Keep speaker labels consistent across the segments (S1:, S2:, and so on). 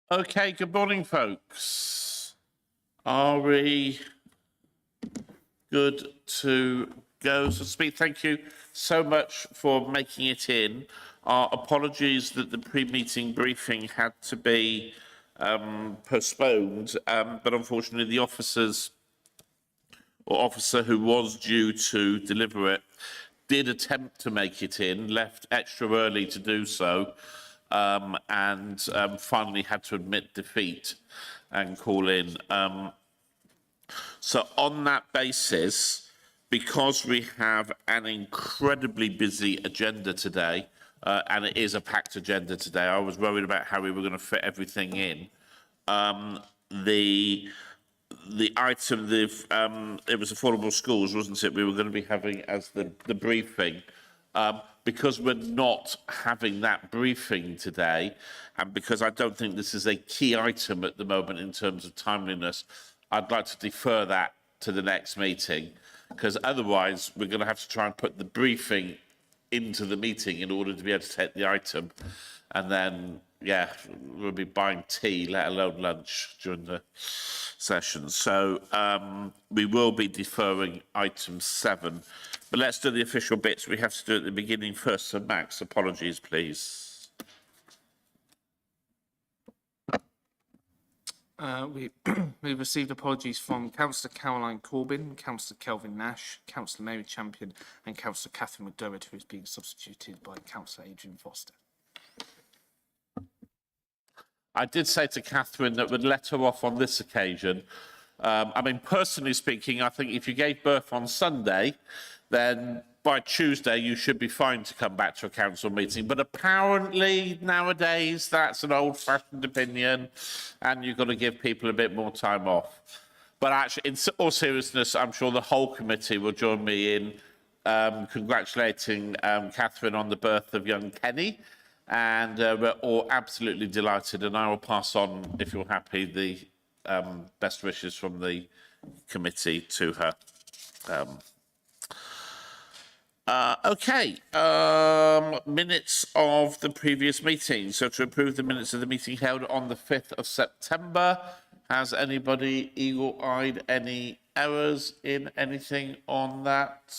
S1: Okay, good morning, folks. Are we good to go? So speak. Thank you so much for making it in. Our apologies that the pre-meeting briefing had to be postponed, but unfortunately the officer who was due to deliver it did attempt to make it in, left extra early to do so, and finally had to admit defeat and call in. So on that basis, because we have an incredibly busy agenda today, and it is a packed agenda today, I was worried about how we were going to fit everything in. The item, it was affordable schools, wasn't it? We were going to be having as the briefing. Because we're not having that briefing today, and because I don't think this is a key item at the moment in terms of timeliness, I'd like to defer that to the next meeting, because otherwise we're going to have to try and put the briefing into the meeting in order to be able to take the item, and then yeah, we'll be buying tea, let alone lunch, during the session. So we will be deferring item 7. But let's do the official bits. We have to do it at the beginning first. So Max, apologies, please.
S2: We've received apologies from Councillor Caroline Corbyn, Councillor Kelvin Nash, Councillor Mary Champion and Councillor Catherine McDermott, who is being substituted by Councillor Adrian Foster.
S1: I did say to Catherine that we'd let her off on this occasion. I mean, personally speaking, I think if you gave birth on Sunday, then by Tuesday you should be fine to come back to a council meeting. But apparently nowadays that's an old-fashioned opinion, and you've got to give people a bit more time off. But actually, in all seriousness, I'm sure the whole committee will join me in congratulating Catherine on the birth of young Kenny. And we're all absolutely delighted, and I will pass on, if you're happy, the best wishes from the committee to her. Minutes of the previous meeting. So to approve the minutes of the meeting held on the 5th of September, has anybody eagle-eyed any errors in anything on that?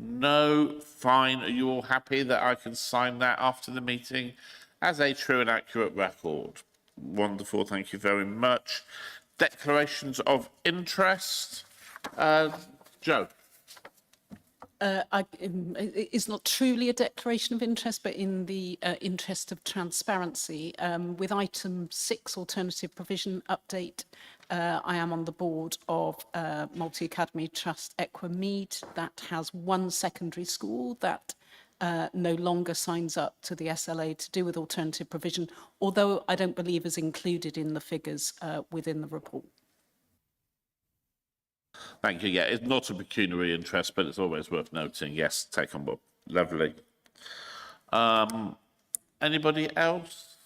S1: No, fine. Are you all happy that I can sign that after the meeting as a true and accurate record? Wonderful, thank you very much. Declarations of interest. Joe.
S3: It's not truly a declaration of interest, but in the interest of transparency, with item 6, alternative provision update, I am on the board of Multi-Academy Trust Equimead that has one secondary school that no longer signs up to the SLA to do with alternative provision, although I don't believe is included in the figures within the report.
S1: Thank you. Yeah, it's not a pecuniary interest, but it's always worth noting. Yes, take on board. Lovely. Anybody else?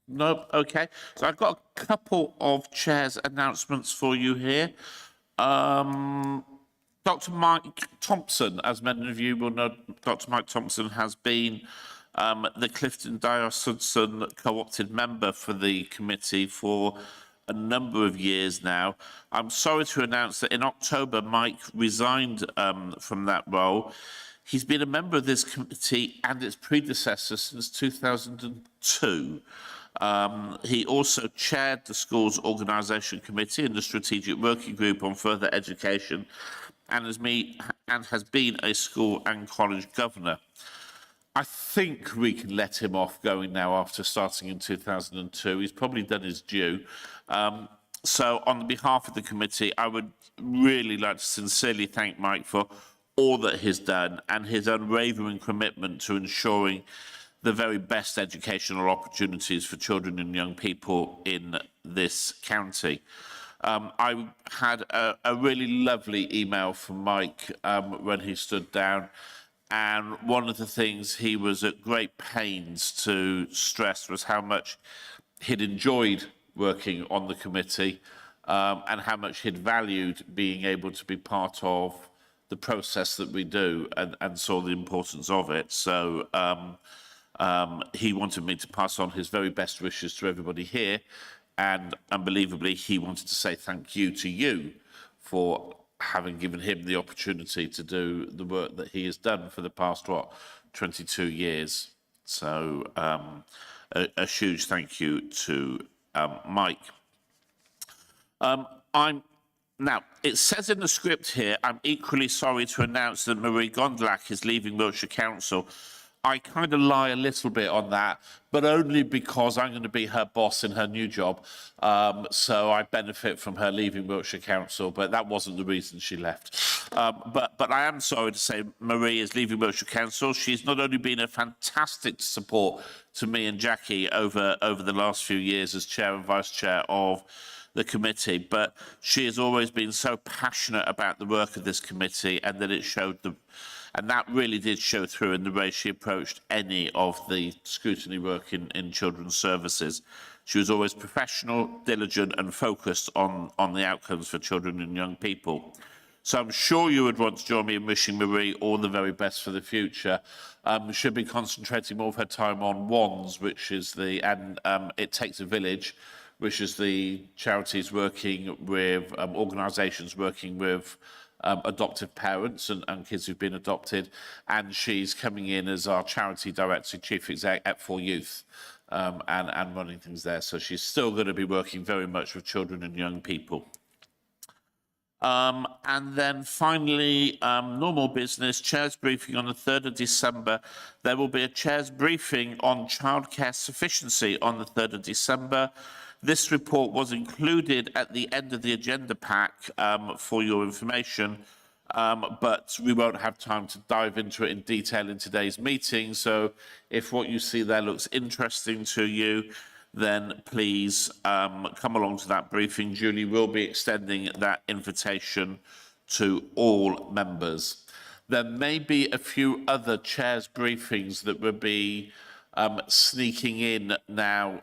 S1: Nope. Okay. So I've got a couple of chairs' announcements for you here. Dr. Mike Thompson, as many of you will know, Dr. Mike Thompson has been the Clifton Diocesan co-opted member for the committee for a number of years now. I'm sorry to announce that in October, Mike resigned from that role. He's been a member of this committee and its predecessor since 2002. He also chaired the school's organisation committee and the strategic working group on further education, and has been a school and college governor. I think we can let him off going now after starting in 2002. He's probably done his due. So on behalf of the committee, I would really like to sincerely thank Mike for all that he's done and his unwavering commitment to ensuring the very best educational opportunities for children and young people in this county. I had a really lovely email from Mike when he stood down, and one of the things he was at great pains to stress was how much he'd enjoyed working on the committee and how much he'd valued being able to be part of the process that we do, and saw the importance of it. So he wanted me to pass on his very best wishes to everybody here, and unbelievably, he wanted to say thank you to you for having given him the opportunity to do the work that he has done for the past, 22 years. So a huge thank you to Mike. Now, it says in the script here, I'm equally sorry to announce that Marie Gondlach is leaving Wiltshire Council. I kind of lie a little bit on that, but only because I'm going to be her boss in her new job. So I benefit from her leaving Wiltshire Council, but that wasn't the reason she left. But I am sorry to say Marie is leaving Wiltshire Council. She's not only been a fantastic support to me and Jackie over the last few years as chair and vice chair of the committee, but she has always been so passionate about the work of this committee, and that it showed and that really did show through in the way she approached any of the scrutiny work in children's services. She was always professional, diligent, and focused on the outcomes for children and young people. So I'm sure you would want to join me in wishing Marie all the very best for the future. She'll be concentrating more of her time on WANDS, which is It Takes a Village, which is the charities working with, organisations working with adoptive parents and kids who've been adopted. And she's coming in as our charity director, chief exec at For Youth, and running things there. So she's still going to be working very much with children and young people. And then finally, normal business, Chair's briefing on the 3rd of December. There will be a Chair's briefing on childcare sufficiency on the 3rd of December. This report was included at the end of the agenda pack for your information, but we won't have time to dive into it in detail in today's meeting. So if what you see there looks interesting to you, then please come along to that briefing. Julie will be extending that invitation to all members. There may be a few other chairs' briefings that will be sneaking in now,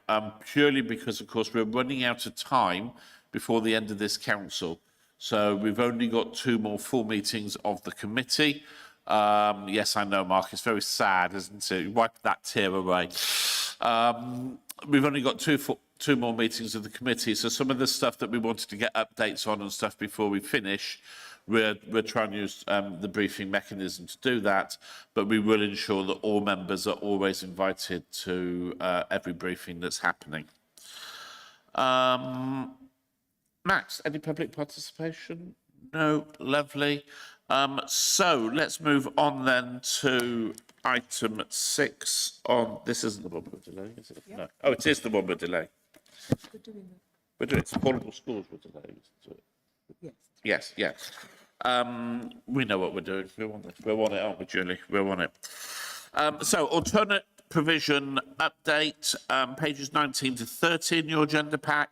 S1: purely because, of course, we're running out of time before the end of this council. So we've only got 2 more full meetings of the committee. Yes, I know, Mark, it's very sad, isn't it? Wipe that tear away. We've only got 2 more meetings of the committee, so some of the stuff that we wanted to get updates on and stuff before we finish, we're trying to use the briefing mechanism to do that, but we will ensure that all members are always invited to every briefing that's happening. Max, any public participation? No, lovely. So let's move on then to item 6 on, this isn't the one we're delaying, is it? Yep. No. Oh, it is the one we're delaying. We're doing it. Affordable schools we're delaying. Yes. Yes. We know what we're doing. We're on it, aren't we, Julie? We're on it. So alternate provision update, pages 19 to 30 in your agenda pack.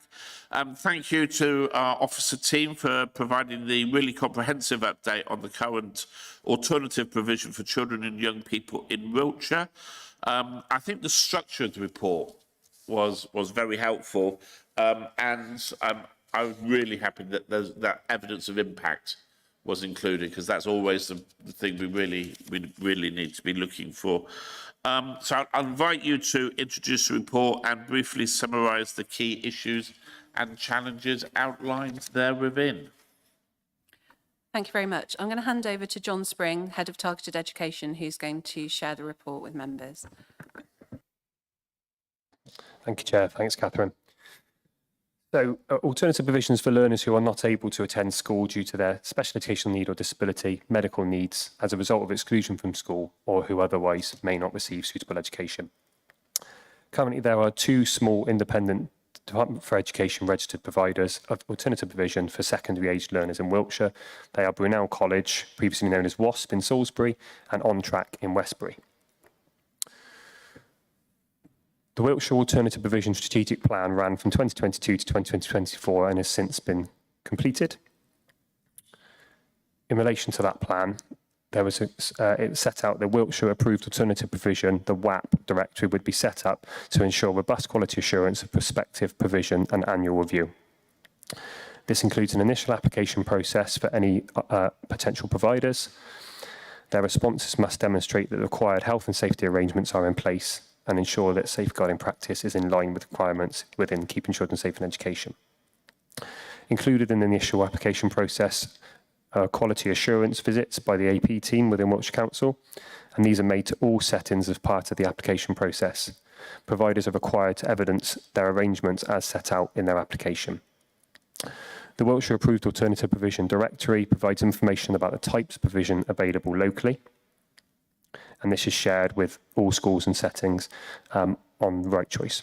S1: Thank you to our officer team for providing the really comprehensive update on the current alternative provision for children and young people in Wiltshire. I think the structure of the report was very helpful, and I was really happy that that evidence of impact was included, because that's always the thing we really need to be looking for. So I'll invite you to introduce the report and briefly summarise the key issues and challenges outlined there within.
S4: Thank you very much. I'm going to hand over to John Spring, Head of Targeted Education, who's going to share the report with members.
S5: Thank you, Chair. Thanks, Catherine. So, alternative provisions for learners who are not able to attend school due to their special educational need or disability, medical needs as a result of exclusion from school, or who otherwise may not receive suitable education. Currently, there are 2 small independent Department for Education registered providers of alternative provision for secondary aged learners in Wiltshire. They are Brunel College, previously known as WASP in Salisbury, and On Track in Westbury. The Wiltshire Alternative Provision Strategic Plan ran from 2022 to 2024 and has since been completed. In relation to that plan, there was it set out the Wiltshire Approved Alternative Provision, the WAP directory, would be set up to ensure robust quality assurance of prospective provision and annual review. This includes an initial application process for any potential providers. Their responses must demonstrate that the required health and safety arrangements are in place, and ensure that safeguarding practice is in line with requirements within keeping children safe in education. Included in the initial application process are quality assurance visits by the AP team within Wiltshire Council, and these are made to all settings as part of the application process. Providers are required to evidence their arrangements as set out in their application. The Wiltshire Approved Alternative Provision Directory provides information about the types of provision available locally, and this is shared with all schools and settings on Right Choice.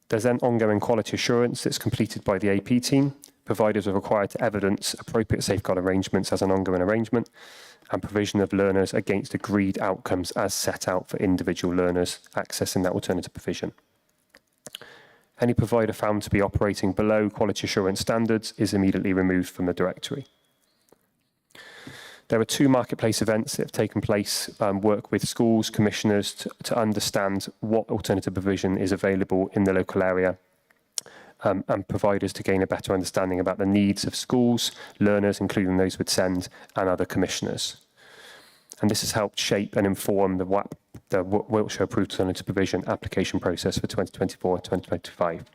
S5: There's then ongoing quality assurance that's completed by the AP team. Providers are required to evidence appropriate safeguard arrangements as an ongoing arrangement, and provision of learners against agreed outcomes as set out for individual learners accessing that alternative provision. Any provider found to be operating below quality assurance standards is immediately removed from the directory. There are 2 marketplace events that have taken place, work with schools, commissioners to understand what alternative provision is available in the local area, and providers to gain a better understanding about the needs of schools, learners, including those with SEND, and other commissioners. And this has helped shape and inform the Wiltshire Approved Alternative Provision application process for 2024-2025.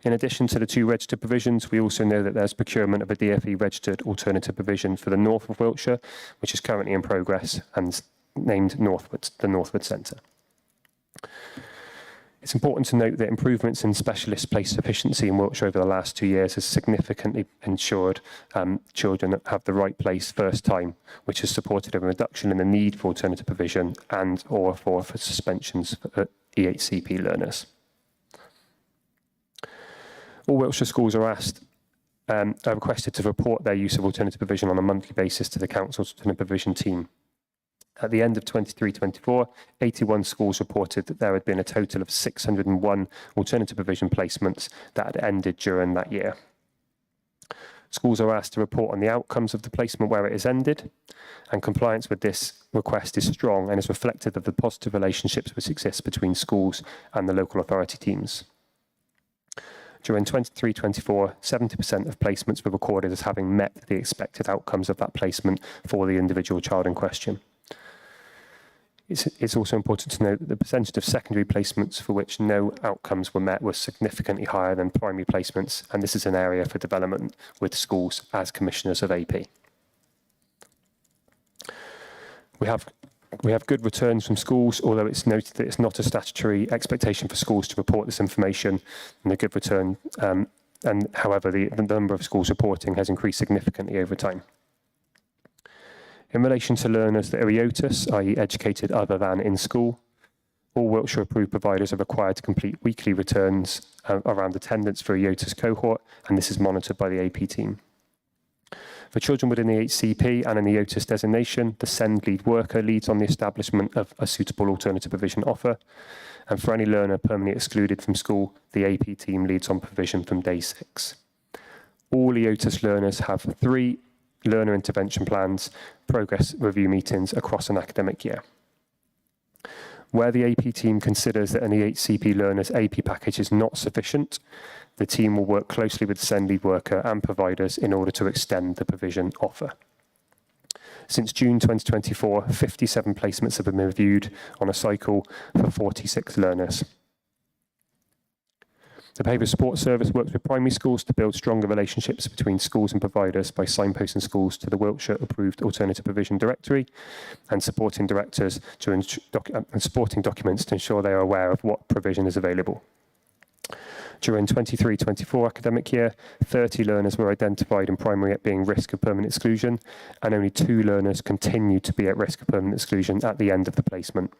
S5: In addition to the 2 registered provisions, we also know that there's procurement of a DfE registered alternative provision for the north of Wiltshire, which is currently in progress and named the Northwood Centre. It's important to note that improvements in specialist place sufficiency in Wiltshire over the last 2 years has significantly ensured children have the right place first time, which has supported a reduction in the need for alternative provision and or for suspensions for EHCP learners. All Wiltshire schools are requested to report their use of alternative provision on a monthly basis to the Council's alternative provision team. At the end of 23-24, 81 schools reported that there had been a total of 601 alternative provision placements that had ended during that year. Schools are asked to report on the outcomes of the placement where it has ended, and compliance with this request is strong and is reflective of the positive relationships which exist between schools and the local authority teams. During 23-24, 70% of placements were recorded as having met the expected outcomes of that placement for the individual child in question. It's also important to note that the percentage of secondary placements for which no outcomes were met was significantly higher than primary placements, and this is an area for development with schools as commissioners of AP. We have good returns from schools, although it's noted that it's not a statutory expectation for schools to report this information and a good return. And however, the number of schools reporting has increased significantly over time. In relation to learners that are EOTUS, i.e. educated other than in school, all Wiltshire approved providers are required to complete weekly returns around attendance for a EOTUS cohort, and this is monitored by the AP team. For children within the HCP and an EOTUS designation, the SEND lead worker leads on the establishment of a suitable alternative provision offer, and for any learner permanently excluded from school, the AP team leads on provision from day 6. All EOTUS learners have 3 learner intervention plans, progress review meetings across an academic year. Where the AP team considers that an EHCP learner's AP package is not sufficient, the team will work closely with the SEND lead worker and providers in order to extend the provision offer. Since June 2024, 57 placements have been reviewed on a cycle for 46 learners. The Behaviour Support Service works with primary schools to build stronger relationships between schools and providers by signposting schools to the Wiltshire Approved Alternative Provision Directory and supporting directors and supporting documents to ensure they are aware of what provision is available. During 23-24 academic year, 30 learners were identified in primary at being risk of permanent exclusion, and only 2 learners continued to be at risk of permanent exclusion at the end of the placement.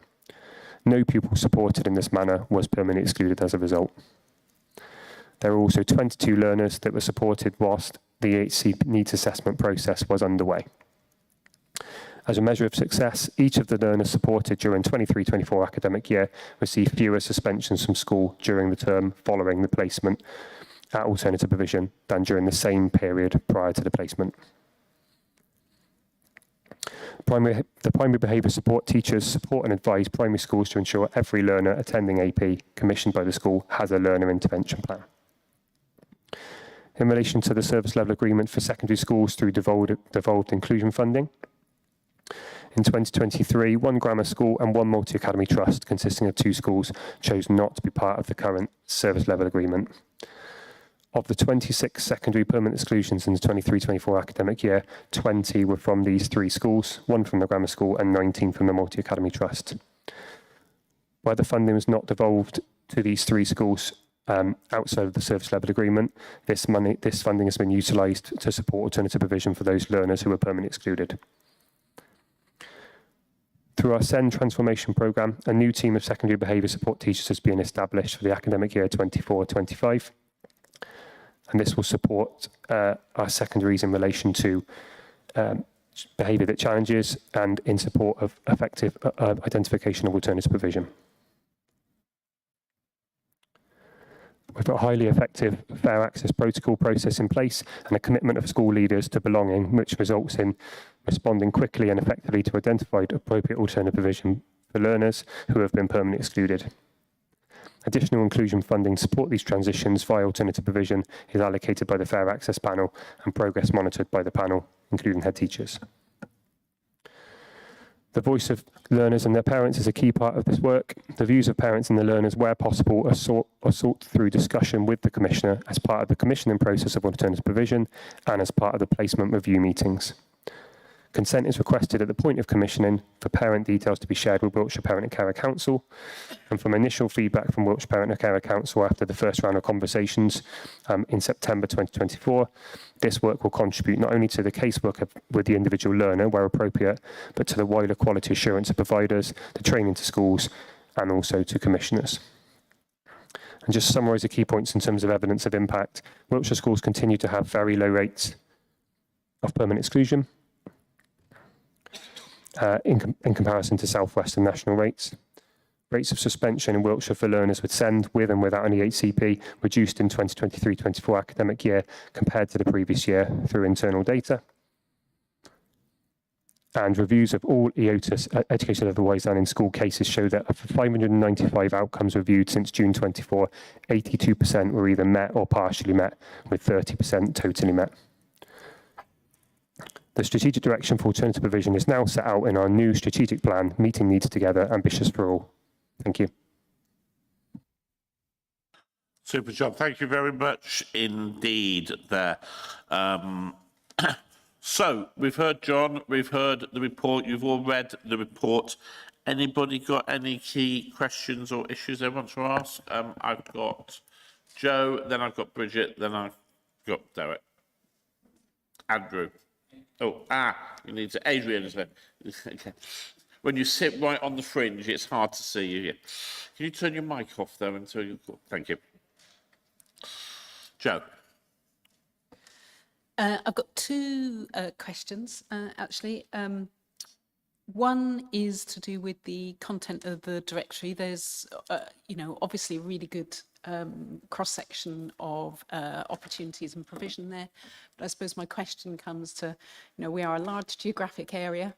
S5: No pupil supported in this manner was permanently excluded as a result. There were also 22 learners that were supported whilst the EHC needs assessment process was underway. As a measure of success, each of the learners supported during 23-24 academic year received fewer suspensions from school during the term following the placement at alternative provision than during the same period prior to the placement. The primary behaviour support teachers support and advise primary schools to ensure every learner attending AP commissioned by the school has a learner intervention plan. In relation to the service level agreement for secondary schools through devolved inclusion funding, In 2023, one grammar school and one multi-academy trust consisting of 2 schools chose not to be part of the current service level agreement. Of the 26 secondary permanent exclusions in the 23-24 academic year, 20 were from these 3 schools, 1 from the grammar school and 19 from the multi-academy trust. Where the funding was not devolved to these 3 schools outside of the service level agreement, this funding has been utilised to support alternative provision for those learners who were permanently excluded. Through our SEND transformation programme, a new team of secondary behaviour support teachers has been established for the academic year 24-25. And this will support our secondaries in relation to behaviour that challenges and in support of effective identification of alternative provision. We've got a highly effective fair access protocol process in place and a commitment of school leaders to belonging, which results in responding quickly and effectively to identified appropriate alternative provision for learners who have been permanently excluded. Additional inclusion funding to support these transitions via alternative provision is allocated by the Fair Access Panel and progress monitored by the panel, including head teachers. The voice of learners and their parents is a key part of this work. The views of parents and the learners, where possible, are sought through discussion with the Commissioner as part of the commissioning process of alternative provision and as part of the placement review meetings. Consent is requested at the point of commissioning for parent details to be shared with Wiltshire Parent and Carer Council. And from initial feedback from Wiltshire Parent and Carer Council after the first round of conversations in September 2024, this work will contribute not only to the casework with the individual learner where appropriate, but to the wider quality assurance of providers, the training to schools, and also to commissioners. And just to summarise the key points in terms of evidence of impact, Wiltshire schools continue to have very low rates of permanent exclusion. In comparison to South Western national rates. Rates of suspension in Wiltshire for learners with SEND, with and without any HCP, reduced in 2023-24 academic year compared to the previous year through internal data. And reviews of all EOTAS, education otherwise than in school cases, show that of 595 outcomes reviewed since June 24, 82% were either met or partially met, with 30% totally met. The strategic direction for alternative provision is now set out in our new strategic plan, Meeting Needs Together, Ambitious for All. Thank you.
S1: Super job. Thank you very much indeed there. So we've heard John, we've heard the report, you've all read the report. Anybody got any key questions or issues they want to ask? I've got Joe, then I've got Bridget, then I've got Derek. Andrew. Oh, you need to, Adrian is there. Okay. When you sit right on the fringe, it's hard to see you here. Can you turn your mic off though until you, thank you. Joe.
S3: I've got 2 questions, actually. One is to do with the content of the directory. There's, obviously a really good cross-section of opportunities and provision there. But I suppose my question comes to, we are a large geographic area.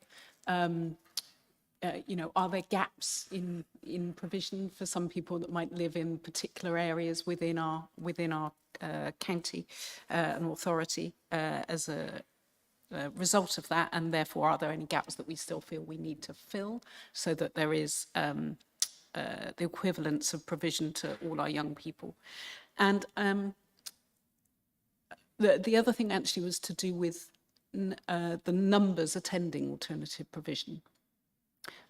S3: Are there gaps in provision for some people that might live in particular areas within our county and authority as a result of that? And therefore, are there any gaps that we still feel we need to fill so that there is the equivalence of provision to all our young people? And the other thing actually was to do with the numbers attending alternative provision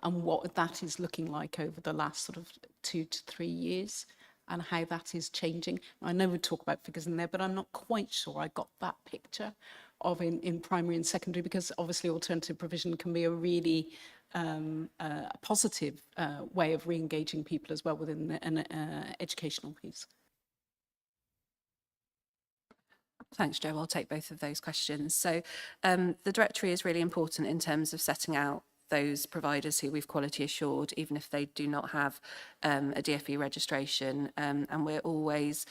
S3: and what that is looking like over the last sort of 2 to 3 years and how that is changing. I know we talk about figures in there, but I'm not quite sure I got that picture of in primary and secondary, because obviously alternative provision can be a really a positive way of re-engaging people as well within an educational piece.
S4: Thanks, Joe. I'll take both of those questions. So the directory is really important in terms of setting out those providers who we've quality assured, even if they do not have a DFE registration. And we're always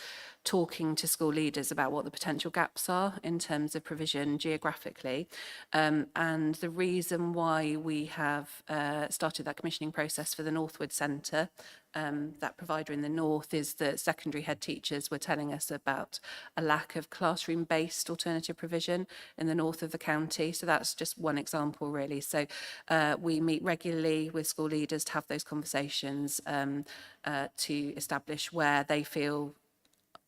S4: talking to school leaders about what the potential gaps are in terms of provision geographically. And the reason why we have started that commissioning process for the Northwood Centre, that provider in the north, is that secondary head teachers were telling us about a lack of classroom-based alternative provision in the north of the county. So that's just one example, really. So we meet regularly with school leaders to have those conversations to establish where they feel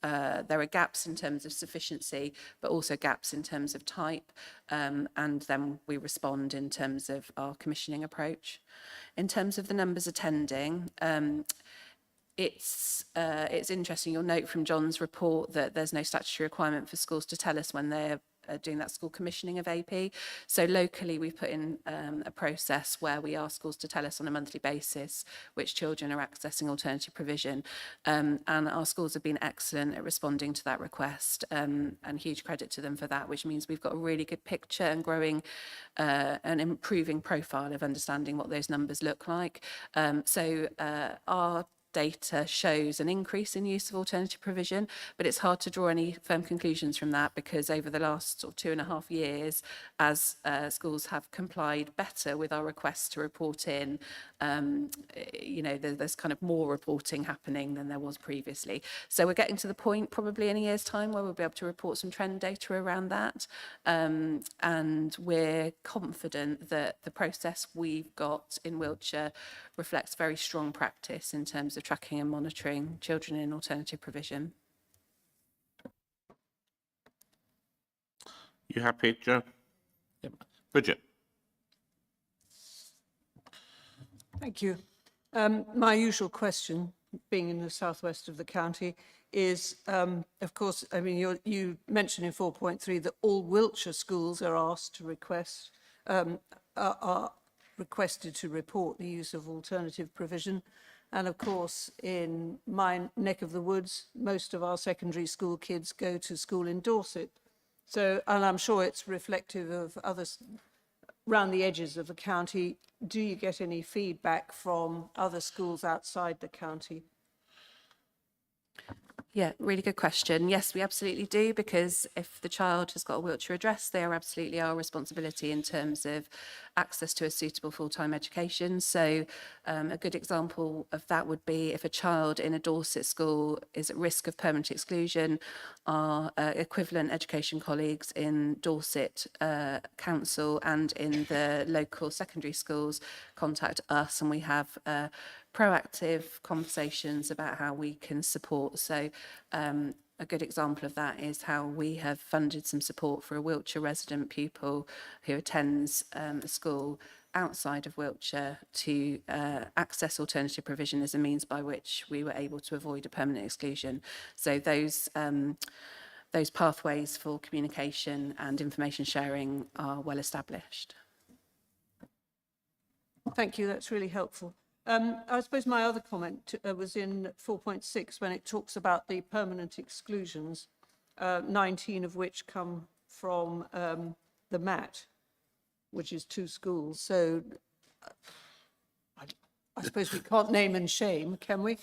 S4: there are gaps in terms of sufficiency, but also gaps in terms of type, and then we respond in terms of our commissioning approach. In terms of the numbers attending, it's interesting. You'll note from John's report that there's no statutory requirement for schools to tell us when they're doing that school commissioning of AP. So locally, we've put in a process where we ask schools to tell us on a monthly basis which children are accessing alternative provision. And our schools have been excellent at responding to that request, and huge credit to them for that, which means we've got a really good picture and growing an improving profile of understanding what those numbers look like. So our data shows an increase in use of alternative provision, but it's hard to draw any firm conclusions from that, because over the last sort of 2.5 years, as schools have complied better with our requests to report in, you know, there's kind of more reporting happening than there was previously. So we're getting to the point probably in a year's time where we'll be able to report some trend data around that, and we're confident that the process we've got in Wiltshire reflects very strong practice in terms of tracking and monitoring children in alternative provision.
S1: You happy, Joe? Yep. Bridget?
S6: Thank you. My usual question, being in the southwest of the county, is, of course, I mean, you mentioned in 4.3 that all Wiltshire schools are asked to request, are requested to report the use of alternative provision. And of course, in my neck of the woods, most of our secondary school kids go to school in Dorset. So, and I'm sure it's reflective of others around the edges of the county. Do you get any feedback from other schools outside the county?
S4: Yeah, really good question. Yes, we absolutely do, because if the child has got a Wiltshire address, they are absolutely our responsibility in terms of access to a suitable full-time education. So a good example of that would be if a child in a Dorset school is at risk of permanent exclusion, our equivalent education colleagues in Dorset Council and in the local secondary schools contact us, and we have proactive conversations about how we can support. So a good example of that is how we have funded some support for a Wiltshire resident pupil who attends a school outside of Wiltshire to access alternative provision as a means by which we were able to avoid a permanent exclusion. So those pathways for communication and information sharing are well established.
S6: Thank you, that's really helpful. I suppose my other comment was in 4.6 when it talks about the permanent exclusions, 19 of which come from the MAT, which is 2 schools. So I suppose we can't name and shame, can we?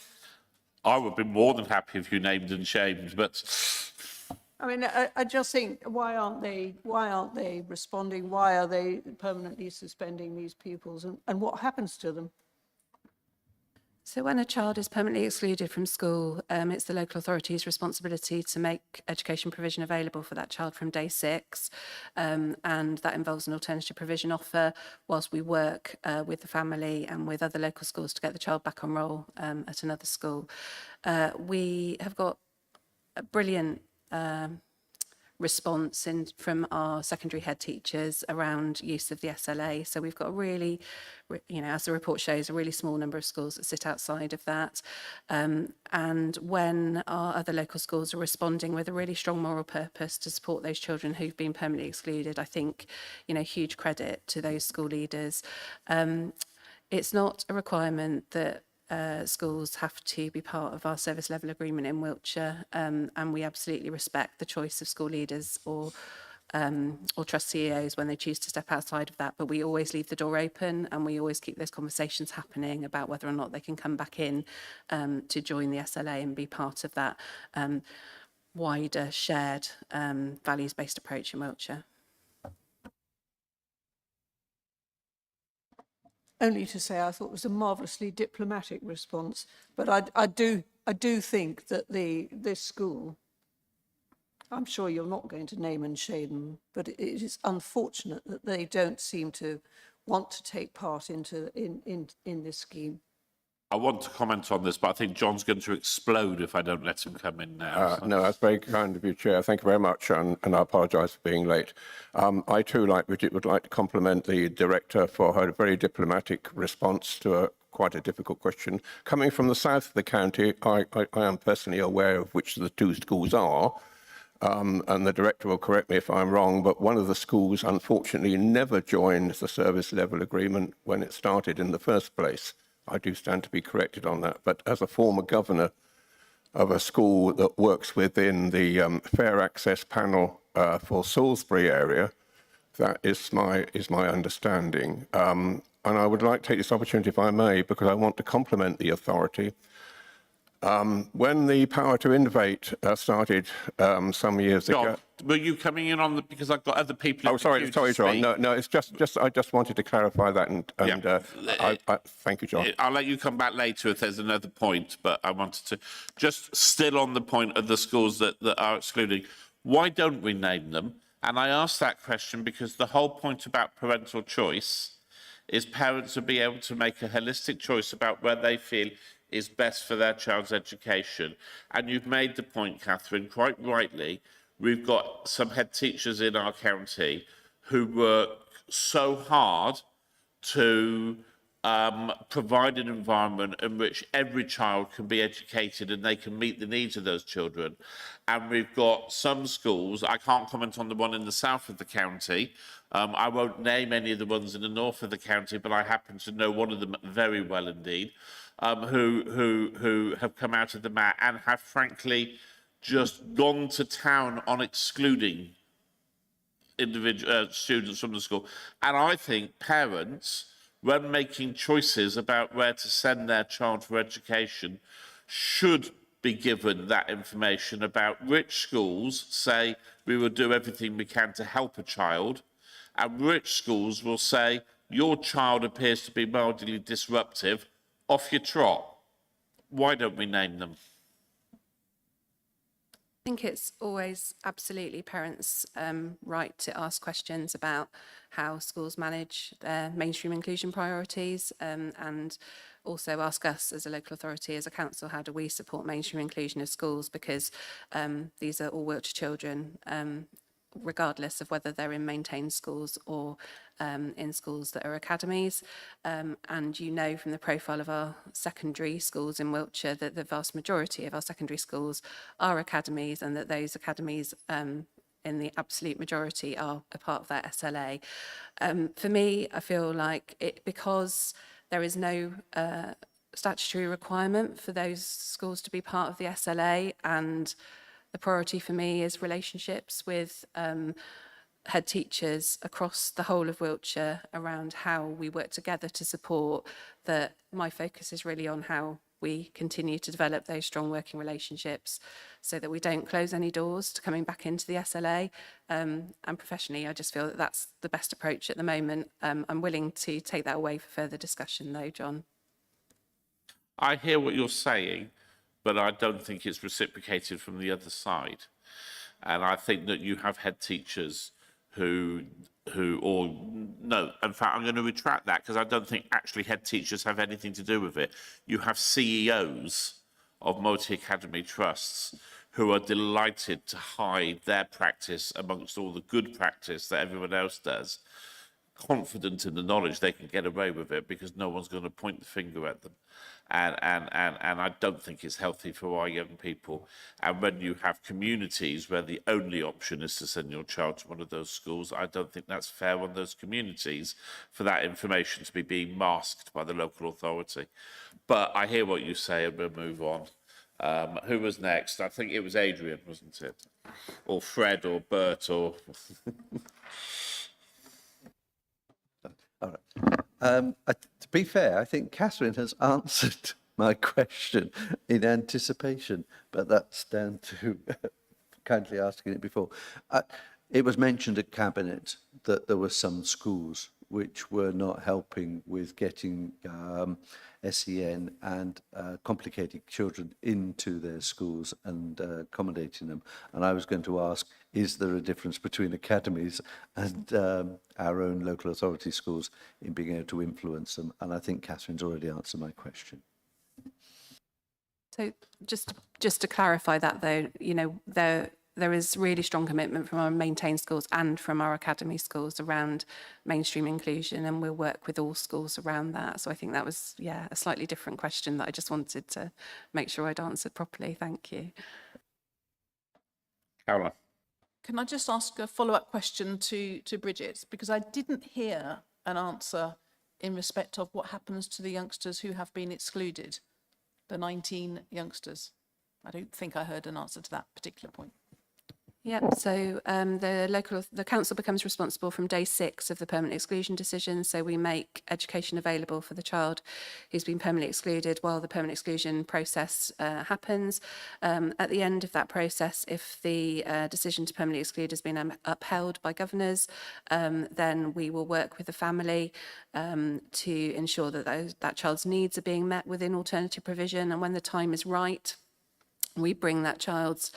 S1: I would be more than happy if you named and shamed, but
S6: I mean, I just think, why aren't they responding? Why are they permanently suspending these pupils, and what happens to them?
S4: So when a child is permanently excluded from school, it's the local authority's responsibility to make education provision available for that child from day 6. And that involves an alternative provision offer whilst we work with the family and with other local schools to get the child back on roll at another school. We have got a brilliant response from our secondary head teachers around use of the SLA. So we've got a really, you know, as the report shows, a really small number of schools that sit outside of that. And when our other local schools are responding with a really strong moral purpose to support those children who've been permanently excluded, I think, you know, huge credit to those school leaders. It's not a requirement that schools have to be part of our service level agreement in Wiltshire, and we absolutely respect the choice of school leaders or trust CEOs when they choose to step outside of that, but we always leave the door open and we always keep those conversations happening about whether or not they can come back in to join the SLA and be part of that. wider shared values-based approach in Wiltshire.
S6: Only to say I thought it was a marvellously diplomatic response, but I do think that this school, I'm sure you're not going to name and shame them, but it is unfortunate that they don't seem to want to take part in this scheme.
S1: I want to comment on this, but I think John's going to explode if I don't let him come in now.
S7: No, that's very kind of you, Chair. Thank you very much, and I apologise for being late. I too, like Bridget, would like to compliment the Director for her very diplomatic response to quite a difficult question. Coming from the south of the county, I am personally aware of which the two schools are, and the Director will correct me if I'm wrong, but one of the schools unfortunately never joined the service level agreement when it started in the first place. I do stand to be corrected on that, but as a former governor of a school that works within the Fair Access panel for Salisbury area, that is my understanding. And I would like to take this opportunity, if I may, because I want to compliment the authority. When the Power to Innovate started some years ago...
S1: John, were you coming in on the, because I've got other people...
S7: Oh, sorry, John. No, it's just I just wanted to clarify that, and I thank you, John.
S1: I'll let you come back later if there's another point, but I wanted to just still on the point of the schools that are excluding. Why don't we name them? And I ask that question because the whole point about parental choice is parents will be able to make a holistic choice about where they feel is best for their child's education. And you've made the point, Catherine, quite rightly, we've got some head teachers in our county who work so hard to provide an environment in which every child can be educated and they can meet the needs of those children. And we've got some schools, I can't comment on the one in the south of the county, I won't name any of the ones in the north of the county, but I happen to know one of them very well indeed, who have come out of the mat and have frankly just gone to town on excluding individual students from the school. And I think parents, when making choices about where to send their child for education, should be given that information about which schools say we will do everything we can to help a child, and which schools will say your child appears to be mildly disruptive, off your trot. Why don't we name them?
S4: I think it's always absolutely parents' right to ask questions about how schools manage their mainstream inclusion priorities, and also ask us as a local authority, as a council, how do we support mainstream inclusion of schools, because these are all Wiltshire children, regardless of whether they're in maintained schools or in schools that are academies. And you know from the profile of our secondary schools in Wiltshire that the vast majority of our secondary schools are academies, and that those academies in the absolute majority are a part of that SLA. For me, I feel like because there is no statutory requirement for those schools to be part of the SLA, and the priority for me is relationships with head teachers across the whole of Wiltshire around how we work together to support, that my focus is really on how we continue to develop those strong working relationships so that we don't close any doors to coming back into the SLA. And professionally, I just feel that that's the best approach at the moment. I'm willing to take that away for further discussion though, John.
S1: I hear what you're saying, but I don't think it's reciprocated from the other side. And I think that you have head teachers who no, in fact, I'm going to retract that because I don't think actually head teachers have anything to do with it. You have CEOs of multi-academy trusts who are delighted to hide their practice amongst all the good practice that everyone else does, confident in the knowledge they can get away with it because no one's going to point the finger at them. And I don't think it's healthy for our young people. And when you have communities where the only option is to send your child to one of those schools, I don't think that's fair on those communities for that information to be being masked by the local authority. But I hear what you say and we'll move on. Who was next? I think it was Adrian, wasn't it? Or Fred or Bert or...
S8: All right. To be fair, I think Catherine has answered my question in anticipation, but that's down to kindly asking it before. It was mentioned at Cabinet that there were some schools which were not helping with getting SEN and complicated children into their schools and accommodating them. And I was going to ask, is there a difference between academies and our own local authority schools in being able to influence them? And I think Catherine's already answered my question.
S4: So just to clarify that, though, you know, there is really strong commitment from our maintained schools and from our academy schools around mainstream inclusion, and we'll work with all schools around that. So I think that was, yeah, a slightly different question that I just wanted to make sure I'd answered properly. Thank you.
S1: Caroline.
S9: Can I just ask a follow-up question to Bridget? Because I didn't hear an answer in respect of what happens to the youngsters who have been excluded, the 19 youngsters. I don't think I heard an answer to that particular point.
S4: Yep. So the council becomes responsible from day 6 of the permanent exclusion decision. So we make education available for the child who's been permanently excluded while the permanent exclusion process happens. At the end of that process, if the decision to permanently exclude has been upheld by governors, then we will work with the family to ensure that that child's needs are being met within alternative provision. And when the time is right, we bring that child's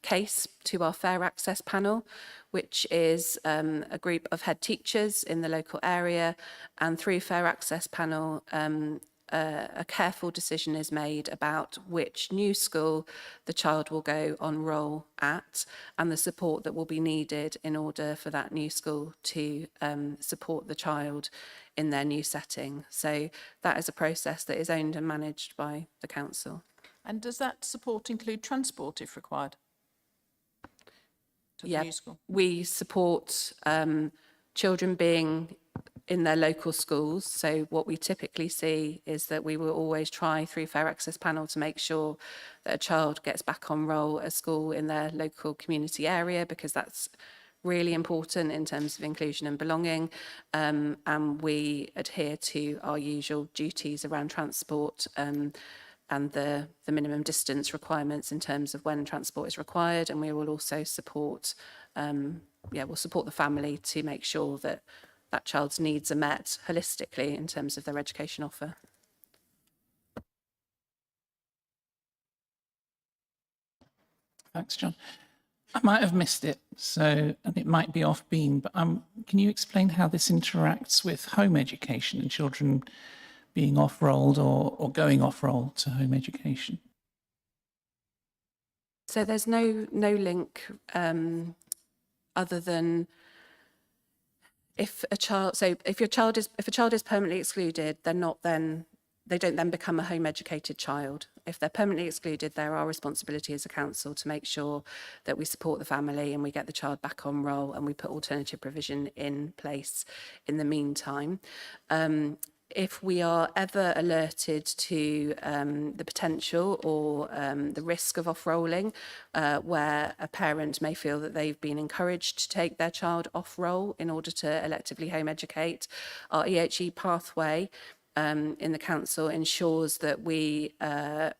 S4: case to our Fair Access panel, which is a group of head teachers in the local area. And through Fair Access panel, a careful decision is made about which new school the child will go on roll at and the support that will be needed in order for that new school to support the child in their new setting. So that is a process that is owned and managed by the council.
S9: And does that support include transport if required? To the
S4: Yeah,
S9: new school?
S4: we support children being in their local schools. So what we typically see is that we will always try through Fair Access panel to make sure that a child gets back on roll at school in their local community area, because that's really important in terms of inclusion and belonging. And we adhere to our usual duties around transport and the minimum distance requirements in terms of when transport is required. And we will also support, we'll support the family to make sure that that child's needs are met holistically in terms of their education offer.
S10: Thanks, John. I might have missed it, and it might be off beam, but can you explain how this interacts with home education and children being off-rolled or going off-roll to home education?
S4: So there's no link other than if a child is permanently excluded, they don't then become a home educated child. If they're permanently excluded, they're our responsibility as a council to make sure that we support the family and we get the child back on roll and we put alternative provision in place in the meantime. If we are ever alerted to the potential or the risk of off-rolling, where a parent may feel that they've been encouraged to take their child off-roll in order to electively home educate, our EHE pathway in the council ensures that we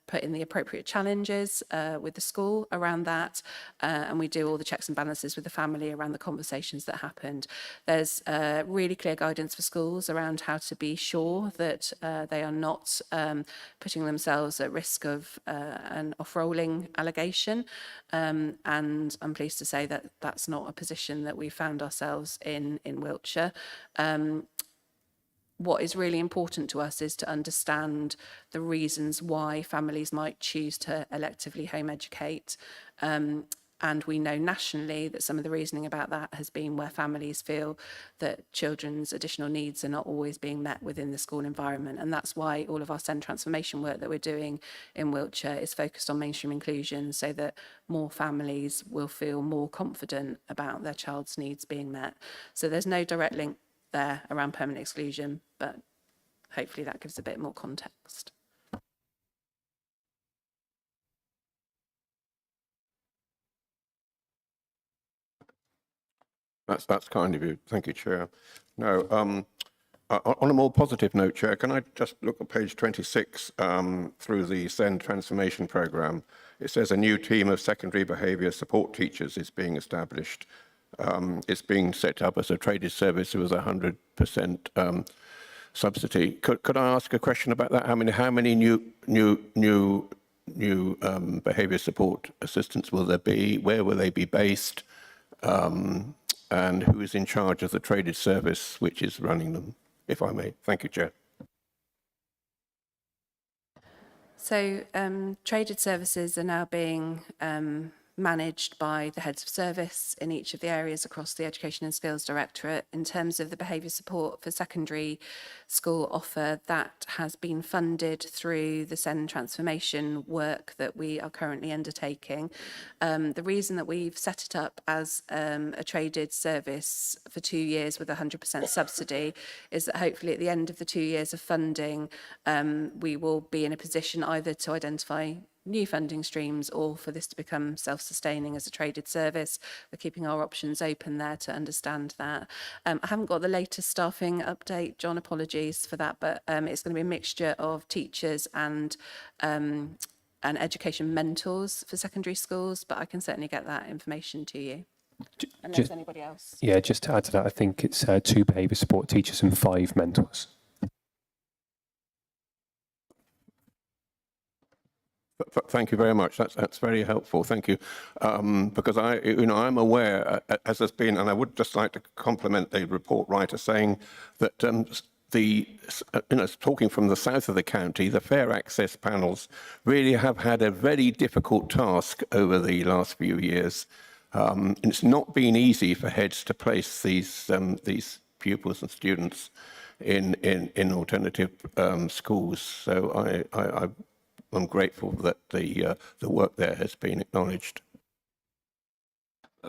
S4: put in the appropriate challenges with the school around that, and we do all the checks and balances with the family around the conversations that happened. There's really clear guidance for schools around how to be sure that they are not putting themselves at risk of an off-rolling allegation, and I'm pleased to say that that's not a position that we found ourselves in Wiltshire. What is really important to us is to understand the reasons why families might choose to electively home educate. And we know nationally that some of the reasoning about that has been where families feel that children's additional needs are not always being met within the school environment. And that's why all of our SEND transformation work that we're doing in Wiltshire is focused on mainstream inclusion, so that more families will feel more confident about their child's needs being met. So there's no direct link there around permanent exclusion, but hopefully that gives a bit more context.
S7: That's kind of you. Thank you, Chair. No, on a more positive note, Chair, can I just look at page 26 through the SEND transformation programme? it says a new team of secondary behaviour support teachers is being established. It's being set up as a traded service with 100% subsidy. Could I ask a question about that? How many new behaviour support assistants will there be? Where will they be based? And who is in charge of the traded service which is running them, if I may? Thank you, Chair.
S4: So traded services are now being managed by the heads of service in each of the areas across the Education and Skills Directorate. In terms of the behaviour support for secondary school offer, that has been funded through the SEND transformation work that we are currently undertaking. The reason that we've set it up as a traded service for 2 years with 100% subsidy is that hopefully at the end of the 2 years of funding, we will be in a position either to identify new funding streams or for this to become self-sustaining as a traded service. We're keeping our options open there to understand that. I haven't got the latest staffing update, John, apologies for that, but it's going to be a mixture of teachers and education mentors for secondary schools, but I can certainly get that information to you. Unless anybody else.
S5: Yeah, just to add to that, I think it's 2 behaviour support teachers and 5 mentors.
S7: Thank you very much. That's very helpful. Thank you. Because I'm aware, as has been, and I would just like to compliment the report writer saying that talking from the south of the county, the fair access panels really have had a very difficult task over the last few years. It's not been easy for heads to place these pupils and students in alternative schools. So I'm grateful that the work there has been acknowledged.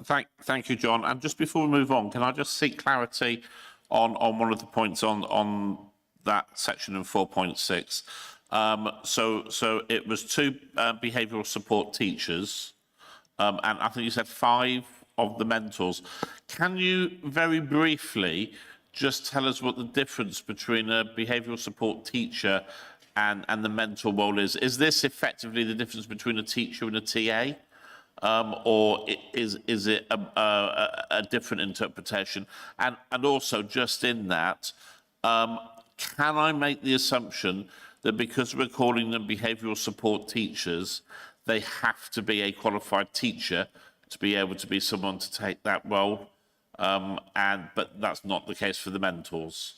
S1: Thank you, John. And just before we move on, can I just seek clarity on one of the points on that section in 4.6? So it was 2 behavioural support teachers, and I think you said 5 of the mentors. Can you very briefly just tell us what the difference between a behavioural support teacher and the mentor role is? Is this effectively the difference between a teacher and a TA? Or is it a different interpretation? And also, just in that, can I make the assumption that because we're calling them behavioural support teachers, they have to be a qualified teacher to be able to be someone to take that role? But that's not the case for the mentors.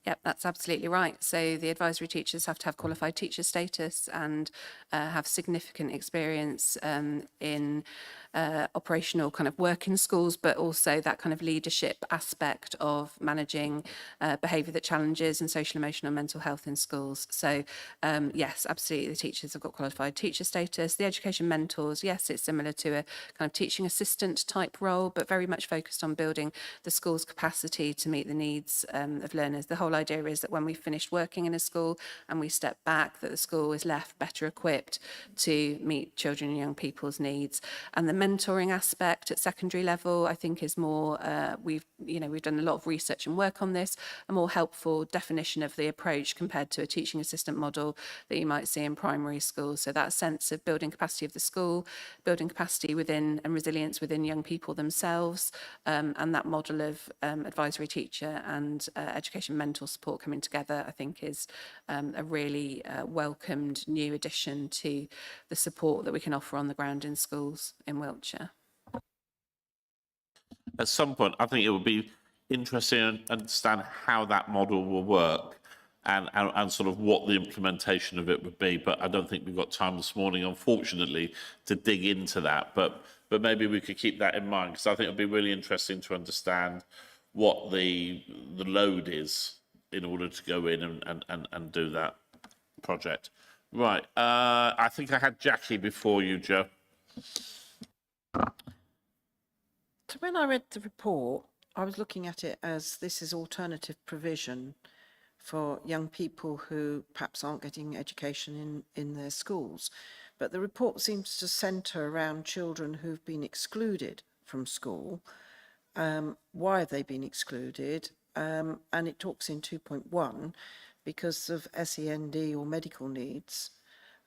S4: Yep, that's absolutely right. So the advisory teachers have to have qualified teacher status and have significant experience in operational kind of work in schools, but also that kind of leadership aspect of managing behaviour that challenges and social, emotional and mental health in schools. So yes, absolutely, the teachers have got qualified teacher status. The education mentors, yes, it's similar to a kind of teaching assistant type role, but very much focused on building the school's capacity to meet the needs of learners. The whole idea is that when we've finished working in a school and we step back, that the school is left better equipped to meet children and young people's needs. And the mentoring aspect at secondary level, I think, is more, we've done a lot of research and work on this, a more helpful definition of the approach compared to a teaching assistant model that you might see in primary schools. So that sense of building capacity of the school, building capacity within and resilience within young people themselves, and that model of advisory teacher and education mentor support coming together, I think, is a really welcomed new addition to the support that we can offer on the ground in schools in Wiltshire.
S1: At some point, I think it would be interesting to understand how that model will work and sort of what the implementation of it would be. But I don't think we've got time this morning, unfortunately, to dig into that. But maybe we could keep that in mind, because I think it would be really interesting to understand what the load is in order to go in and do that project. Right, I think I had Jackie before you, Joe.
S11: So when I read the report, I was looking at it as this is alternative provision for young people who perhaps aren't getting education in their schools. But the report seems to centre around children who've been excluded from school. Why have they been excluded? And it talks in 2.1 because of SEND or medical needs.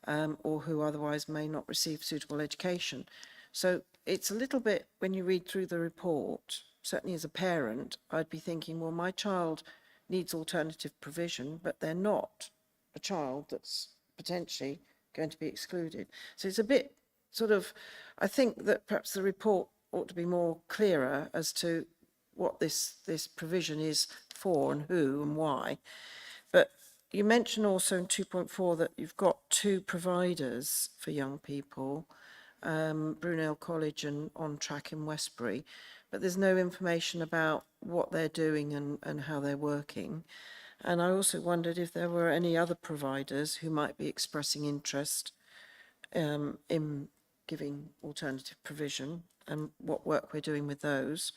S11: or who otherwise may not receive suitable education. So it's a little bit, when you read through the report, certainly as a parent, I'd be thinking, well, my child needs alternative provision, but they're not a child that's potentially going to be excluded. So it's a bit sort of, I think that perhaps the report ought to be more clearer as to what this provision is for and who and why. But you mentioned also in 2.4 that you've got 2 providers for young people, Brunel College and On Track in Westbury, but there's no information about what they're doing and how they're working. And I also wondered if there were any other providers who might be expressing interest in giving alternative provision and what work we're doing with those.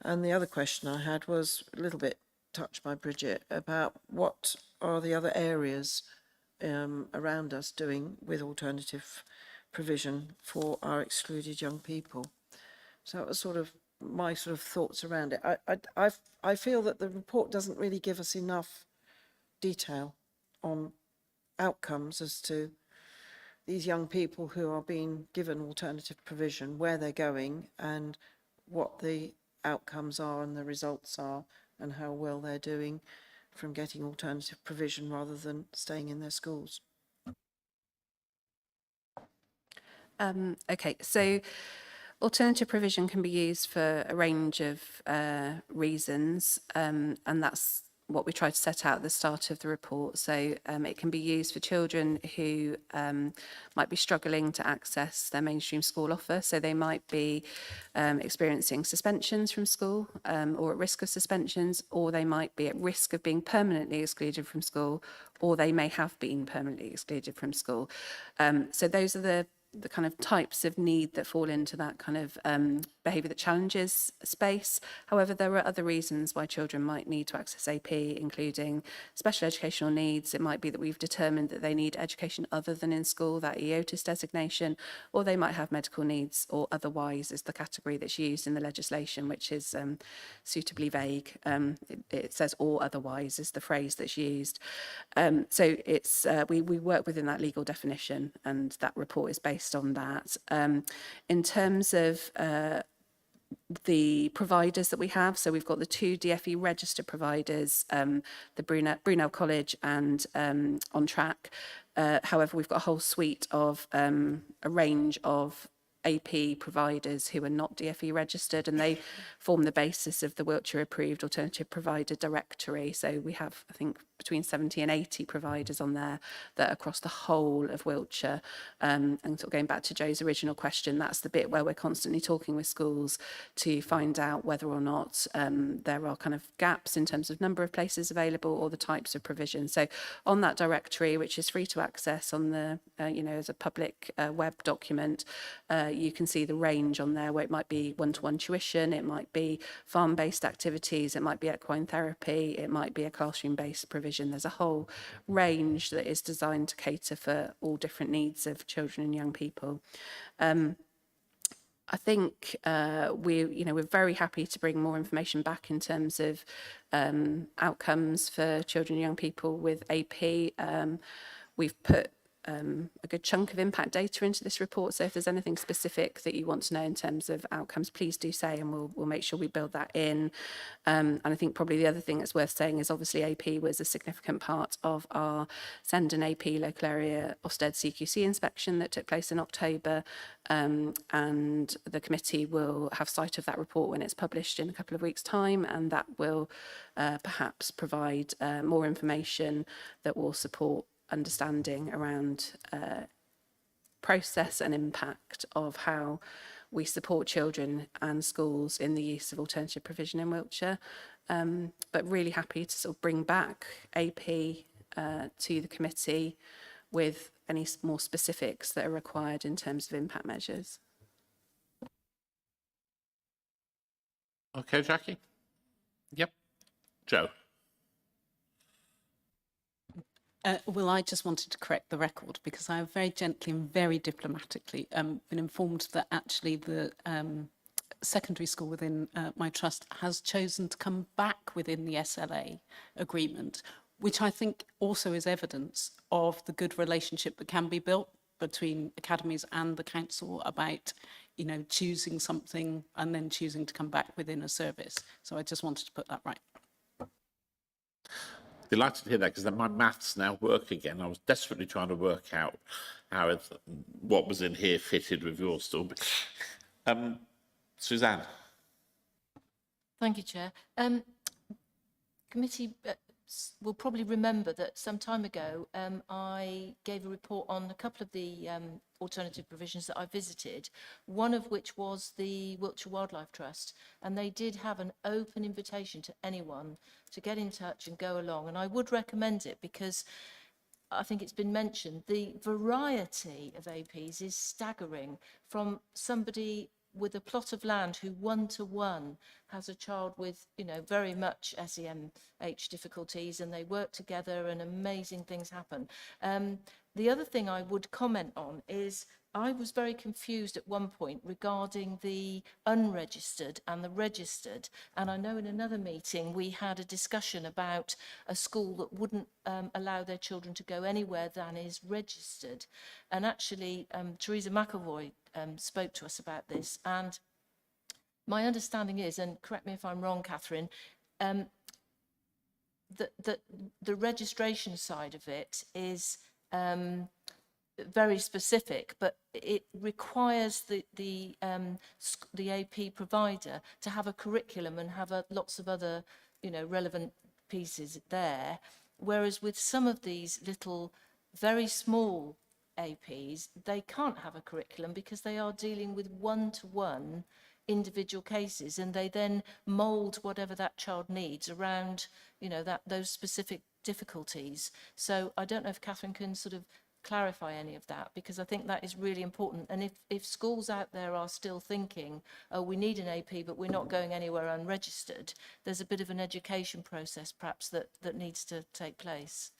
S11: And the other question I had was a little bit touched by Bridget about what are the other areas around us doing with alternative provision for our excluded young people. So that was sort of my sort of thoughts around it. I feel that the report doesn't really give us enough detail on outcomes as to these young people who are being given alternative provision, where they're going and what the outcomes are and the results are and how well they're doing from getting alternative provision rather than staying in their schools.
S4: Okay, so alternative provision can be used for a range of reasons, and that's what we try to set out at the start of the report. So it can be used for children who might be struggling to access their mainstream school offer. So they might be experiencing suspensions from school or at risk of suspensions, or they might be at risk of being permanently excluded from school, or they may have been permanently excluded from school. So those are the kind of types of need that fall into that kind of behaviour that challenges space. However, there are other reasons why children might need to access AP, including special educational needs. It might be that we've determined that they need education other than in school, that EOTIS designation, or they might have medical needs, or otherwise is the category that's used in the legislation, which is suitably vague. It says or otherwise is the phrase that's used. So it's we work within that legal definition, and that report is based on that. In terms of the providers that we have, so we've got the 2 DFE registered providers, the Brunel College and On Track. However, we've got a whole suite of a range of AP providers who are not DFE registered, and they form the basis of the Wiltshire Approved Alternative Provider Directory. So we have, I think, between 70 and 80 providers on there that are across the whole of Wiltshire. And sort of going back to Joe's original question, that's the bit where we're constantly talking with schools to find out whether or not there are kind of gaps in terms of number of places available or the types of provision. So on that directory, which is free to access on the, as a public web document, you can see the range on there where it might be one-to-one tuition, it might be farm-based activities, it might be equine therapy, it might be a classroom-based provision. There's a whole range that is designed to cater for all different needs of children and young people. I think we're very happy to bring more information back in terms of outcomes for children and young people with AP. We've put a good chunk of impact data into this report, so if there's anything specific that you want to know in terms of outcomes, please do say, and we'll make sure we build that in. And I think probably the other thing that's worth saying is obviously AP was a significant part of our Send an AP local area Ofsted CQC inspection that took place in October, and the committee will have sight of that report when it's published in a couple of weeks' time, and that will perhaps provide more information that will support understanding around process and impact of how we support children and schools in the use of alternative provision in Wiltshire. But really happy to sort of bring back AP to the committee with any more specifics that are required in terms of impact measures.
S1: Okay, Jackie? Yep. Joe?
S3: Well, I just wanted to correct the record because I have very gently and very diplomatically been informed that actually the secondary school within my trust has chosen to come back within the SLA agreement, which I think also is evidence of the good relationship that can be built between academies and the council about, you know, choosing something and then choosing to come back within a service. So I just wanted to put that right.
S1: Delighted to hear that, because then my maths now work again. I was desperately trying to work out how what was in here fitted with your story. Suzanne.
S12: Thank you, Chair. Committee will probably remember that some time ago I gave a report on a couple of the alternative provisions that I visited, one of which was the Wiltshire Wildlife Trust, and they did have an open invitation to anyone to get in touch and go along, and I would recommend it because I think it's been mentioned, the variety of APs is staggering, from somebody with a plot of land who one-to-one has a child with, you know, very much SEMH difficulties, and they work together and amazing things happen. The other thing I would comment on is I was very confused at one point regarding the unregistered and the registered. And I know in another meeting we had a discussion about a school that wouldn't allow their children to go anywhere than is registered. And actually, Teresa McEvoy spoke to us about this. And my understanding is, and correct me if I'm wrong, Catherine, that the registration side of it is very specific, but it requires the AP provider to have a curriculum and have lots of other, you know, relevant pieces there. Whereas with some of these little, very small APs, they can't have a curriculum because they are dealing with one-to-one individual cases, and they then mould whatever that child needs around, you know, those specific difficulties. So I don't know if Catherine can sort of clarify any of that, because I think that is really important. And if schools out there are still thinking, oh, we need an AP but we're not going anywhere unregistered, there's a bit of an education process perhaps that needs to take place.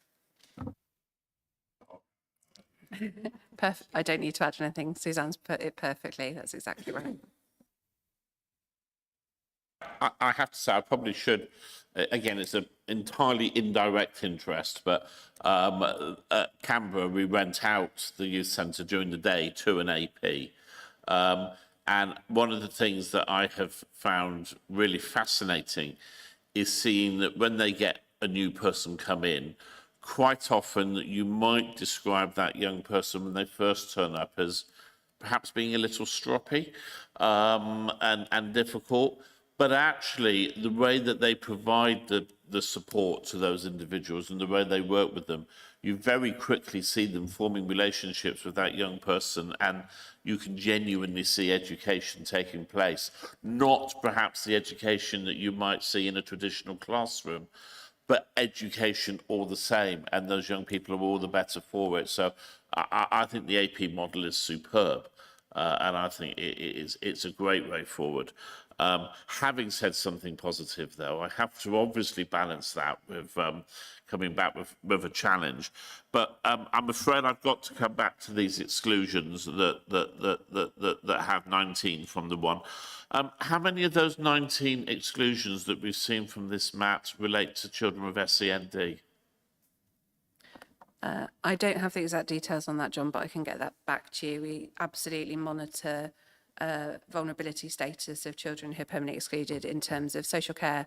S4: Perfect. I don't need to add anything. Suzanne's put it perfectly. That's exactly right.
S1: I have to say, I probably should. Again, it's an entirely indirect interest, but at Canberra, we rent out the youth centre during the day to an AP. And one of the things that I have found really fascinating is seeing that when they get a new person come in, quite often you might describe that young person when they first turn up as perhaps being a little stroppy and difficult. But actually, the way that they provide the support to those individuals and the way they work with them, you very quickly see them forming relationships with that young person, and you can genuinely see education taking place. Not perhaps the education that you might see in a traditional classroom, but education all the same, and those young people are all the better for it. So I think the AP model is superb, and I think it's a great way forward. Having said something positive, though, I have to obviously balance that with coming back with a challenge. But I'm afraid I've got to come back to these exclusions that have 19 from the one. How many of those 19 exclusions that we've seen from this mat relate to children with SEND?
S4: I don't have the exact details on that, John, but I can get that back to you. We absolutely monitor vulnerability status of children who are permanently excluded in terms of social care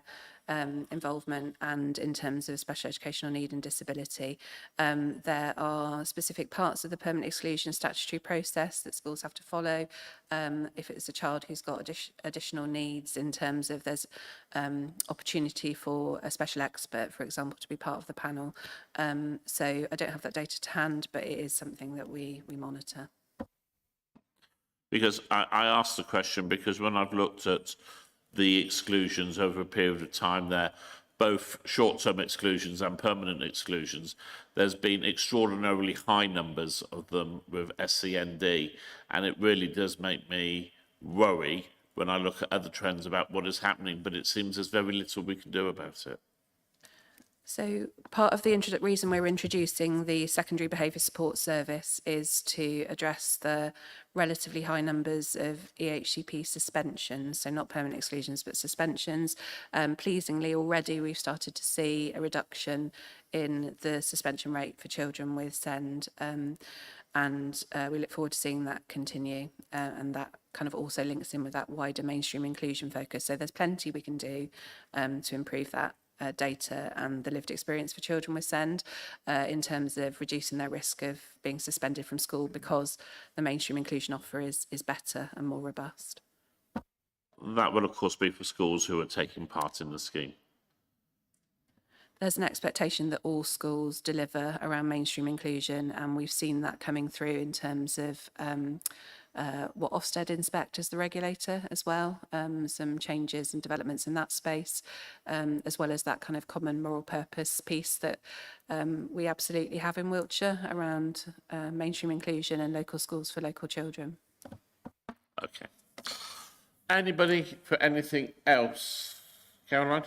S4: involvement and in terms of special educational need and disability. There are specific parts of the permanent exclusion statutory process that schools have to follow. If it's a child who's got additional needs, in terms of there's opportunity for a special expert, for example, to be part of the panel. So I don't have that data to hand, but it is something that we monitor.
S1: Because I asked the question because when I've looked at the exclusions over a period of time there, both short-term exclusions and permanent exclusions, there's been extraordinarily high numbers of them with SEND, and it really does make me worry when I look at other trends about what is happening, but it seems there's very little we can do about it.
S4: So part of the reason we're introducing the secondary behaviour support service is to address the relatively high numbers of EHCP suspensions, so not permanent exclusions but suspensions. Pleasingly already we've started to see a reduction in the suspension rate for children with SEND, and we look forward to seeing that continue, and that kind of also links in with that wider mainstream inclusion focus. So there's plenty we can do to improve that data and the lived experience for children with SEND in terms of reducing their risk of being suspended from school, because the mainstream inclusion offer is better and more robust.
S1: That will, of course, be for schools who are taking part in the scheme.
S4: There's an expectation that all schools deliver around mainstream inclusion, and we've seen that coming through in terms of what Ofsted inspect as the regulator as well, some changes and developments in that space, as well as that kind of common moral purpose piece that we absolutely have in Wiltshire around mainstream inclusion and local schools for local children.
S1: Okay. Anybody for anything else? Caroline?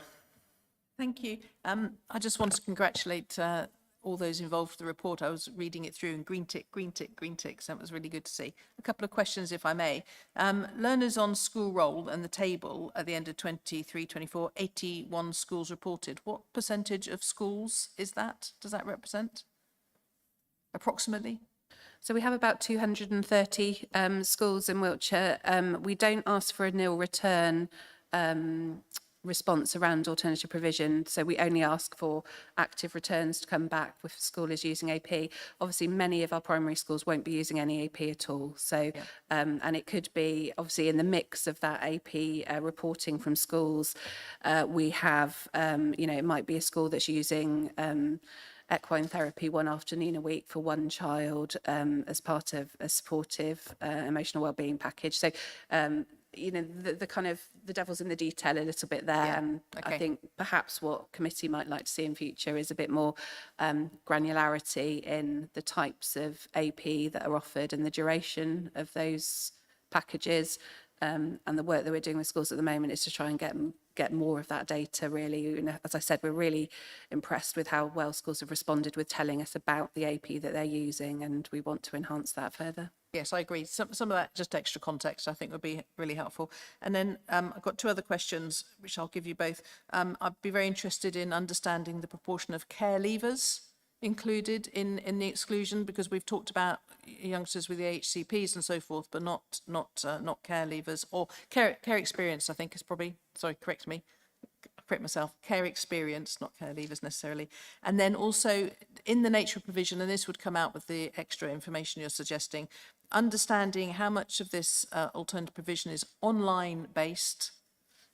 S9: Thank you. I just want to congratulate all those involved with the report. I was reading it through and green tick, so it was really good to see. A couple of questions, if I may. Learners on school roll and the table at the end of 23-24, 81 schools reported. What percentage of schools is that? Does that represent? Approximately?
S4: So we have about 230 schools in Wiltshire. We don't ask for a nil return response around alternative provision, so we only ask for active returns to come back if the school is using AP. Obviously many of our primary schools won't be using any AP at all, so and it could be obviously in the mix of that AP reporting from schools. We have you know, it might be a school that's using equine therapy one afternoon a week for one child as part of a supportive emotional wellbeing package. So you know, the kind of the devil's in the detail a little bit there. And I think perhaps what committee might like to see in future is a bit more granularity in the types of AP that are offered and the duration of those packages. And the work that we're doing with schools at the moment is to try and get more of that data, really. You know, as I said, we're really impressed with how well schools have responded with telling us about the AP that they're using, and we want to enhance that further.
S9: Yes, I agree. Some of that, just extra context, I think would be really helpful. And then I've got two other questions, which I'll give you both. I'd be very interested in understanding the proportion of care leavers included in the exclusion, because we've talked about youngsters with the HCPs and so forth, but not care leavers, or care experience, I think is probably, sorry, correct myself, care experience, not care leavers necessarily. And then also in the nature of provision, and this would come out with the extra information you're suggesting, understanding how much of this alternative provision is online based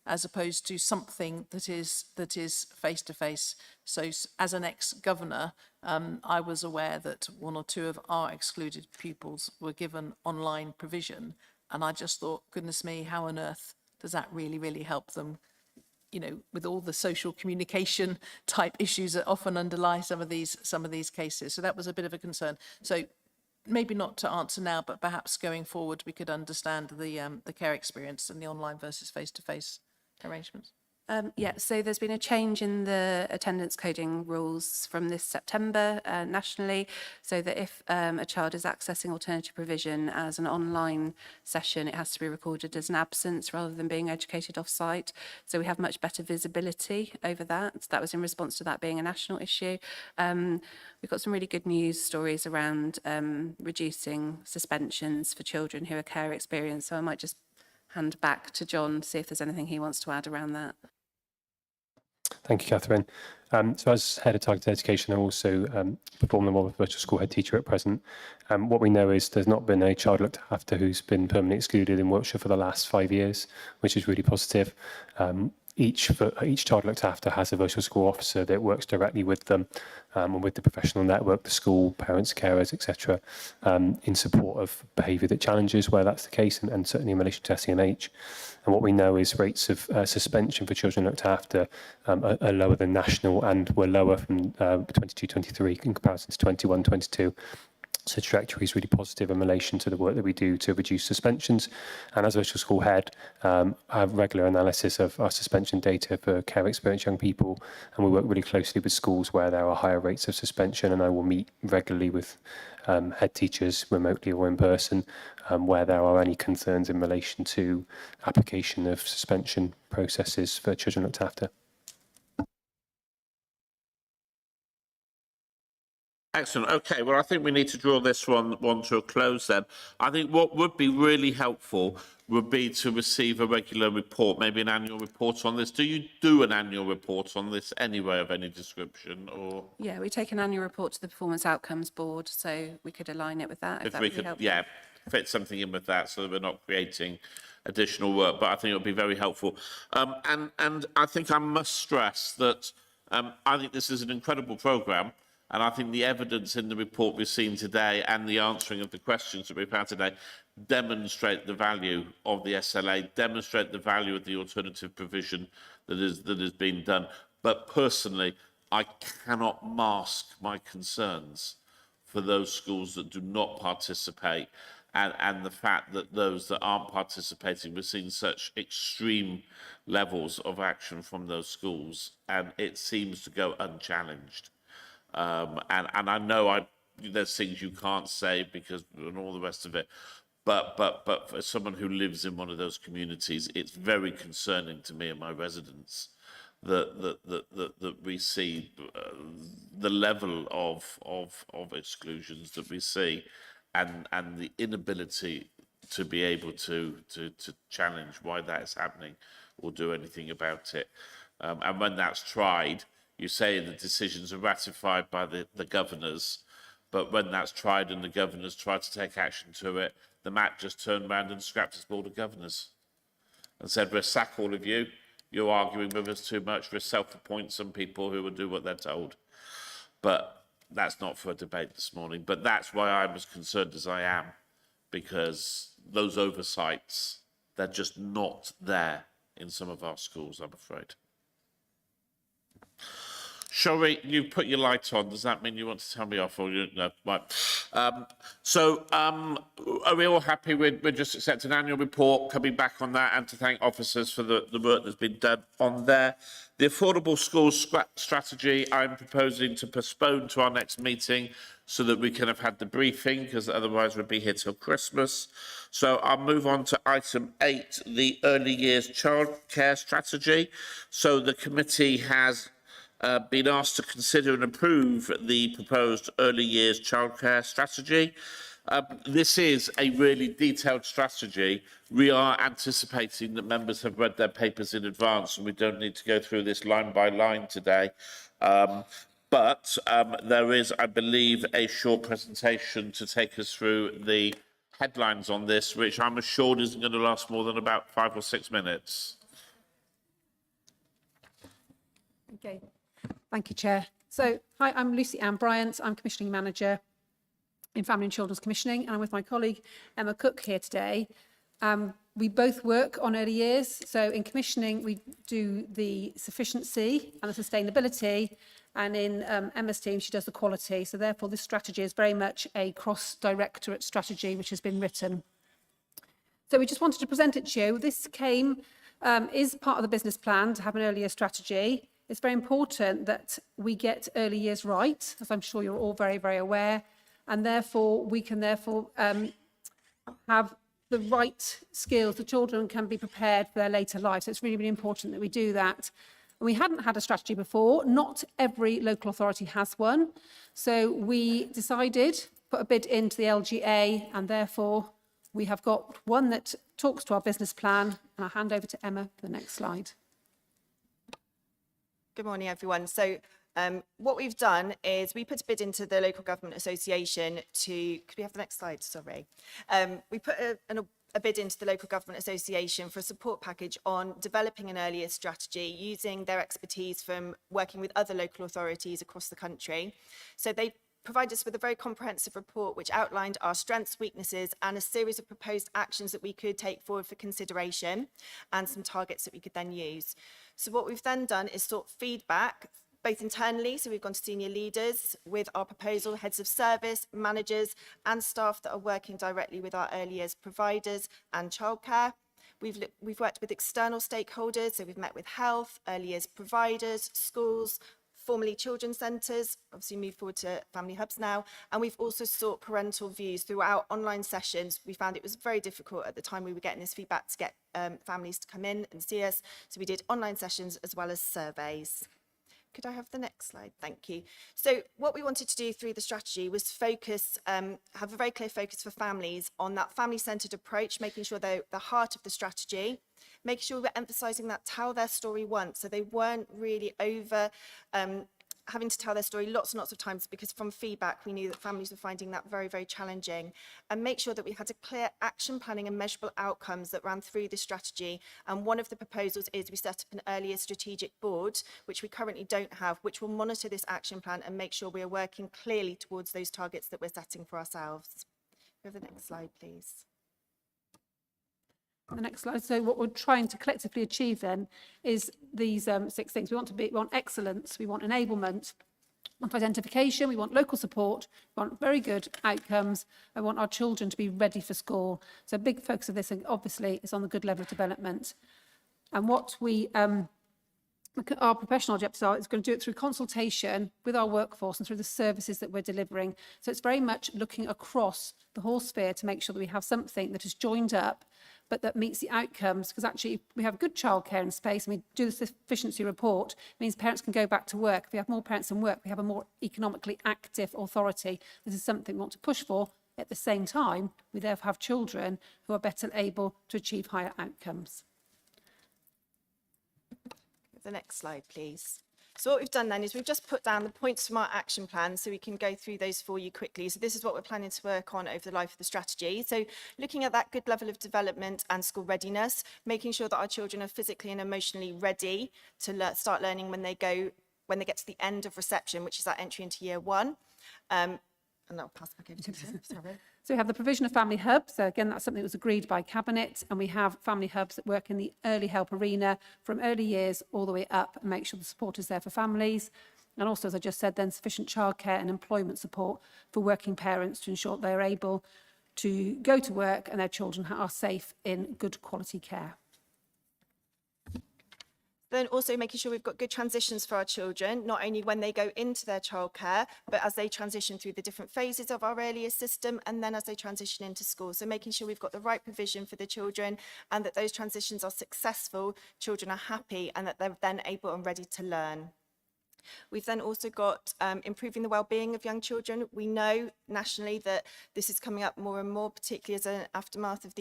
S9: as opposed to something that is face to face. So as an ex-governor, I was aware that one or two of our excluded pupils were given online provision, and I just thought, goodness me, how on earth does that really help them, you know, with all the social communication type issues that often underlie some of these cases. So that was a bit of a concern. So maybe not to answer now, but perhaps going forward we could understand the care experience and the online versus face-to-face arrangements.
S4: Yeah, so there's been a change in the attendance coding rules from this September nationally, so that if a child is accessing alternative provision as an online session, it has to be recorded as an absence rather than being educated off-site. So we have much better visibility over that. So that was in response to that being a national issue. We've got some really good news stories around reducing suspensions for children who are care experienced, so I might just hand back to John, see if there's anything he wants to add around that.
S5: Thank you, Catherine. So as Head of Targeted Education, I also perform the role of virtual school head teacher at present. What we know is there's not been a child looked after who's been permanently excluded in Wiltshire for the last 5 years, which is really positive. Each child looked after has a virtual school officer that works directly with them and with the professional network, the school, parents, carers, etc., in support of behaviour that challenges where that's the case, and certainly in relation to SEMH. And what we know is rates of suspension for children looked after are lower than national, and were lower from 22-23 in comparison to 21-22. So trajectory is really positive in relation to the work that we do to reduce suspensions. And as virtual school head, I have regular analysis of our suspension data for care experienced young people, and we work really closely with schools where there are higher rates of suspension, and I will meet regularly with head teachers remotely or in person where there are any concerns in relation to application of suspension processes for children looked after.
S1: Excellent. Okay, well, I think we need to draw this one to a close then. I think what would be really helpful would be to receive a regular report, maybe an annual report on this. Do you do an annual report on this anyway of any description, or?
S4: Yeah, we take an annual report to the Performance Outcomes Board, so we could align it with that if that
S1: we
S4: would be
S1: could,
S4: helpful.
S1: yeah, fit something in with that so that we're not creating additional work, but I think it would be very helpful. And I think I must stress that I think this is an incredible programme. And I think the evidence in the report we've seen today and the answering of the questions that we've had today demonstrate the value of the SLA, demonstrate the value of the alternative provision that is being done. But personally, I cannot mask my concerns for those schools that do not participate, and the fact that those that aren't participating, we're seeing such extreme levels of action from those schools, and it seems to go unchallenged. And I know there's things you can't say because and all the rest of it, but for someone who lives in one of those communities, it's very concerning to me and my residents that we see the level of exclusions that we see, and the inability to be able to challenge why that is happening or do anything about it. And when that's tried, you say the decisions are ratified by the governors, but when that's tried and the governors try to take action to it, the MAC just turned around and scrapped its board of governors and said, we'll sack all of you. You're arguing with us too much. We'll self-appoint some people who will do what they're told. But that's not for a debate this morning. But that's why I'm as concerned as I am, because those oversights, they're just not there in some of our schools, I'm afraid. Shall you put your light on? Does that mean you want to tell me off, or you no? Right. Are we all happy with just accepting an annual report, coming back on that, and to thank officers for the work that's been done on there? The affordable schools strategy, I'm proposing to postpone to our next meeting so that we can have had the briefing, because otherwise we'll be here till Christmas. So I'll move on to item 8, the early years childcare strategy. So the committee has been asked to consider and approve the proposed early years childcare strategy. This is a really detailed strategy. We are anticipating that members have read their papers in advance and we don't need to go through this line by line today. But there is, I believe, a short presentation to take us through the headlines on this, which I'm assured isn't going to last more than about 5 or 6 minutes.
S3: Okay. Thank you, Chair. So, hi, I'm Lucy Ann Bryant. I'm Commissioning Manager in Family and Children's Commissioning, and I'm with my colleague Emma Cook here today. We both work on early years. So in commissioning, we do the sufficiency and the sustainability, and in Emma's team, she does the quality. So therefore, this strategy is very much a cross-directorate strategy which has been written. So we just wanted to present it to you. This is part of the business plan to have an early years strategy. It's very important that we get early years right, as I'm sure you're all very, very aware, and therefore we can have the right skills. The children can be prepared for their later life. So it's really, really important that we do that. And we hadn't had a strategy before. Not every local authority has one. So we decided, put a bid into the LGA, and therefore we have got one that talks to our business plan. And I'll hand over to Emma for the next slide.
S13: Good morning, everyone. So what we've done is we put a bid into the Local Government Association to, could we have the next slide, sorry. We put a bid into the Local Government Association for a support package on developing an earlier strategy using their expertise from working with other local authorities across the country. So they provided us with a very comprehensive report which outlined our strengths, weaknesses, and a series of proposed actions that we could take forward for consideration and some targets that we could then use. So what we've then done is sought feedback both internally, so we've gone to senior leaders with our proposal, heads of service, managers and staff that are working directly with our early years providers and childcare. We've worked with external stakeholders, so we've met with health, early years providers, schools, formerly children's centres, obviously moved forward to family hubs now, and we've also sought parental views throughout online sessions. We found it was very difficult at the time we were getting this feedback to get families to come in and see us, so we did online sessions as well as surveys. Could I have the next slide? Thank you. So what we wanted to do through the strategy was focus, have a very clear focus for families on that family-centred approach, making sure they're the heart of the strategy, making sure we're emphasising that tell their story once, so they weren't really over having to tell their story lots and lots of times, because from feedback we knew that families were finding that very, very challenging, and make sure that we had a clear action planning and measurable outcomes that ran through this strategy. And one of the proposals is we set up an earlier strategic board, which we currently don't have, which will monitor this action plan and make sure we are working clearly towards those targets that we're setting for ourselves. Go to the next slide, please.
S3: The next slide. So what we're trying to collectively achieve then is these 6 things. We want excellence, we want enablement, we want identification, we want local support, we want very good outcomes, I want our children to be ready for school. So a big focus of this, obviously, is on the good level of development. And what we our professional objectives are, is going to do it through consultation with our workforce and through the services that we're delivering. So it's very much looking across the whole sphere to make sure that we have something that is joined up but that meets the outcomes, because actually we have good childcare in space and we do this efficiency report, it means parents can go back to work. If we have more parents in work, we have a more economically active authority. This is something we want to push for. At the same time, we therefore have children who are better able to achieve higher outcomes.
S13: The next slide, please. So what we've done then is we've just put down the points from our action plan so we can go through those for you quickly. So this is what we're planning to work on over the life of the strategy. So looking at that good level of development and school readiness, making sure that our children are physically and emotionally ready to start learning when they get to the end of reception, which is that entry into year 1. And I'll pass back over to you. Sorry.
S3: So we have the provision of family hubs. So again, that's something that was agreed by Cabinet, and we have family hubs that work in the early help arena from early years all the way up and make sure the support is there for families. And also, as I just said, then sufficient childcare and employment support for working parents to ensure they're able to go to work and their children are safe in good quality care.
S13: Then also making sure we've got good transitions for our children, not only when they go into their childcare, but as they transition through the different phases of our earlier system, and then as they transition into school. So making sure we've got the right provision for the children and that those transitions are successful, children are happy, and that they're then able and ready to learn. We've then also got improving the well-being of young children. We know nationally that this is coming up more and more, particularly as an aftermath of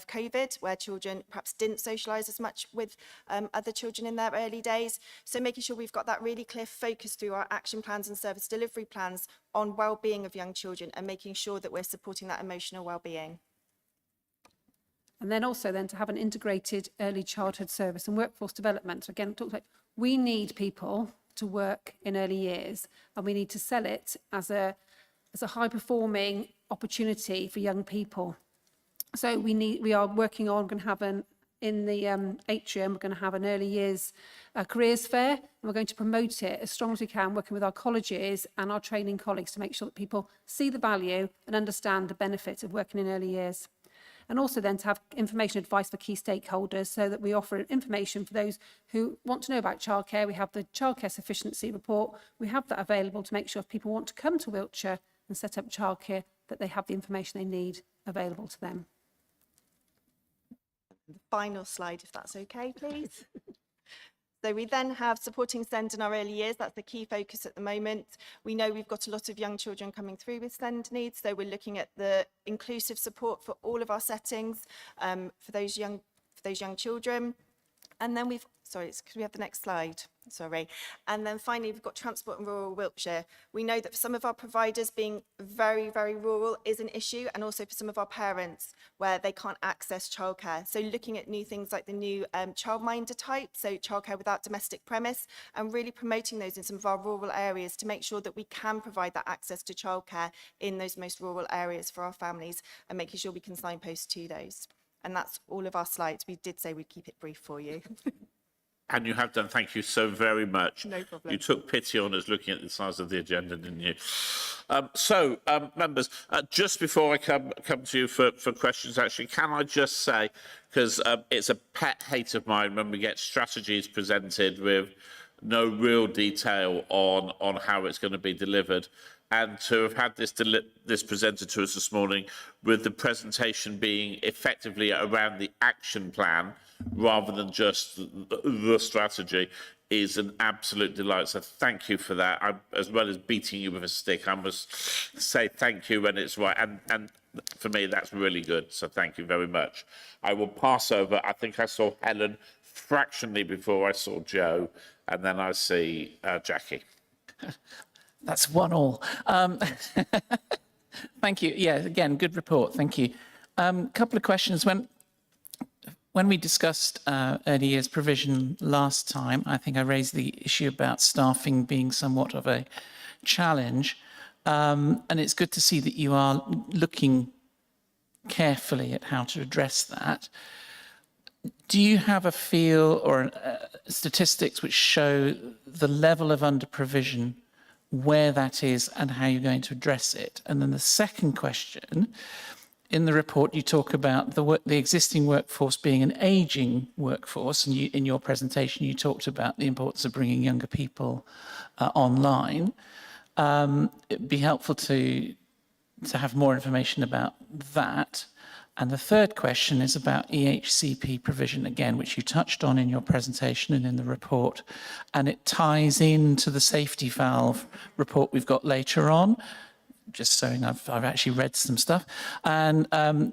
S13: COVID, where children perhaps didn't socialise as much with other children in their early days. So making sure we've got that really clear focus through our action plans and service delivery plans on well-being of young children and making sure that we're supporting that emotional well-being.
S3: And then also then to have an integrated early childhood service and workforce development. So again, talk about we need people to work in early years, and we need to sell it as a high performing opportunity for young people. So we are working on, going to have in the atrium, we're going to have an early years careers fair, and we're going to promote it as strong as we can, working with our colleges and our training colleagues to make sure that people see the value and understand the benefits of working in early years. And also then to have information advice for key stakeholders so that we offer information for those who want to know about childcare. We have the childcare sufficiency report. We have that available to make sure if people want to come to Wiltshire and set up childcare, that they have the information they need available to them.
S13: The final slide, if that's okay, please. So we then have supporting SEND in our early years. That's the key focus at the moment. We know we've got a lot of young children coming through with SEND needs, so we're looking at the inclusive support for all of our settings for those young children. And then could we have the next slide? Sorry. And then finally, we've got transport in rural Wiltshire. We know that for some of our providers, being very, very rural is an issue, and also for some of our parents where they can't access childcare. So looking at new things like the new childminder type, so childcare without domestic premise, and really promoting those in some of our rural areas to make sure that we can provide that access to childcare in those most rural areas for our families, and making sure we can signpost to those. And that's all of our slides. We did say we'd keep it brief for you.
S1: And you have done. Thank you so very much.
S9: No problem.
S1: You took pity on us looking at the size of the agenda, didn't you? Members, just before I come to you for questions, actually, can I just say, because it's a pet hate of mine when we get strategies presented with no real detail on how it's going to be delivered, and to have had this presented to us this morning with the presentation being effectively around the action plan rather than just the strategy is an absolute delight. So thank you for that. As well as beating you with a stick, I must say thank you when it's right. And for me, that's really good. So thank you very much. I will pass over. I think I saw Helen fractionally before I saw Joe, and then I see Jackie.
S10: That's 1-1. Thank you. Yeah, again, good report. Thank you. Couple of questions. When we discussed early years provision last time, I think I raised the issue about staffing being somewhat of a challenge. And it's good to see that you are looking carefully at how to address that. Do you have a feel or statistics which show the level of under provision, where that is and how you're going to address it? And then the second question, in the report you talk about the existing workforce being an ageing workforce, and in your presentation you talked about the importance of bringing younger people online. It'd be helpful to have more information about that. And the third question is about EHCP provision, again, which you touched on in your presentation and in the report, and it ties into the safety valve report we've got later on, just so I've actually read some stuff, and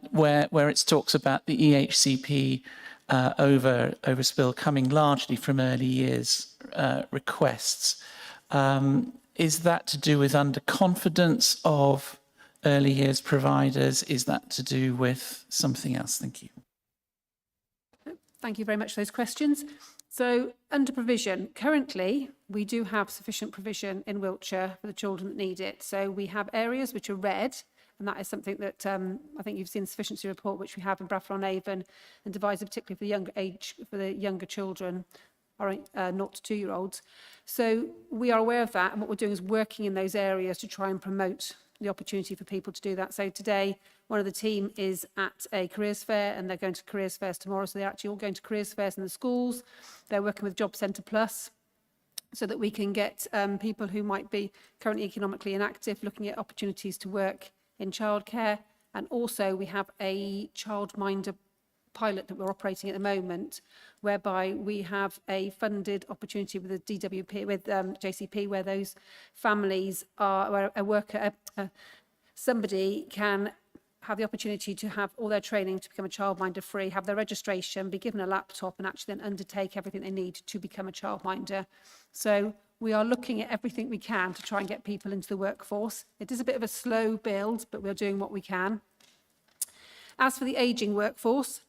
S10: where it talks about the EHCP overspill coming largely from early years requests. Is that to do with underconfidence of early years providers? Is that to do with something else? Thank you.
S3: Thank you very much for those questions. So under provision, currently we do have sufficient provision in Wiltshire for the children that need it. So we have areas which are red, and that is something that I think you've seen the sufficiency report, which we have in Bradford-on-Avon and devised particularly for the younger age, for the younger children, or 0 to 2 year olds. So we are aware of that, and what we're doing is working in those areas to try and promote the opportunity for people to do that. So today, one of the team is at a careers fair, and they're going to careers fairs tomorrow. So they're actually all going to careers fairs in the schools. They're working with Job Centre Plus so that we can get people who might be currently economically inactive looking at opportunities to work in childcare. And also we have a childminder pilot that we're operating at the moment, whereby we have a funded opportunity with the DWP, with JCP, where those families are, where a worker, somebody can have the opportunity to have all their training to become a childminder free, have their registration, be given a laptop, and actually then undertake everything they need to become a childminder. So we are looking at everything we can to try and get people into the workforce. It is a bit of a slow build, but we're doing what we can. As for the ageing workforce,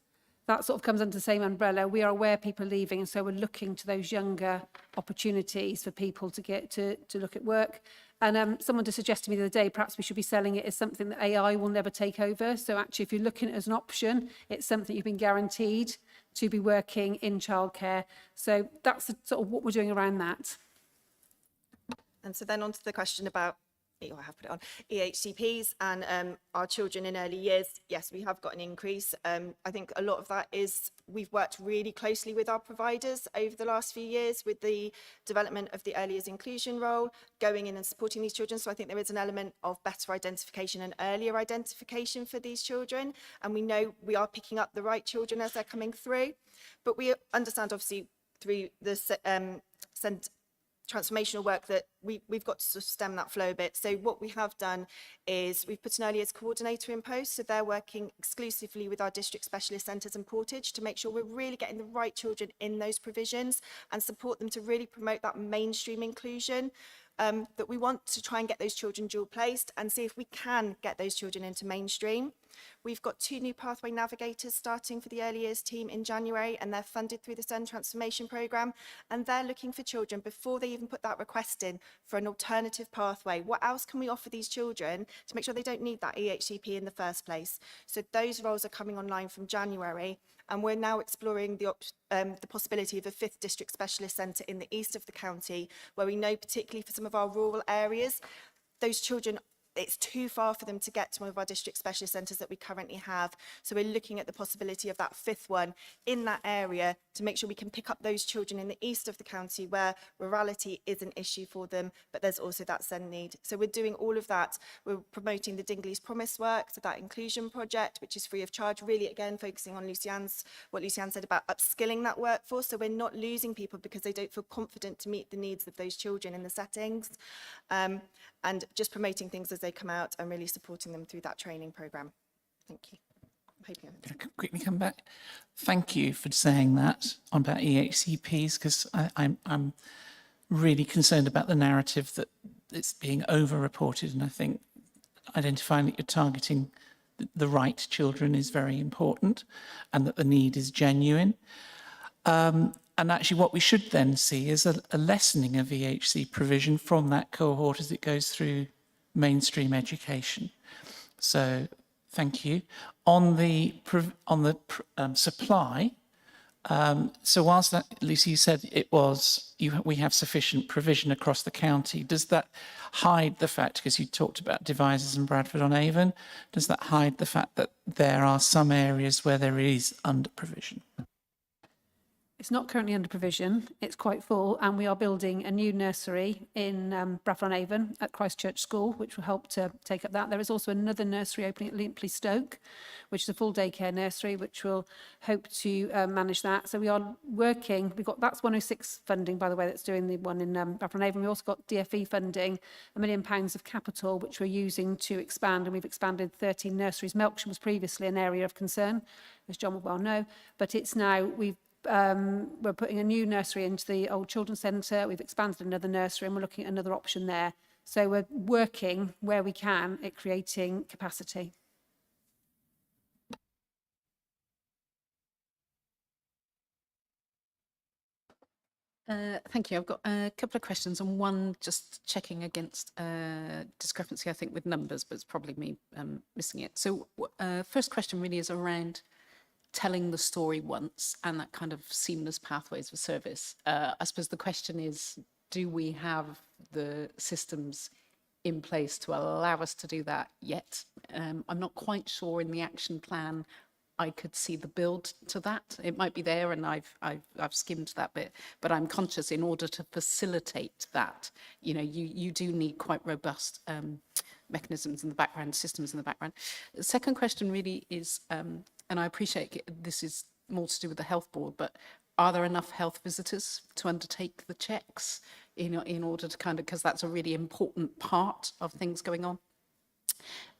S3: that sort of comes under the same umbrella. We are aware people are leaving, and so we're looking to those younger opportunities for people to get to look at work. And someone just suggested to me the other day, perhaps we should be selling it as something that AI will never take over. So actually, if you're looking at it as an option, it's something you've been guaranteed to be working in childcare. So that's sort of what we're doing around that.
S13: And so then on to the question about, I have put it on, EHCPs and our children in early years. Yes, we have got an increase. I think a lot of that is we've worked really closely with our providers over the last few years with the development of the early years inclusion role, going in and supporting these children. So I think there is an element of better identification and earlier identification for these children. And we know we are picking up the right children as they're coming through. But we understand, obviously, through the transformational work that we've got to sort of stem that flow a bit. So what we have done is we've put an early years coordinator in post. So they're working exclusively with our district specialist centres in Portage to make sure we're really getting the right children in those provisions and support them to really promote that mainstream inclusion. That we want to try and get those children dual placed and see if we can get those children into mainstream. We've got 2 new pathway navigators starting for the early years team in January, and they're funded through the SEND transformation programme, and they're looking for children before they even put that request in for an alternative pathway. What else can we offer these children to make sure they don't need that EHCP in the first place? So those roles are coming online from January, And we're now exploring the possibility of a 5th district specialist centre in the east of the county, where we know, particularly for some of our rural areas, those children, it's too far for them to get to one of our district specialist centres that we currently have. So we're looking at the possibility of that 5th one in that area to make sure we can pick up those children in the east of the county where rurality is an issue for them, but there's also that SEND need. So we're doing all of that. We're promoting the Dingley's Promise work, so that inclusion project, which is free of charge, really again focusing on what Lucianne said about upskilling that workforce. So we're not losing people because they don't feel confident to meet the needs of those children in the settings. And just promoting things as they come out and really supporting them through that training programme. Thank you.
S10: Can I quickly come back? Thank you for saying that about EHCPs, because I'm really concerned about the narrative that it's being over-reported, and I think identifying that you're targeting the right children is very important and that the need is genuine. And actually what we should then see is a lessening of EHC provision from that cohort as it goes through mainstream education. So thank you. On the supply, so whilst that, Lucy, you said it was, we have sufficient provision across the county, does that hide the fact, because you talked about Devizes and Bradford-on-Avon, does that hide the fact that there are some areas where there is under provision?
S3: It's not currently under provision. It's quite full, and we are building a new nursery in Bradford-on-Avon at Christchurch School, which will help to take up that. There is also another nursery opening at Limpley Stoke, which is a full daycare nursery, which will hope to manage that. So we are working. That's 106 funding, by the way, that's doing the one in Bradford-on-Avon. We also got DFE funding, £1 million of capital, which we're using to expand, and we've expanded 13 nurseries. Melksham was previously an area of concern, as John will well know, but it's now we're putting a new nursery into the old children's centre. We've expanded another nursery and we're looking at another option there. So we're working where we can at creating capacity. Thank you. I've got a couple of questions, and one just checking against discrepancy, I think, with numbers, but it's probably me missing it. So first question really is around telling the story once and that kind of seamless pathways for service. I suppose the question is, do we have the systems in place to allow us to do that yet? I'm not quite sure in the action plan I could see the build to that. It might be there, and I've skimmed that bit, but I'm conscious in order to facilitate that, you do need quite robust mechanisms in the background, systems in the background. The second question really is, and I appreciate this is more to do with the health board, but are there enough health visitors to undertake the checks in order to because that's a really important part of things going on?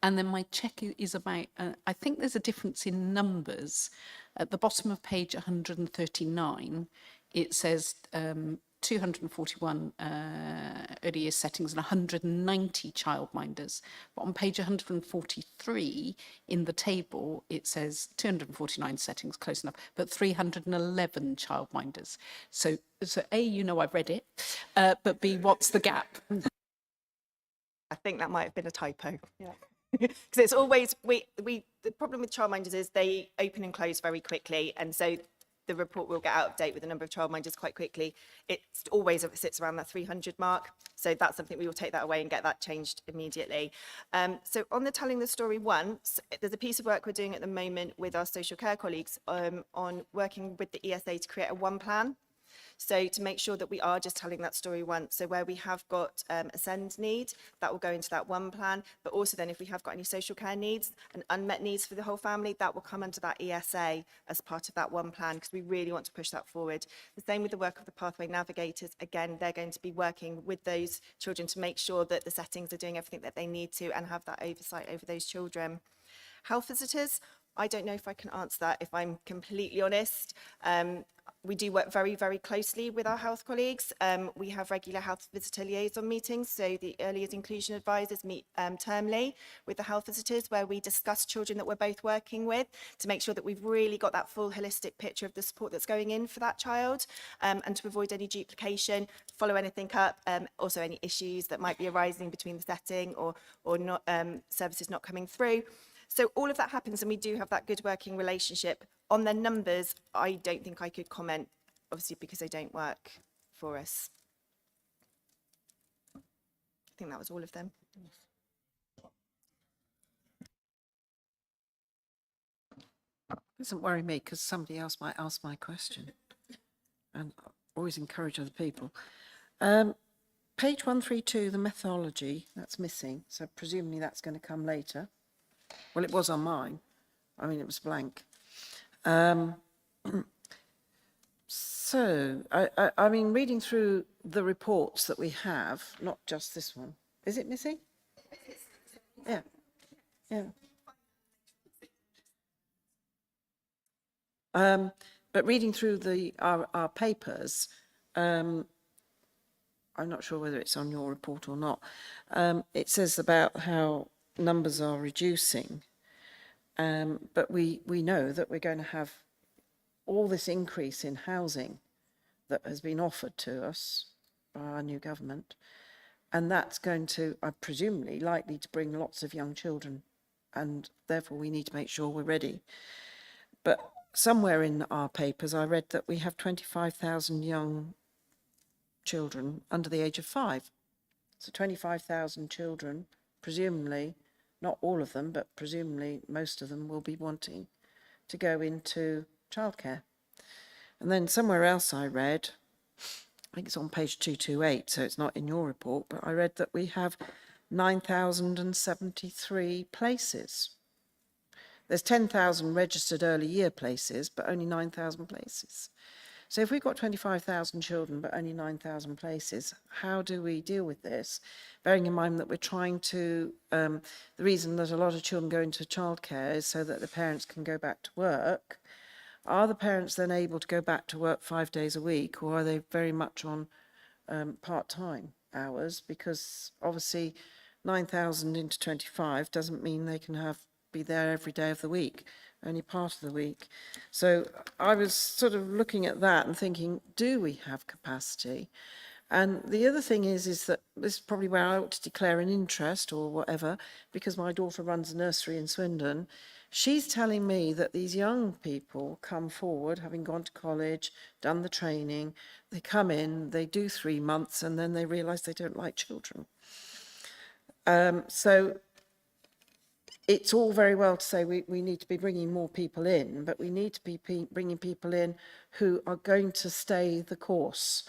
S3: And then my check is about, I think there's a difference in numbers. At the bottom of page 139, it says 241 early years settings and 190 childminders. But on page 143 in the table, it says 249 settings, close enough, but 311 childminders. So A, I've read it, but B, what's the gap?
S13: I think that might have been a typo. Yeah. Because it's always, the problem with childminders is they open and close very quickly. And so the report will get out of date with the number of childminders quite quickly. It always sits around that 300 mark. So that's something we will take that away and get that changed immediately. So on the telling the story once, there's a piece of work we're doing at the moment with our social care colleagues on working with the ESA to create a one plan. So to make sure that we are just telling that story once. So where we have got a SEND need, that will go into that one plan. But also then if we have got any social care needs and unmet needs for the whole family, that will come under that ESA as part of that one plan, because we really want to push that forward. The same with the work of the pathway navigators. Again, they're going to be working with those children to make sure that the settings are doing everything that they need to and have that oversight over those children. Health visitors, I don't know if I can answer that, if I'm completely honest. We do work very, very closely with our health colleagues. We have regular health visitor liaison meetings. So the early years inclusion advisors meet termly with the health visitors, where we discuss children that we're both working with to make sure that we've really got that full holistic picture of the support that's going in for that child, and to avoid any duplication, follow anything up, also any issues that might be arising between the setting or not, services not coming through. So all of that happens, and we do have that good working relationship. On their numbers, I don't think I could comment, obviously because they don't work for us. I think that was all of them.
S11: Doesn't worry me because somebody else might ask my question, and I always encourage other people. Page 132, the methodology, that's missing, so presumably that's going to come later. Well, it was on mine. I mean, it was blank. So, I mean, reading through the reports that we have, not just this one, is it missing? Yeah, yeah. But reading through our papers, I'm not sure whether it's on your report or not. It says about how numbers are reducing, but we know that we're going to have all this increase in housing that has been offered to us by our new government, and that's going to, presumably, likely to bring lots of young children, and therefore we need to make sure we're ready. But somewhere in our papers, I read that we have 25,000 young children under the age of 5. So 25,000 children, presumably, not all of them, but presumably most of them will be wanting to go into childcare. And then somewhere else I read, I think it's on page 228, so it's not in your report, but I read that we have 9,073 places. There's 10,000 registered early year places, but only 9,000 places. So if we've got 25,000 children, but only 9,000 places, how do we deal with this? Bearing in mind that we're trying to, the reason that a lot of children go into childcare is so that the parents can go back to work. Are the parents then able to go back to work 5 days a week, or are they very much on part-time hours? Because obviously 9,000 into 25 doesn't mean they can be there every day of the week, only part of the week. So I was sort of looking at that and thinking, do we have capacity? And the other thing is that this is probably where I ought to declare an interest or whatever, because my daughter runs a nursery in Swindon. She's telling me that these young people come forward, having gone to college, done the training, they come in, they do 3 months, and then they realise they don't like children. So it's all very well to say we need to be bringing more people in, but we need to be bringing people in who are going to stay the course.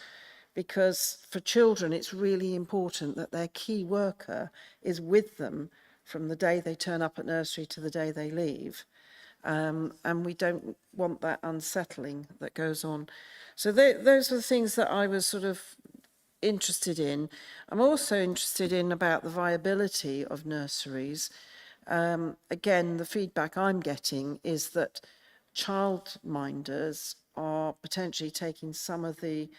S11: Because for children, it's really important that their key worker is with them from the day they turn up at nursery to the day they leave. And we don't want that unsettling that goes on. So those are the things that I was sort of interested in. I'm also interested in about the viability of nurseries. Again, the feedback I'm getting is that childminders are potentially taking some of the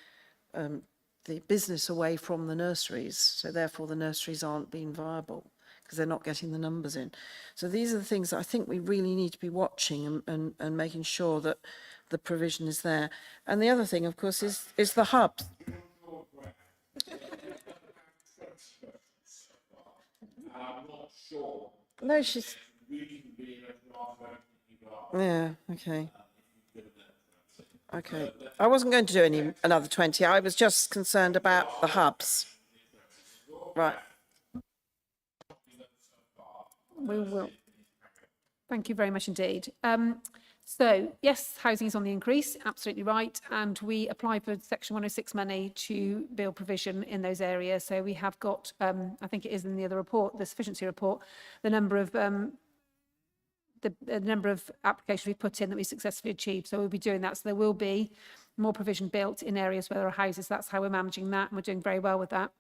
S11: business away from the nurseries, so therefore the nurseries aren't being viable because they're not getting the numbers in. So these are the things that I think we really need to be watching and making sure that the provision is there. And the other thing, of course, is the hubs.
S1: I'm not sure.
S11: No, she's... Yeah, okay. Okay. I wasn't going to do another 20. I was just concerned about the hubs. Right.
S3: We will. Thank you very much indeed. So, yes, housing is on the increase, absolutely right. And we apply for Section 106 money to build provision in those areas. So we have got, I think it is in the other report, the sufficiency report, the number of applications we've put in that we successfully achieved. So we'll be doing that. So there will be more provision built in areas where there are houses. That's how we're managing that, and we're doing very well with that.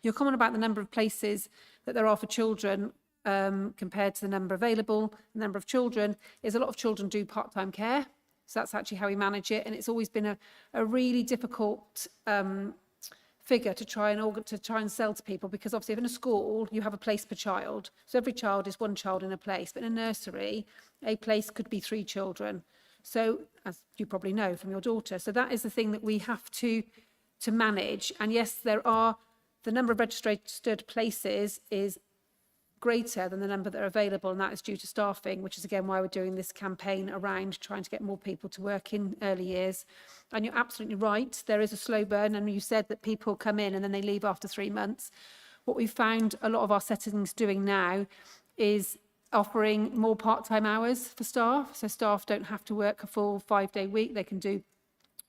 S3: Your comment about the number of places that there are for children compared to the number available, the number of children, is a lot of children do part-time care. So that's actually how we manage it. And it's always been a really difficult figure to try and sell to people, because obviously if in a school you have a place per child, so every child is one child in a place, but in a nursery a place could be 3 children. So as you probably know from your daughter, so that is the thing that we have to manage. And yes, there are the number of registered places is
S14: greater than the number that are available, and that is due to staffing, which is again why we're doing this campaign around trying to get more people to work in early years. And you're absolutely right, there is a slow burn, and you said that people come in and then they leave after 3 months. What we've found a lot of our settings doing now is offering more part-time hours for staff, so staff don't have to work a full 5-day week. They can do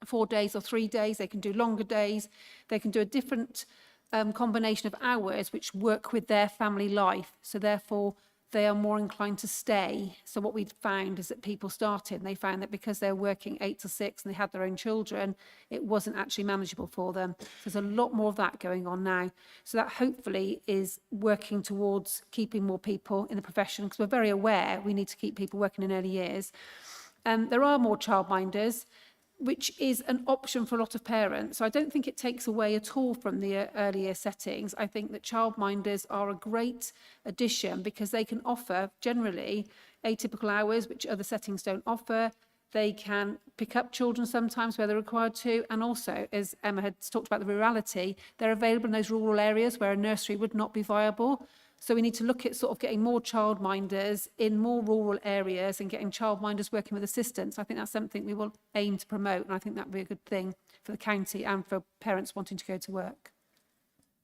S14: 4 days or 3 days, they can do longer days, they can do a different combination of hours which work with their family life, so therefore they are more inclined to stay. So what we've found is that people started and they found that because they're working 8 to 6 and they had their own children, it wasn't actually manageable for them. So there's a lot more of that going on now. So that hopefully is working towards keeping more people in the profession, because we're very aware we need to keep people working in early years. There are more childminders, which is an option for a lot of parents. So I don't think it takes away at all from the earlier settings. I think that childminders are a great addition because they can offer generally atypical hours, which other settings don't offer. They can pick up children sometimes where they're required to. And also, as Emma had talked about the rurality, they're available in those rural areas where a nursery would not be viable. So we need to look at sort of getting more childminders in more rural areas and getting childminders working with assistants. I think that's something we will aim to promote, and I think that would be a good thing for the county and for parents wanting to go to work.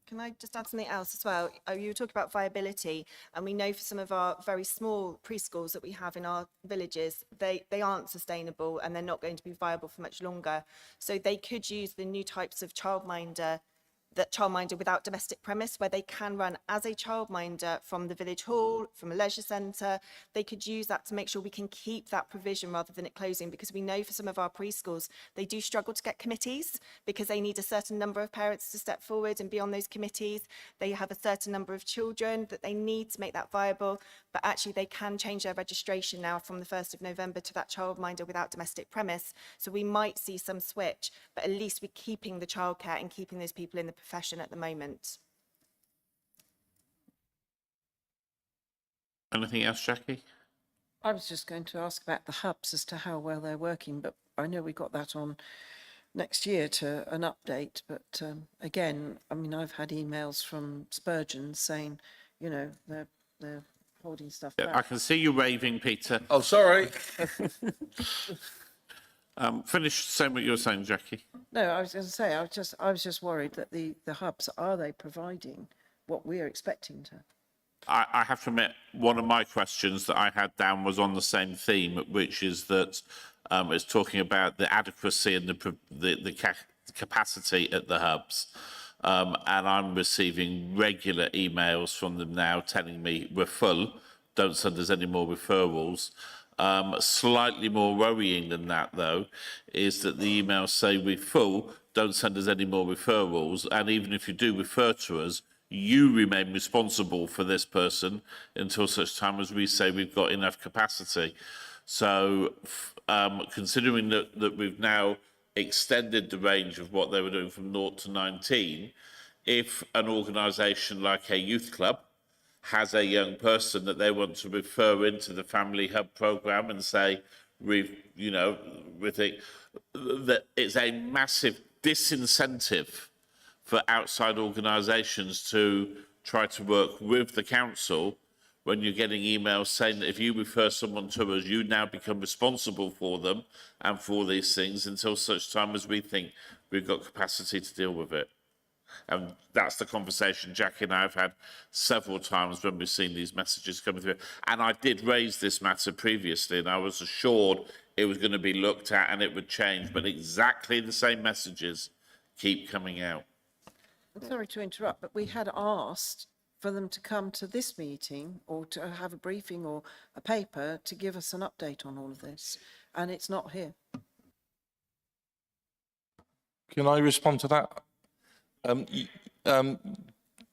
S13: Can I just add something else as well? You were talking about viability, and we know for some of our very small preschools that we have in our villages, they aren't sustainable and they're not going to be viable for much longer. So they could use the new types of childminder without domestic premise, where they can run as a childminder from the village hall, from a leisure centre. They could use that to make sure we can keep that provision rather than it closing, because we know for some of our preschools, they do struggle to get committees because they need a certain number of parents to step forward and be on those committees. They have a certain number of children that they need to make that viable, but actually they can change their registration now from the 1st of November to that childminder without domestic premise. So we might see some switch, but at least we're keeping the childcare and keeping those people in the profession at the moment.
S1: Anything else, Jackie?
S11: I was just going to ask about the hubs as to how well they're working, but I know we got that on next year to an update. But again, I mean, I've had emails from Spurgeon saying, you know, they're holding stuff back.
S1: I can see you waving, Peter.
S15: Oh, sorry.
S1: Finish saying what you were saying, Jackie.
S11: No, I was going to say, I was just worried that the hubs, are they providing what we're expecting to?
S1: I have to admit, one of my questions that I had down was on the same theme, which is that it's talking about the adequacy and the capacity at the hubs. And I'm receiving regular emails from them now telling me we're full, don't send us any more referrals. Slightly more worrying than that, though, is that the emails say we're full, don't send us any more referrals, and even if you do refer to us, you remain responsible for this person until such time as we say we've got enough capacity. So considering that we've now extended the range of what they were doing from 0 to 19, if an organisation like a youth club has a young person that they want to refer into the Family Hub programme and say, that it's a massive disincentive for outside organisations to try to work with the council when you're getting emails saying that if you refer someone to us, you now become responsible for them and for these things until such time as we think we've got capacity to deal with it. And that's the conversation Jackie and I have had several times when we've seen these messages coming through. And I did raise this matter previously, and I was assured it was going to be looked at and it would change, but exactly the same messages keep coming out.
S11: I'm sorry to interrupt, but we had asked for them to come to this meeting or to have a briefing or a paper to give us an update on all of this, and it's not here.
S15: Can I respond to that?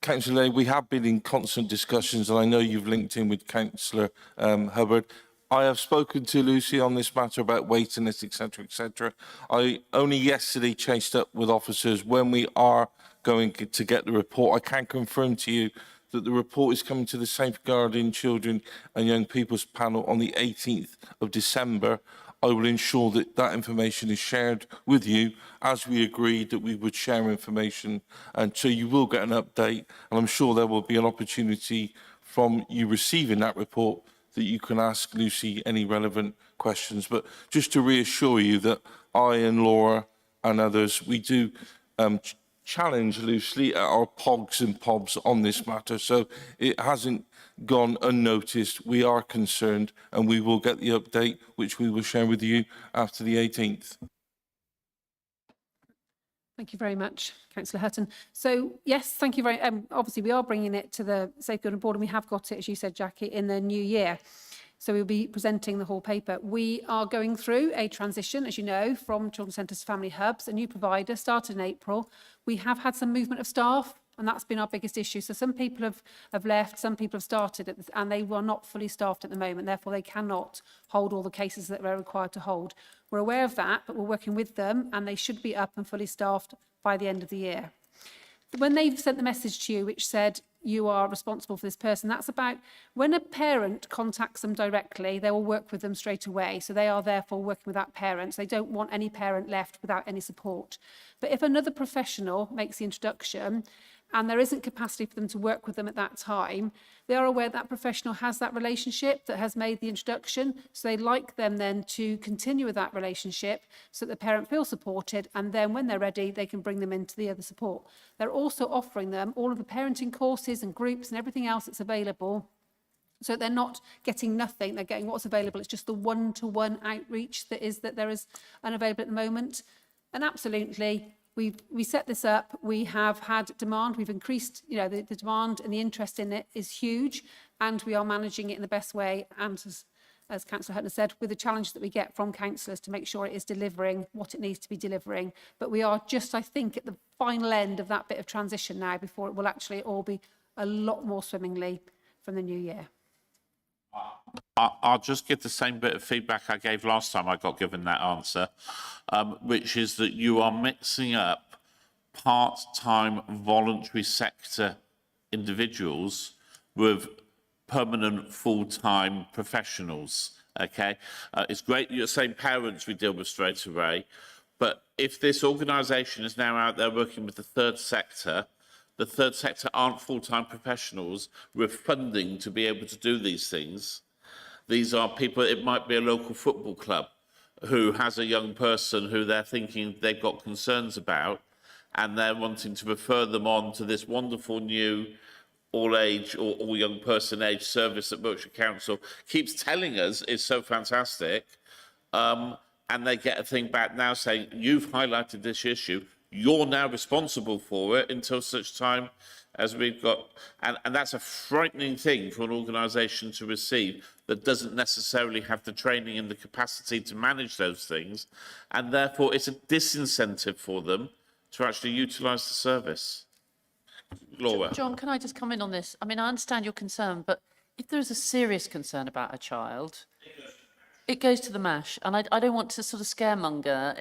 S15: Councillor, we have been in constant discussions, and I know you've linked in with Councillor Hubbard. I have spoken to Lucy on this matter about waiting lists, etc., etc. I only yesterday chased up with officers when we are going to get the report. I can confirm to you that the report is coming to the Safeguarding Children and Young People's panel on the 18th of December. I will ensure that that information is shared with you, as we agreed that we would share information, and so you will get an update, and I'm sure there will be an opportunity from you receiving that report that you can ask Lucy any relevant questions. But just to reassure you that I and Laura and others, we do challenge Lucy at our POGs and POBs on this matter. So it hasn't gone unnoticed. We are concerned, and we will get the update, which we will share with you after the 18th.
S14: Thank you very much, Councillor Hutton. So, yes, thank you very obviously, we are bringing it to the Safeguarding Board, and we have got it, as you said, Jackie, in the new year. So we'll be presenting the whole paper. We are going through a transition, as you know, from children's centres to family hubs. A new provider started in April. We have had some movement of staff, and that's been our biggest issue. So some people have left, some people have started, and they were not fully staffed at the moment. Therefore, they cannot hold all the cases that they're required to hold. We're aware of that, but we're working with them, and they should be up and fully staffed by the end of the year. When they've sent the message to you, which said, you are responsible for this person, that's about when a parent contacts them directly, they will work with them straight away. So they are therefore working with that parent. So they don't want any parent left without any support. But if another professional makes the introduction and there isn't capacity for them to work with them at that time, they are aware that professional has that relationship, that has made the introduction. So they'd like them then to continue with that relationship so that the parent feels supported, and then when they're ready, they can bring them into the other support. They're also offering them all of the parenting courses and groups and everything else that's available. So they're not getting nothing, they're getting what's available. It's just the one-to-one outreach that there is unavailable at the moment. And absolutely, we set this up, we have had demand, we've increased, the demand and the interest in it is huge, and we are managing it in the best way, and as Councillor Hutton said, with the challenge that we get from councillors to make sure it is delivering what it needs to be delivering. But we are just, I think, at the final end of that bit of transition now, before it will actually all be a lot more swimmingly from the new year.
S1: I'll just give the same bit of feedback I gave last time I got given that answer, which is that you are mixing up part-time voluntary sector individuals with permanent full-time professionals, okay? It's great that you're saying parents we deal with straight away, but if this organisation is now out there working with the third sector aren't full-time professionals with funding to be able to do these things. These are people, it might be a local football club who has a young person who they're thinking they've got concerns about, and they're wanting to refer them on to this wonderful new all-age or all-young person age service that Wiltshire Council keeps telling us is so fantastic. And they get a thing back now saying, you've highlighted this issue, you're now responsible for it until such time as we've got, and that's a frightening thing for an organisation to receive that doesn't necessarily have the training and the capacity to manage those things, and therefore it's a disincentive for them to actually utilise the service. Laura.
S16: John, can I just come in on this? I mean, I understand your concern, but if there is a serious concern about a child, it goes to the MASH, and I don't want to sort of scaremonger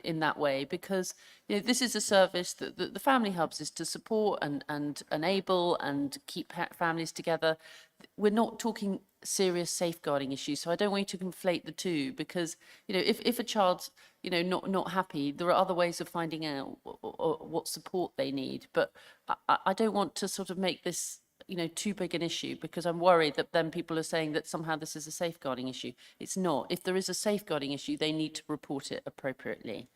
S16: in that way, because this is a service that the Family Hubs is to support and enable and keep families together. We're not talking serious safeguarding issues, so I don't want you to conflate the two, because if a child's not happy, there are other ways of finding out what support they need. But I don't want to sort of make this too big an issue, because I'm worried that then people are saying that somehow this is a safeguarding issue. It's not. If there is a safeguarding issue, they need to report it appropriately.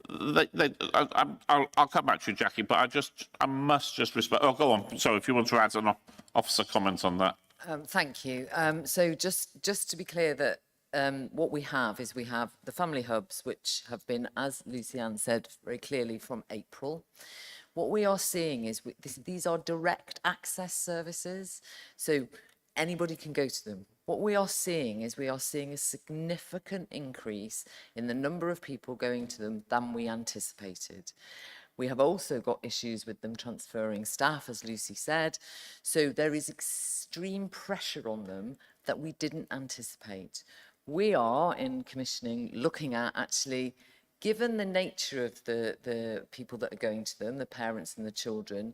S1: I'll come back to you, Jackie, but I must just respect. Oh, go on. Sorry, if you want to add an officer comment on that.
S17: Thank you. So just to be clear that what we have is we have the family hubs, which have been, as Lucy-Anne said very clearly, from April. What we are seeing is these are direct access services, so anybody can go to them. What we are seeing is a significant increase in the number of people going to them than we anticipated. We have also got issues with them transferring staff, as Lucy said, so there is extreme pressure on them that we didn't anticipate. We are, in commissioning, looking at actually, given the nature of the people that are going to them, the parents and the children,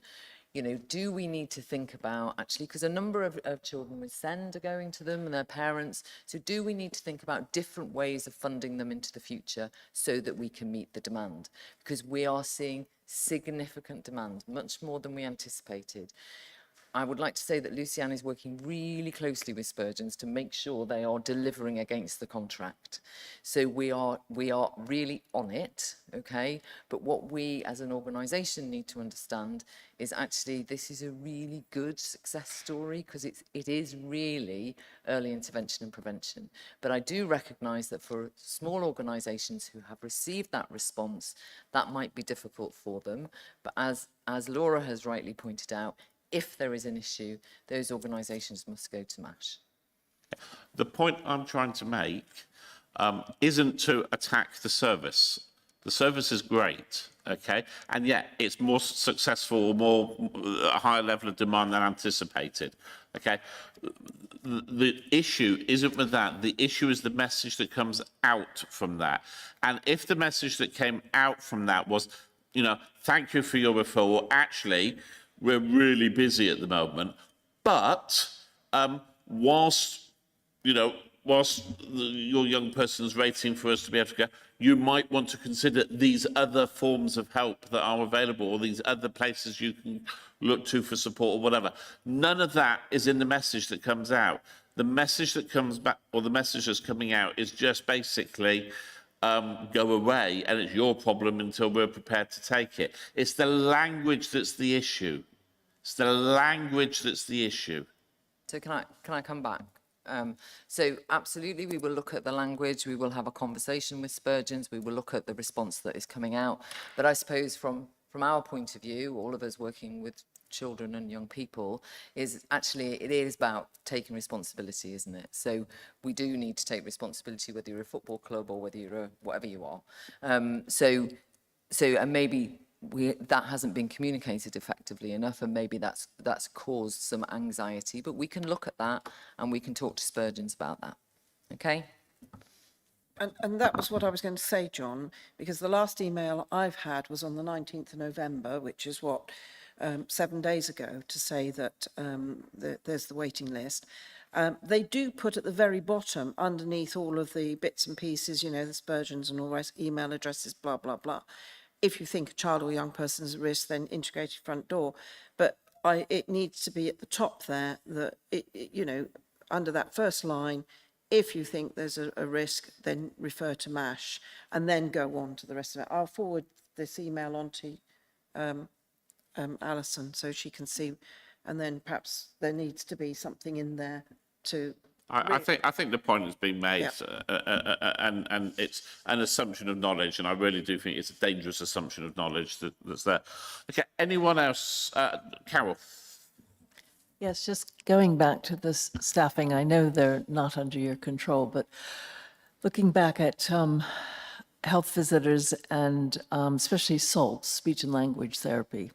S17: do we need to think about actually, because a number of children with SEND are going to them and their parents, so do we need to think about different ways of funding them into the future so that we can meet the demand? Because we are seeing significant demand, much more than we anticipated. I would like to say that Luciane is working really closely with Spurgeons to make sure they are delivering against the contract. So we are really on it, okay? But what we as an organisation need to understand is actually this is a really good success story because it is really early intervention and prevention. But I do recognise that for small organisations who have received that response, that might be difficult for them. But as Laura has rightly pointed out, if there is an issue, those organisations must go to MASH.
S1: The point I'm trying to make isn't to attack the service. The service is great, okay? And yet it's more successful, a higher level of demand than anticipated, okay? The issue isn't with that. The issue is the message that comes out from that. And if the message that came out from that was, you know, thank you for your referral, actually, we're really busy at the moment, but whilst your young person's waiting for us to be able to go, you might want to consider these other forms of help that are available or these other places you can look to for support or whatever. None of that is in the message that comes out. The message that comes back, or the message that's coming out, is just basically go away and it's your problem until we're prepared to take it. It's the language that's the issue. It's the language that's the issue.
S17: So can I come back? So absolutely, we will look at the language. We will have a conversation with Spurgeons. We will look at the response that is coming out. But I suppose from our point of view, all of us working with children and young people, is actually it is about taking responsibility, isn't it? So we do need to take responsibility, whether you're a football club or whether you're whatever you are. And maybe that hasn't been communicated effectively enough, and maybe that's caused some anxiety, but we can look at that and we can talk to Spurgeons about that. Okay?
S11: And that was what I was going to say, John, because the last email I've had was on the 19th of November, which is 7 days ago, to say that there's the waiting list. They do put at the very bottom, underneath all of the bits and pieces, you know, the Spurgeons and all the rest, email addresses, blah, blah, blah. If you think a child or young person is at risk, then integrated front door. But it needs to be at the top there, that, you know, under that first line, if you think there's a risk, then refer to MASH, and then go on to the rest of it. I'll forward this email on to Alison so she can see, and then perhaps there needs to be something in there to...
S1: I think the point has been made, and it's an assumption of knowledge, and I really do think it's a dangerous assumption of knowledge that's there. Okay, anyone else? Carol.
S18: Yes, just going back to this staffing, I know they're not under your control, but looking back at health visitors and especially SALT, speech and language therapy,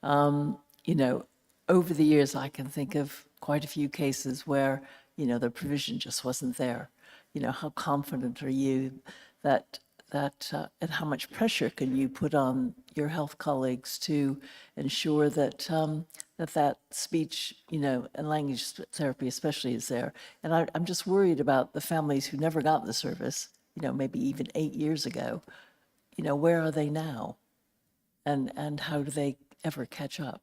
S18: you know, over the years I can think of quite a few cases where, you know, the provision just wasn't there. You know, how confident are you that and how much pressure can you put on your health colleagues to ensure that that speech, you know, and language therapy especially is there? And I'm just worried about the families who never got the service, you know, maybe even 8 years ago. You know, where are they now? And how do they ever catch up?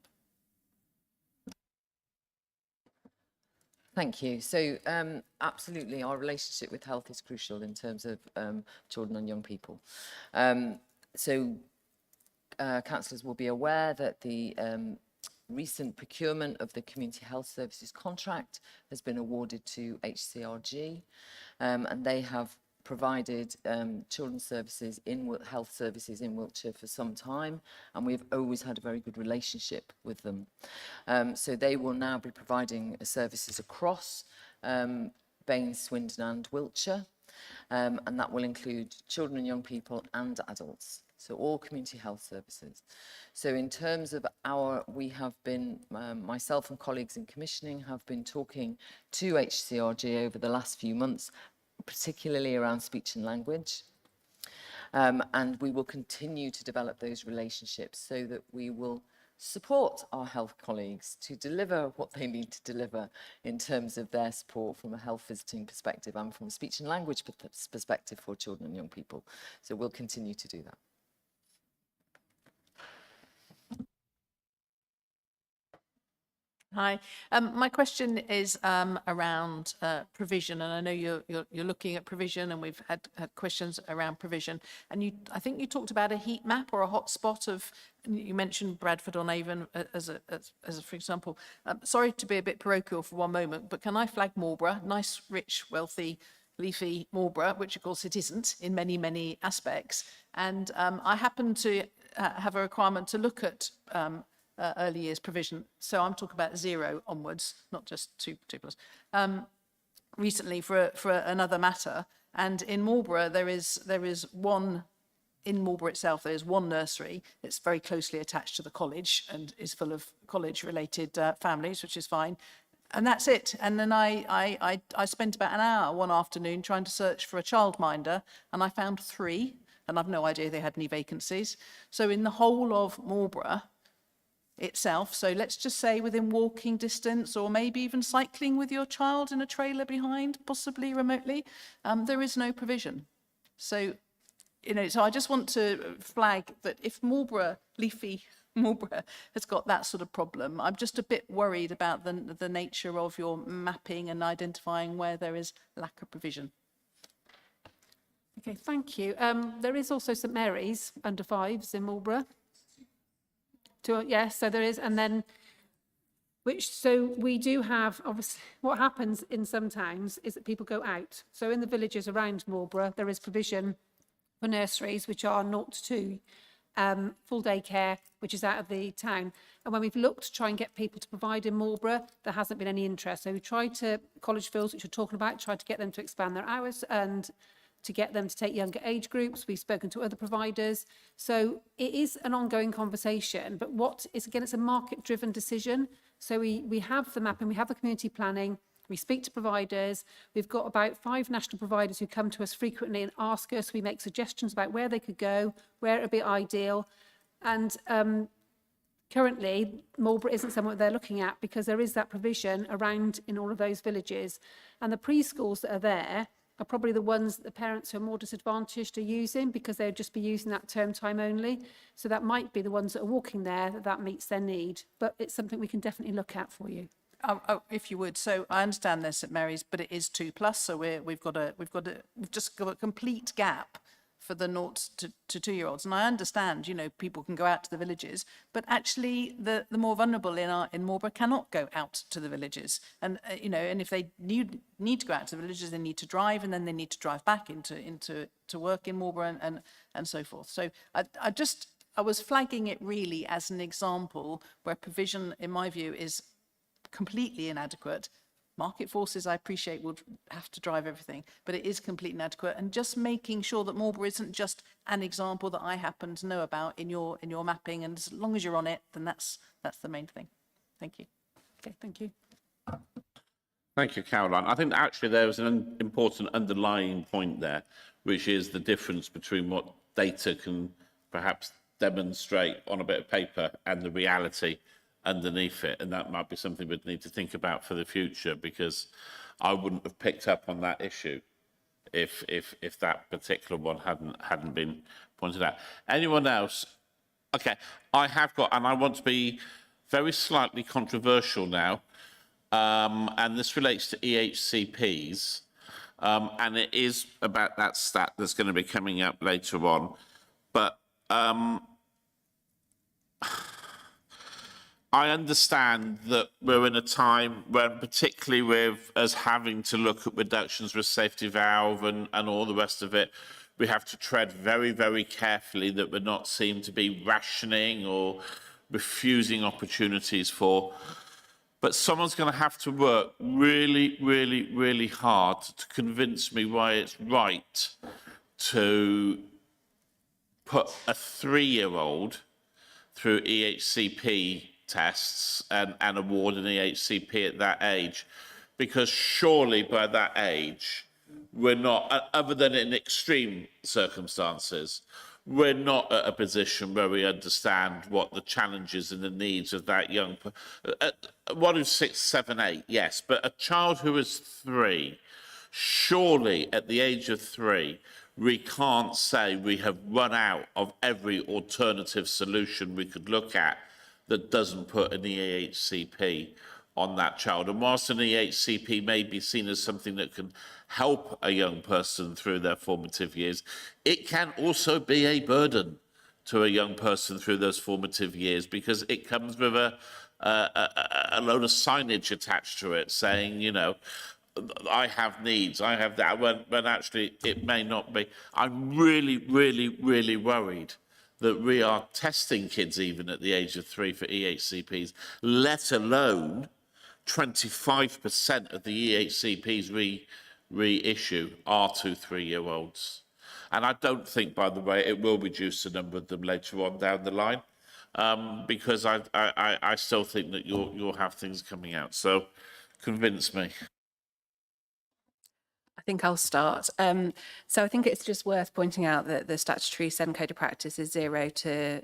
S17: Thank you. So absolutely, our relationship with health is crucial in terms of children and young people. Councillors will be aware that the recent procurement of the Community Health Services contract has been awarded to HCRG, and they have provided children's services health services in Wiltshire for some time, and we've always had a very good relationship with them. So they will now be providing services across Bain, Swindon and Wiltshire, and that will include children and young people and adults. So all community health services. So in terms of we have been, myself and colleagues in commissioning have been talking to HCRG over the last few months, particularly around speech and language. And we will continue to develop those relationships so that we will support our health colleagues to deliver what they need to deliver in terms of their support from a health visiting perspective and from a speech and language perspective for children and young people. So we'll continue to do that.
S9: Hi. My question is around provision, and I know you're looking at provision, and we've had questions around provision. And I think you talked about a heat map or a hotspot of. You mentioned Bradford on Avon as a for example. Sorry to be a bit parochial for one moment, but can I flag Marlborough? Nice, rich, wealthy, leafy Marlborough, which of course it isn't in many aspects. And I happen to have a requirement to look at early years provision. So I'm talking about 0 onwards, not just two plus. Recently for another matter, and in Marlborough there is one. In Marlborough itself, there's one nursery. It's very closely attached to the college and is full of college-related families, which is fine. And that's it. And then I spent about an hour one afternoon trying to search for a childminder, and I found 3, and I've no idea they had any vacancies. So in the whole of Marlborough itself, so let's just say within walking distance or maybe even cycling with your child in a trailer behind, possibly remotely, there is no provision. So, so I just want to flag that if Marlborough, leafy Marlborough, has got that sort of problem, I'm just a bit worried about the nature of your mapping and identifying where there is lack of provision.
S14: Okay, thank you. There is also St Mary's under 5s in Marlborough. Yes, so there is, and then so we do have, obviously, what happens in some towns is that people go out. So in the villages around Marlborough, there is provision for nurseries, which are 0 to 2, full day care, which is out of the town. And when we've looked to try and get people to provide in Marlborough, there hasn't been any interest. So we tried to, Collegefields, which we're talking about, tried to get them to expand their hours and to get them to take younger age groups. We've spoken to other providers. So it is an ongoing conversation, but what is, again, it's a market-driven decision. So we have the mapping, we have the community planning, we speak to providers. We've got about 5 national providers who come to us frequently and ask us. We make suggestions about where they could go, where it would be ideal. And currently, Marlborough isn't somewhere they're looking at because there is that provision around in all of those villages. And the preschools that are there are probably the ones that the parents who are more disadvantaged are using because they'll just be using that term time only. So that might be the ones that are walking there that meets their need. But it's something we can definitely look at for you.
S9: Oh, if you would. So I understand there's St Mary's, but it is 2+. So we've just got a complete gap for the 0 to 2-year-olds. And I understand, people can go out to the villages, but actually the more vulnerable in Marlborough cannot go out to the villages. And and if they need to go out to the villages, they need to drive, and then they need to drive back into work in Marlborough and so forth. So I was flagging it really as an example where provision, in my view, is completely inadequate. Market forces, I appreciate, would have to drive everything, but it is completely inadequate. And just making sure that Marlborough isn't just an example that I happen to know about in your mapping, and as long as you're on it, then that's the main thing. Thank you.
S14: Okay, thank you.
S1: Thank you, Caroline. I think actually there was an important underlying point there, which is the difference between what data can perhaps demonstrate on a bit of paper and the reality underneath it, and that might be something we'd need to think about for the future, because I wouldn't have picked up on that issue if that particular one hadn't been pointed out. Anyone else? Okay, I have got, and I want to be very slightly controversial now, and this relates to EHCPs, and it is about that stat that's going to be coming up later on, but I understand that we're in a time when, particularly with us having to look at reductions with safety valve and all the rest of it, we have to tread very, very carefully that we're not seen to be rationing or refusing opportunities for. But someone's going to have to work really, really, really hard to convince me why it's right to put a 3-year-old through EHCP tests and award an EHCP at that age, because surely by that age we're not, other than in extreme circumstances, we're not at a position where we understand what the challenges and the needs of that young one who's 6, 7, 8, yes, but a child who is 3, surely at the age of 3 we can't say we have run out of every alternative solution we could look at that doesn't put an EHCP on that child. And whilst an EHCP may be seen as something that can help a young person through their formative years, it can also be a burden to a young person through those formative years, because it comes with a load of signage attached to it saying, you know, I have needs, I have that, when actually it may not be. I'm really, really, really worried that we are testing kids even at the age of 3 for EHCPs, let alone 25% of the EHCPs reissue are 2-3-year-olds. And I don't think, by the way, it will reduce the number of them later on down the line, because I still think that you'll have things coming out. So convince me.
S4: I think I'll start. So I think it's just worth pointing out that the statutory SEND code of practice is 0 to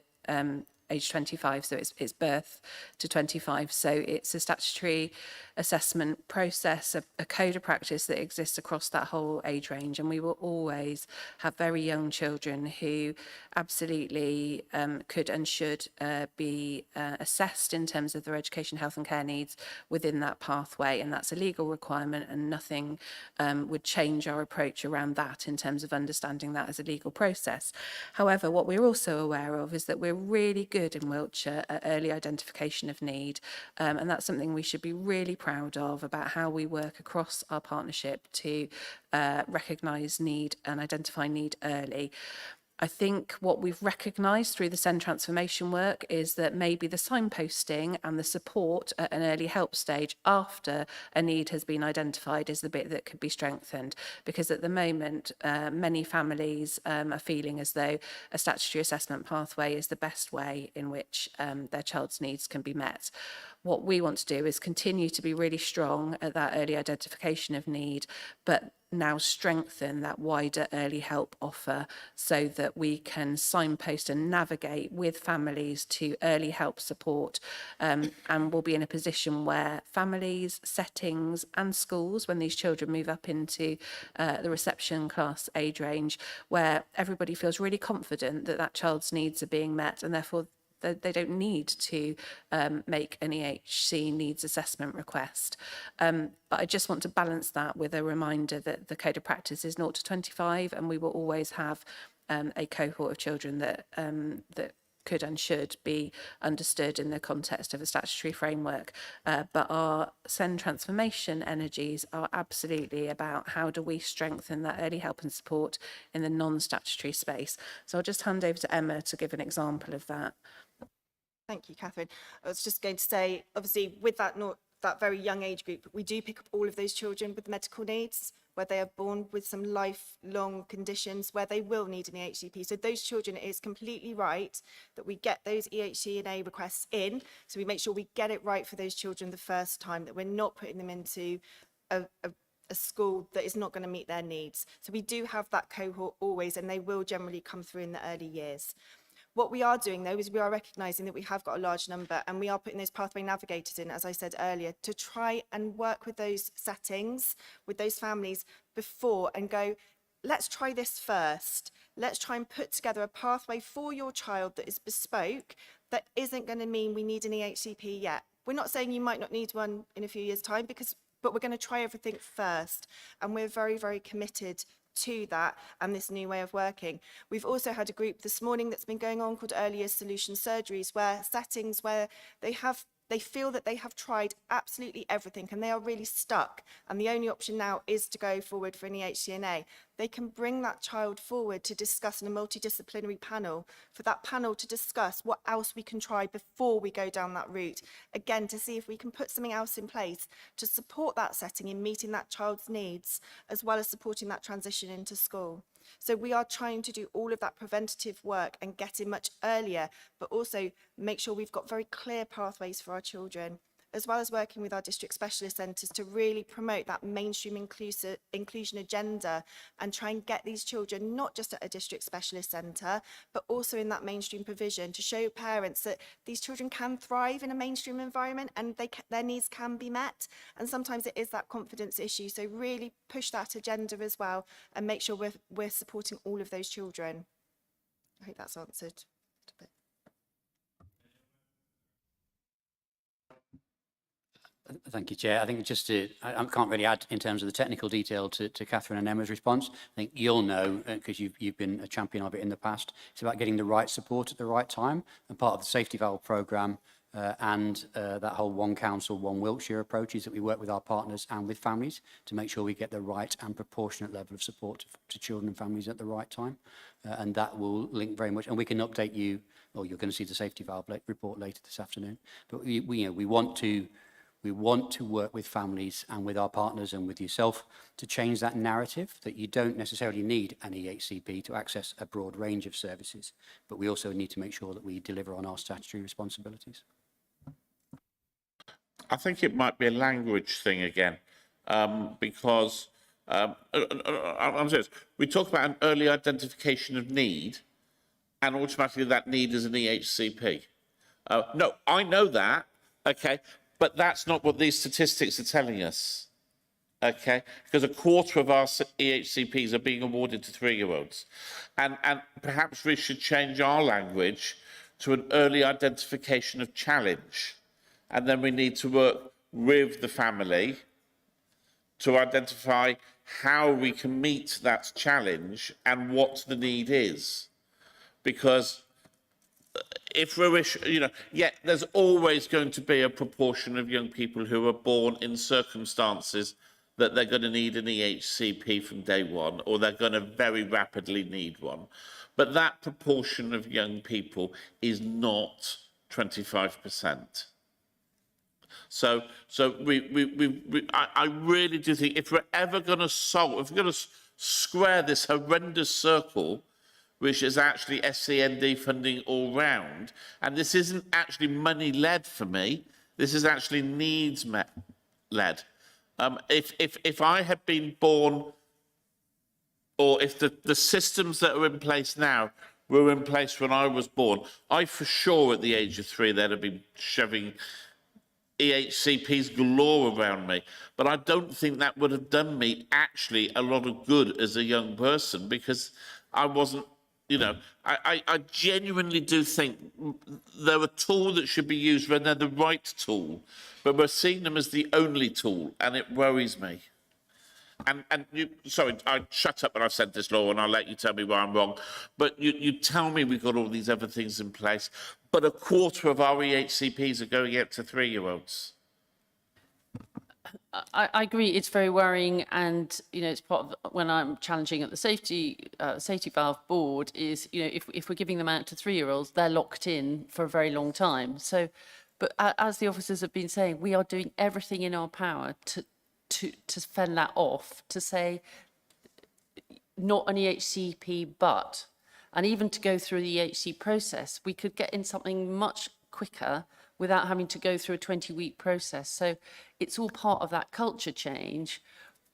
S4: age 25, so it's birth to 25. So it's a statutory assessment process, a code of practice that exists across that whole age range. And we will always have very young children who absolutely could and should be assessed in terms of their education, health and care needs within that pathway. And that's a legal requirement, and nothing would change our approach around that in terms of understanding that as a legal process. However, what we're also aware of is that we're really good in Wiltshire at early identification of need, and that's something we should be really proud of, about how we work across our partnership to recognise need and identify need early. I think what we've recognised through the SEND transformation work is that maybe the signposting and the support at an early help stage after a need has been identified is the bit that could be strengthened, because at the moment many families are feeling as though a statutory assessment pathway is the best way in which their child's needs can be met. What we want to do is continue to be really strong at that early identification of need, but now strengthen that wider early help offer so that we can signpost and navigate with families to early help support, and we'll be in a position where families, settings and schools, when these children move up into the reception class age range, where everybody feels really confident that that child's needs are being met, and therefore they don't need to make an EHC needs assessment request. But I just want to balance that with a reminder that the code of practice is 0 to 25, and we will always have a cohort of children that could and should be understood in the context of a statutory framework. But our SEND transformation energies are absolutely about how do we strengthen that early help and support in the non-statutory space. So I'll just hand over to Emma to give an example of that.
S13: Thank you, Catherine. I was just going to say, obviously, with that very young age group, we do pick up all of those children with medical needs, where they are born with some lifelong conditions where they will need an EHCP. So those children, it is completely right that we get those EHCNA requests in, so we make sure we get it right for those children the first time, that we're not putting them into a school that is not going to meet their needs. So we do have that cohort always, and they will generally come through in the early years. What we are doing, though, is we are recognising that we have got a large number, and we are putting those pathway navigators in, as I said earlier, to try and work with those settings, with those families before, and go, let's try this first. Let's try and put together a pathway for your child that is bespoke, that isn't going to mean we need an EHCP yet. We're not saying you might not need one in a few years' time, but we're going to try everything first, and we're very, very committed to that and this new way of working. We've also had a group this morning that's been going on called Early Years Solution Surgeries, where settings where they feel that they have tried absolutely everything and they are really stuck, and the only option now is to go forward for an EHCNA. They can bring that child forward to discuss in a multidisciplinary panel, for that panel to discuss what else we can try before we go down that route, again to see if we can put something else in place to support that setting in meeting that child's needs, as well as supporting that transition into school. So we are trying to do all of that preventative work and get in much earlier, but also make sure we've got very clear pathways for our children, as well as working with our district specialist centres to really promote that mainstream inclusion agenda and try and get these children not just at a district specialist centre, but also in that mainstream provision, to show parents that these children can thrive in a mainstream environment and their needs can be met. And sometimes it is that confidence issue. So really push that agenda as well and make sure we're supporting all of those children. I hope that's answered.
S19: Thank you, Chair. I think just I can't really add in terms of the technical detail to Catherine and Emma's response. I think you'll know, because you've been a champion of it in the past, it's about getting the right support at the right time. And part of the safety valve programme and that whole one council, one Wiltshire approach is that we work with our partners and with families to make sure we get the right and proportionate level of support to children and families at the right time. And that will link very much, and we can update you, or you're going to see the safety valve report later this afternoon. But we want to work with families and with our partners and with yourself to change that narrative that you don't necessarily need an EHCP to access a broad range of services, but we also need to make sure that we deliver on our statutory responsibilities.
S1: I think it might be a language thing again, because I'm serious. We talk about an early identification of need, and automatically that need is an EHCP. No, I know that, okay, but that's not what these statistics are telling us, okay, because a quarter of our EHCPs are being awarded to 3-year-olds. And perhaps we should change our language to an early identification of challenge. And then we need to work with the family to identify how we can meet that challenge and what the need is. Because if we're, there's always going to be a proportion of young people who are born in circumstances that they're going to need an EHCP from day one, or they're going to very rapidly need one. But that proportion of young people is not 25%. So I really do think if we're ever going to solve, if we're going to square this horrendous circle, which is actually SEND funding all round, and this isn't actually money-led for me, this is actually needs-led. If I had been born, or if the systems that are in place now were in place when I was born, I for sure at the age of 3 they'd have been shoving EHCPs galore around me. But I don't think that would have done me actually a lot of good as a young person, because I wasn't, I genuinely do think they're a tool that should be used when they're the right tool, but we're seeing them as the only tool, and it worries me. Sorry, I shut up when I said this, Laura, and I'll let you tell me where I'm wrong. But you tell me we've got all these other things in place, but a quarter of our EHCPs are going out to 3-year-olds.
S16: I agree. It's very worrying, and it's part of when I'm challenging at the safety valve board is if we're giving them out to 3-year-olds, they're locked in for a very long time. So, but as the officers have been saying, we are doing everything in our power to fend that off, to say not an EHCP, but, and even to go through the EHC process, we could get in something much quicker without having to go through a 20-week process. So it's all part of that culture change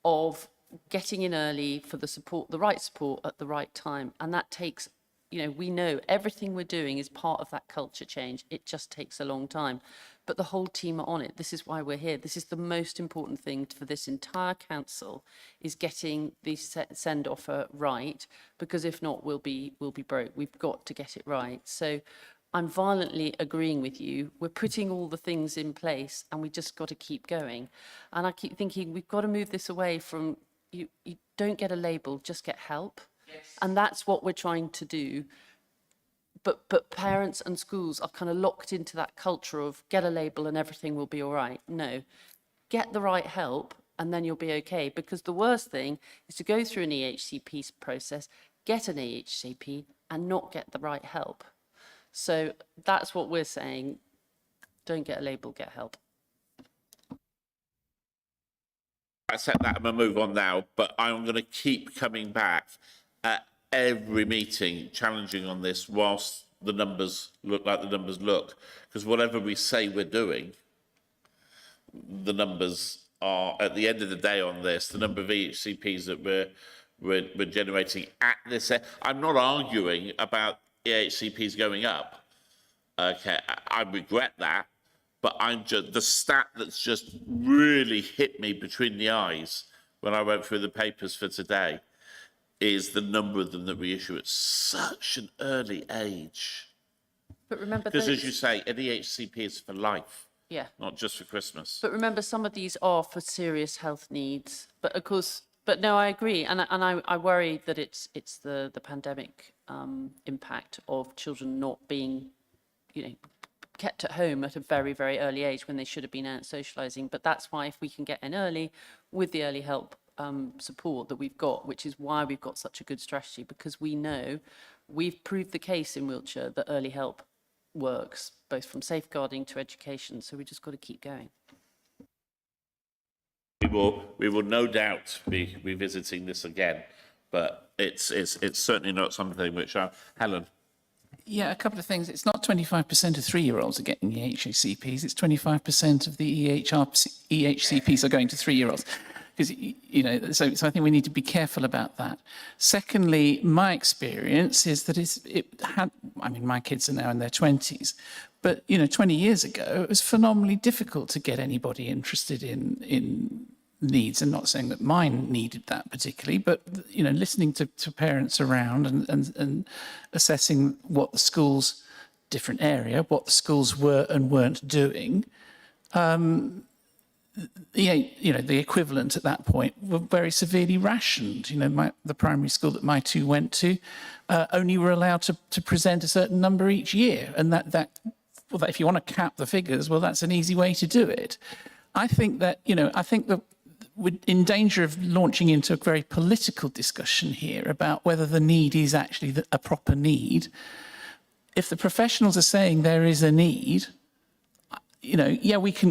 S16: of getting in early for the support, the right support at the right time. And that takes, we know everything we're doing is part of that culture change. It just takes a long time. But the whole team are on it. This is why we're here. This is the most important thing for this entire council, is getting the send offer right, because if not, we'll be broke. We've got to get it right. So I'm violently agreeing with you. We're putting all the things in place, and we just got to keep going. And I keep thinking we've got to move this away from you don't get a label, just get help. Yes. And that's what we're trying to do. But parents and schools are kind of locked into that culture of get a label and everything will be all right. No, get the right help and then you'll be okay. Because the worst thing is to go through an EHCP process, get an EHCP and not get the right help. So that's what we're saying. Don't get a label, get help.
S1: I said that, I'm going to move on now, but I'm going to keep coming back at every meeting challenging on this whilst the numbers look like the numbers look, because whatever we say we're doing, the numbers are at the end of the day on this, the number of EHCPs that we're generating at this. I'm not arguing about EHCPs going up. Okay, I regret that, but I'm just the stat that's just really hit me between the eyes when I went through the papers for today is the number of them that we issue at such an early age.
S16: But remember,
S1: because as you say, an EHCP is for life.
S16: Yeah.
S1: not just for Christmas.
S16: But remember, some of these are for serious health needs. But of course, but no, I agree, and I worry that it's the pandemic impact of children not being, kept at home at a very, very early age when they should have been out socialising. But that's why if we can get in early with the early help support that we've got, which is why we've got such a good strategy, because we know we've proved the case in Wiltshire that early help works, both from safeguarding to education. So we just got to keep going.
S1: We will no doubt be revisiting this again, but it's certainly not something which Helen.
S10: Yeah, a couple of things. It's not 25% of 3-year-olds are getting EHCPs. It's 25% of the EHCPs are going to 3-year-olds. Because, so I think we need to be careful about that. Secondly, my experience is that my kids are now in their 20s, but, 20 years ago, it was phenomenally difficult to get anybody interested in needs. I'm not saying that mine needed that particularly, but, listening to parents around and assessing what the schools, different area, what the schools were and weren't doing, the equivalent at that point were very severely rationed. The primary school that my two went to only were allowed to present a certain number each year. And that if you want to cap the figures, well, that's an easy way to do it. I think that we're in danger of launching into a very political discussion here about whether the need is actually a proper need. If the professionals are saying there is a need, we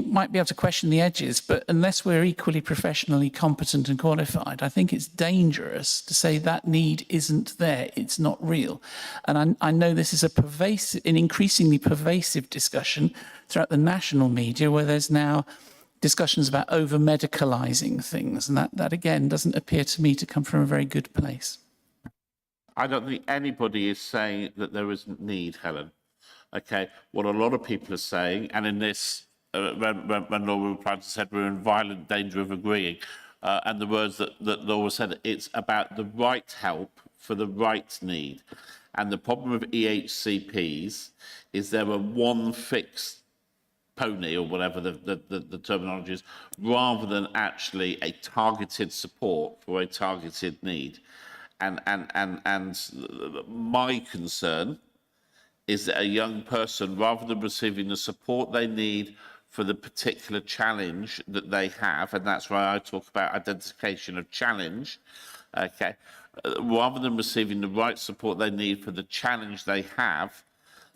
S10: might be able to question the edges, but unless we're equally professionally competent and qualified, I think it's dangerous to say that need isn't there, it's not real. And I know this is an increasingly pervasive discussion throughout the national media, where there's now discussions about over-medicalising things, and that again doesn't appear to me to come from a very good place.
S1: I don't think anybody is saying that there isn't need, Helen. Okay, what a lot of people are saying, and in this, when Laura Pryor said we're in violent danger of agreeing, and the words that Laura said, it's about the right help for the right need. And the problem with EHCPs is there are one fixed pony, or whatever the terminology is, rather than actually a targeted support for a targeted need. And my concern is that a young person, rather than receiving the support they need for the particular challenge that they have, and that's why I talk about identification of challenge, okay, rather than receiving the right support they need for the challenge they have,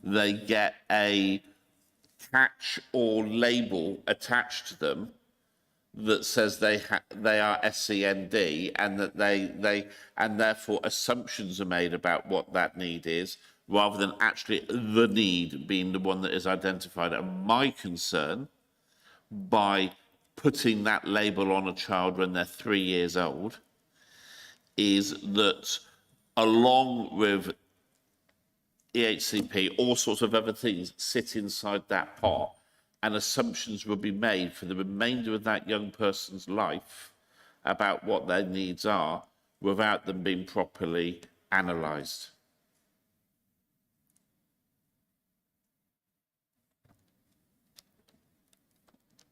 S1: they get a catch or label attached to them that says they are SEND, and that and therefore assumptions are made about what that need is, rather than actually the need being the one that is identified. And my concern, by putting that label on a child when they're 3 years old, is that along with EHCP, all sorts of other things sit inside that pot, and assumptions will be made for the remainder of that young person's life about what their needs are without them being properly analysed.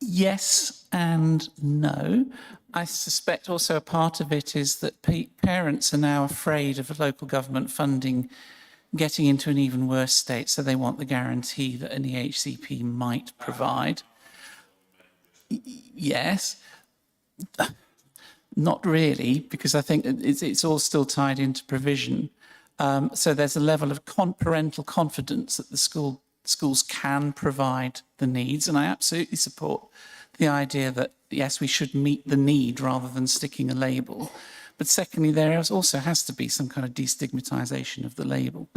S10: Yes and no. I suspect also a part of it is that parents are now afraid of local government funding getting into an even worse state, so they want the guarantee that an EHCP might provide. Yes. Not really, because I think it's all still tied into provision. So there's a level of parental confidence that the schools can provide the needs, and I absolutely support the idea that, yes, we should meet the need rather than sticking a label. But secondly, there also has to be some kind of destigmatisation of the label.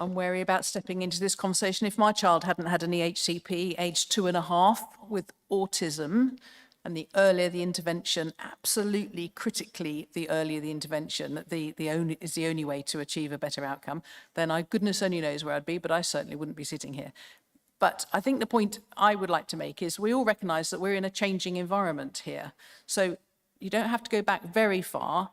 S9: I'm wary about stepping into this conversation. If my child hadn't had an EHCP aged 2.5 with autism, and the earlier the intervention, absolutely critically, the earlier the intervention, is the only way to achieve a better outcome, then goodness only knows where I'd be, but I certainly wouldn't be sitting here. But I think the point I would like to make is we all recognise that we're in a changing environment here. So you don't have to go back very far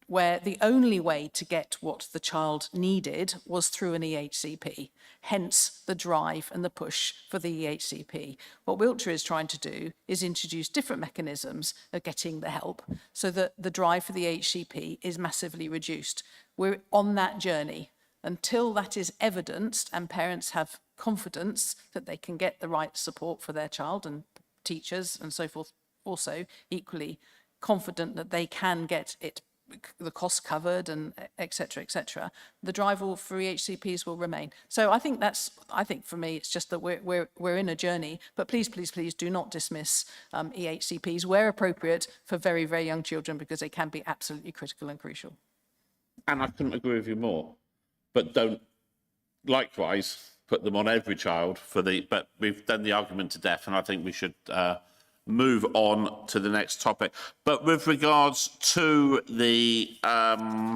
S9: where the only way to get what the child needed was through an EHCP, hence the drive and the push for the EHCP. What Wiltshire is trying to do is introduce different mechanisms of getting the help so that the drive for the EHCP is massively reduced. We're on that journey. Until that is evidenced and parents have confidence that they can get the right support for their child, and teachers and so forth also equally confident that they can get it, the costs covered, and et cetera, the drive for EHCPs will remain. So I think for me, it's just that we're in a journey, but please do not dismiss EHCPs where appropriate for very, very young children, because they can be absolutely critical and crucial.
S1: And I couldn't agree with you more, but don't likewise put them on every child but we've done the argument to death, and I think we should move on to the next topic. But with regards to the early,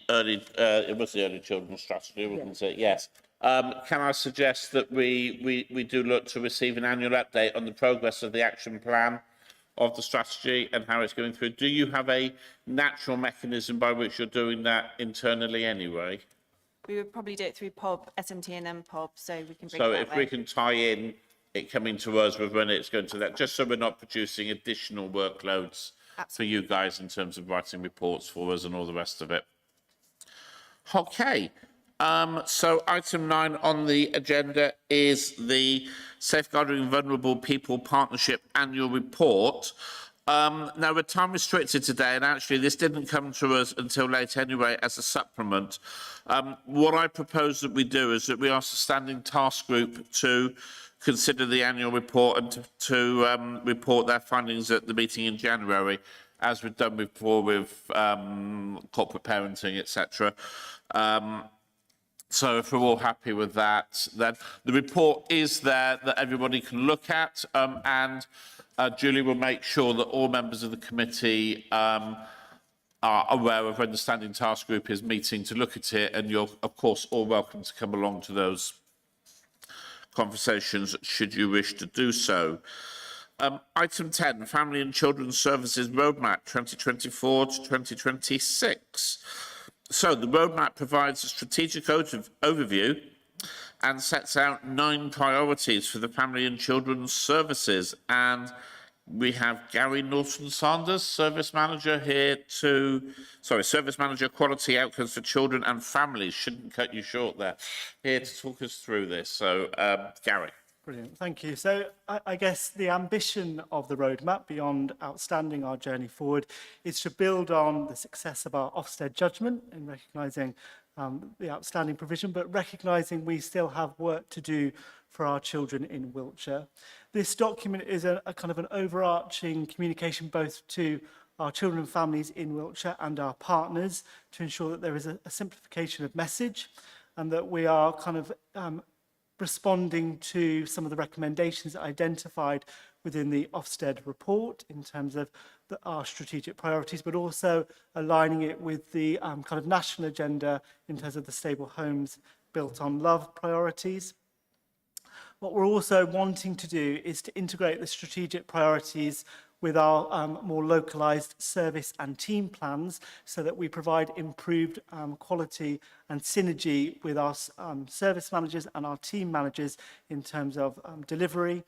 S1: it was the early children's strategy, wasn't it? Yes. Can I suggest that we do look to receive an annual update on the progress of the action plan of the strategy and how it's going through? Do you have a natural mechanism by which you're doing that internally anyway?
S13: We would probably do it through POB, SMT and MPOB, so we can bring
S1: So
S13: it that
S1: if
S13: way.
S1: we can tie in it coming to us with when it's going to that, just so we're not producing additional workloads for you guys in terms of writing reports for us and all the rest of it. Okay. So item 9 on the agenda is the Safeguarding Vulnerable People Partnership Annual Report. Now, we're time restricted today, and actually this didn't come to us until late anyway as a supplement. What I propose that we do is that we ask the Standing Task Group to consider the annual report and to report their findings at the meeting in January, as we've done before with corporate parenting, etc. So if we're all happy with that, then the report is there that everybody can look at, and Julie will make sure that all members of the committee are aware of when the Standing Task Group is meeting to look at it, and you're, of course, all welcome to come along to those conversations should you wish to do so. Item 10, Family and Children's Services Roadmap 2024 to 2026. So the roadmap provides a strategic overview and sets out 9 priorities for the Family and Children's Services. And we have Gary Norton-Sanders, Service Manager Service Manager Quality Outcomes for Children and Families. Shouldn't cut you short there. Here to talk us through this. So, Gary.
S20: Brilliant, thank you. So I guess the ambition of the roadmap, beyond outstanding our journey forward, is to build on the success of our Ofsted judgment in recognising the outstanding provision, but recognising we still have work to do for our children in Wiltshire. This document is a kind of an overarching communication both to our children and families in Wiltshire and our partners to ensure that there is a simplification of message and that we are kind of responding to some of the recommendations identified within the Ofsted report in terms of our strategic priorities, but also aligning it with the kind of national agenda in terms of the stable homes built on love priorities. What we're also wanting to do is to integrate the strategic priorities with our more localised service and team plans so that we provide improved quality and synergy with our service managers and our team managers in terms of delivery.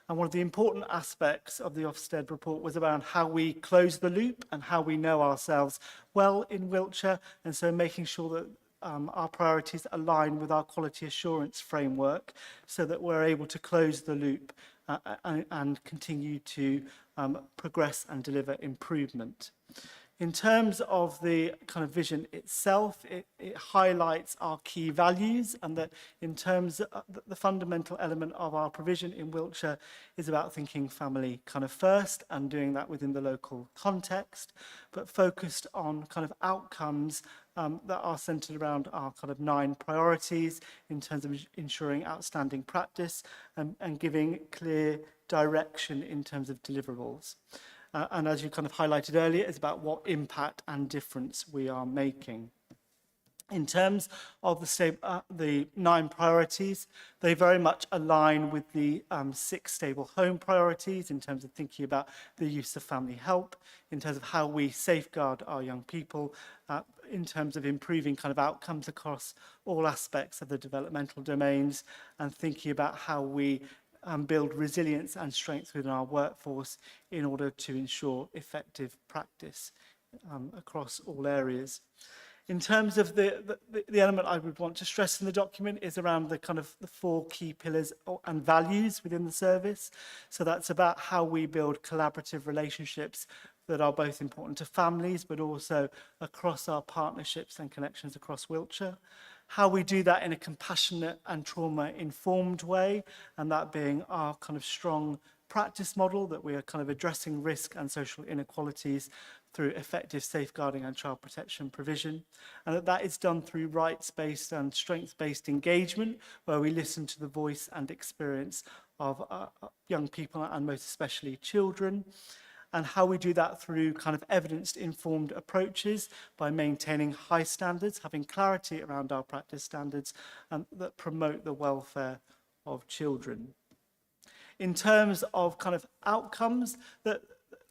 S20: And one of the important aspects of the Ofsted report was around how we close the loop and how we know ourselves well in Wiltshire, and so making sure that our priorities align with our quality assurance framework so that we're able to close the loop and continue to progress and deliver improvement. In terms of the kind of vision itself, it highlights our key values, and that in terms of the fundamental element of our provision in Wiltshire is about thinking family kind of first and doing that within the local context, but focused on kind of outcomes that are centred around our kind of 9 priorities in terms of ensuring outstanding practice and giving clear direction in terms of deliverables. And as you kind of highlighted earlier, it's about what impact and difference we are making. In terms of the 9 priorities, they very much align with the 6 stable home priorities in terms of thinking about the use of family help, in terms of how we safeguard our young people, in terms of improving kind of outcomes across all aspects of the developmental domains, and thinking about how we build resilience and strength within our workforce in order to ensure effective practice across all areas. In terms of the element I would want to stress in the document is around the kind of the 4 key pillars and values within the service. So that's about how we build collaborative relationships that are both important to families, but also across our partnerships and connections across Wiltshire. How we do that in a compassionate and trauma-informed way, and that being our kind of strong practice model, that we are kind of addressing risk and social inequalities through effective safeguarding and child protection provision, and that is done through rights-based and strength-based engagement, where we listen to the voice and experience of young people and most especially children, and how we do that through kind of evidence-informed approaches by maintaining high standards, having clarity around our practice standards, that promote the welfare of children. In terms of kind of outcomes, that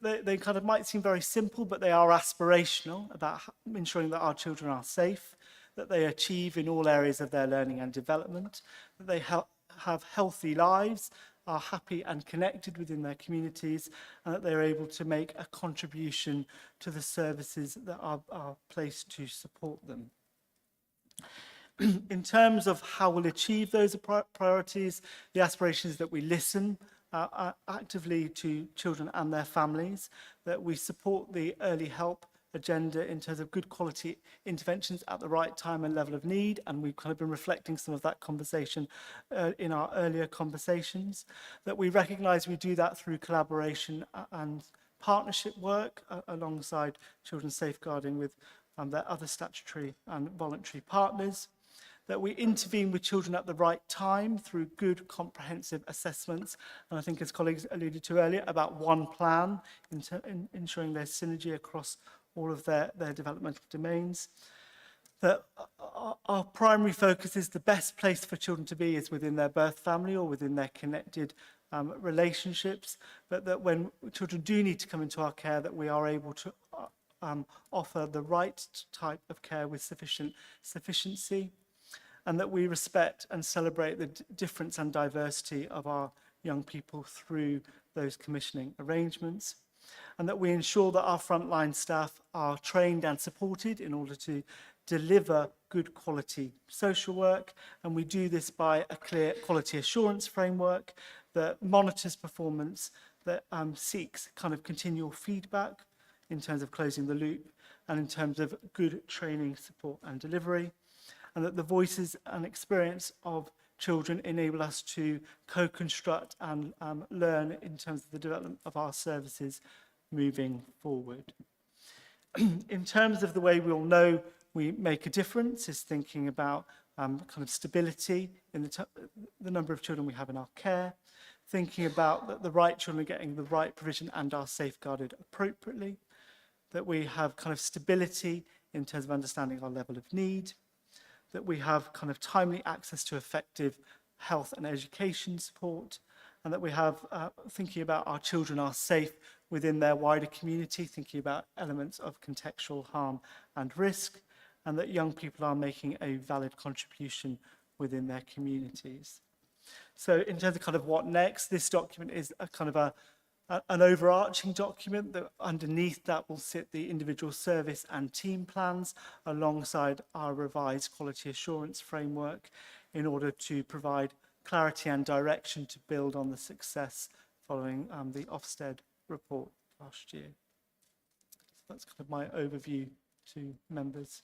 S20: they kind of might seem very simple, but they are aspirational about ensuring that our children are safe, that they achieve in all areas of their learning and development, that they have healthy lives, are happy and connected within their communities, and that they're able to make a contribution to the services that are placed to support them. In terms of how we'll achieve those priorities, the aspiration is that we listen actively to children and their families, that we support the early help agenda in terms of good quality interventions at the right time and level of need, and we've kind of been reflecting some of that conversation in our earlier conversations, that we recognise we do that through collaboration and partnership work alongside children's safeguarding with their other statutory and voluntary partners, that we intervene with children at the right time through good comprehensive assessments, and I think as colleagues alluded to earlier, about one plan in ensuring there's synergy across all of their developmental domains. That our primary focus is the best place for children to be is within their birth family or within their connected relationships, but that when children do need to come into our care, that we are able to offer the right type of care with sufficiency, and that we respect and celebrate the difference and diversity of our young people through those commissioning arrangements, and that we ensure that our frontline staff are trained and supported in order to deliver good quality social work, and we do this by a clear quality assurance framework that monitors performance, that seeks kind of continual feedback in terms of closing the loop and in terms of good training, support and delivery, and that the voices and experience of children enable us to co-construct and learn in terms of the development of our services moving forward. In terms of the way we'll know we make a difference is thinking about kind of stability in the number of children we have in our care, thinking about that the right children are getting the right provision and are safeguarded appropriately, that we have kind of stability in terms of understanding our level of need, that we have kind of timely access to effective health and education support, and that we have thinking about our children are safe within their wider community, thinking about elements of contextual harm and risk, and that young people are making a valid contribution within their communities. So in terms of kind of what next, this document is a kind of an overarching document that underneath that will sit the individual service and team plans alongside our revised quality assurance framework in order to provide clarity and direction to build on the success following the Ofsted report last year. So that's kind of my overview to members.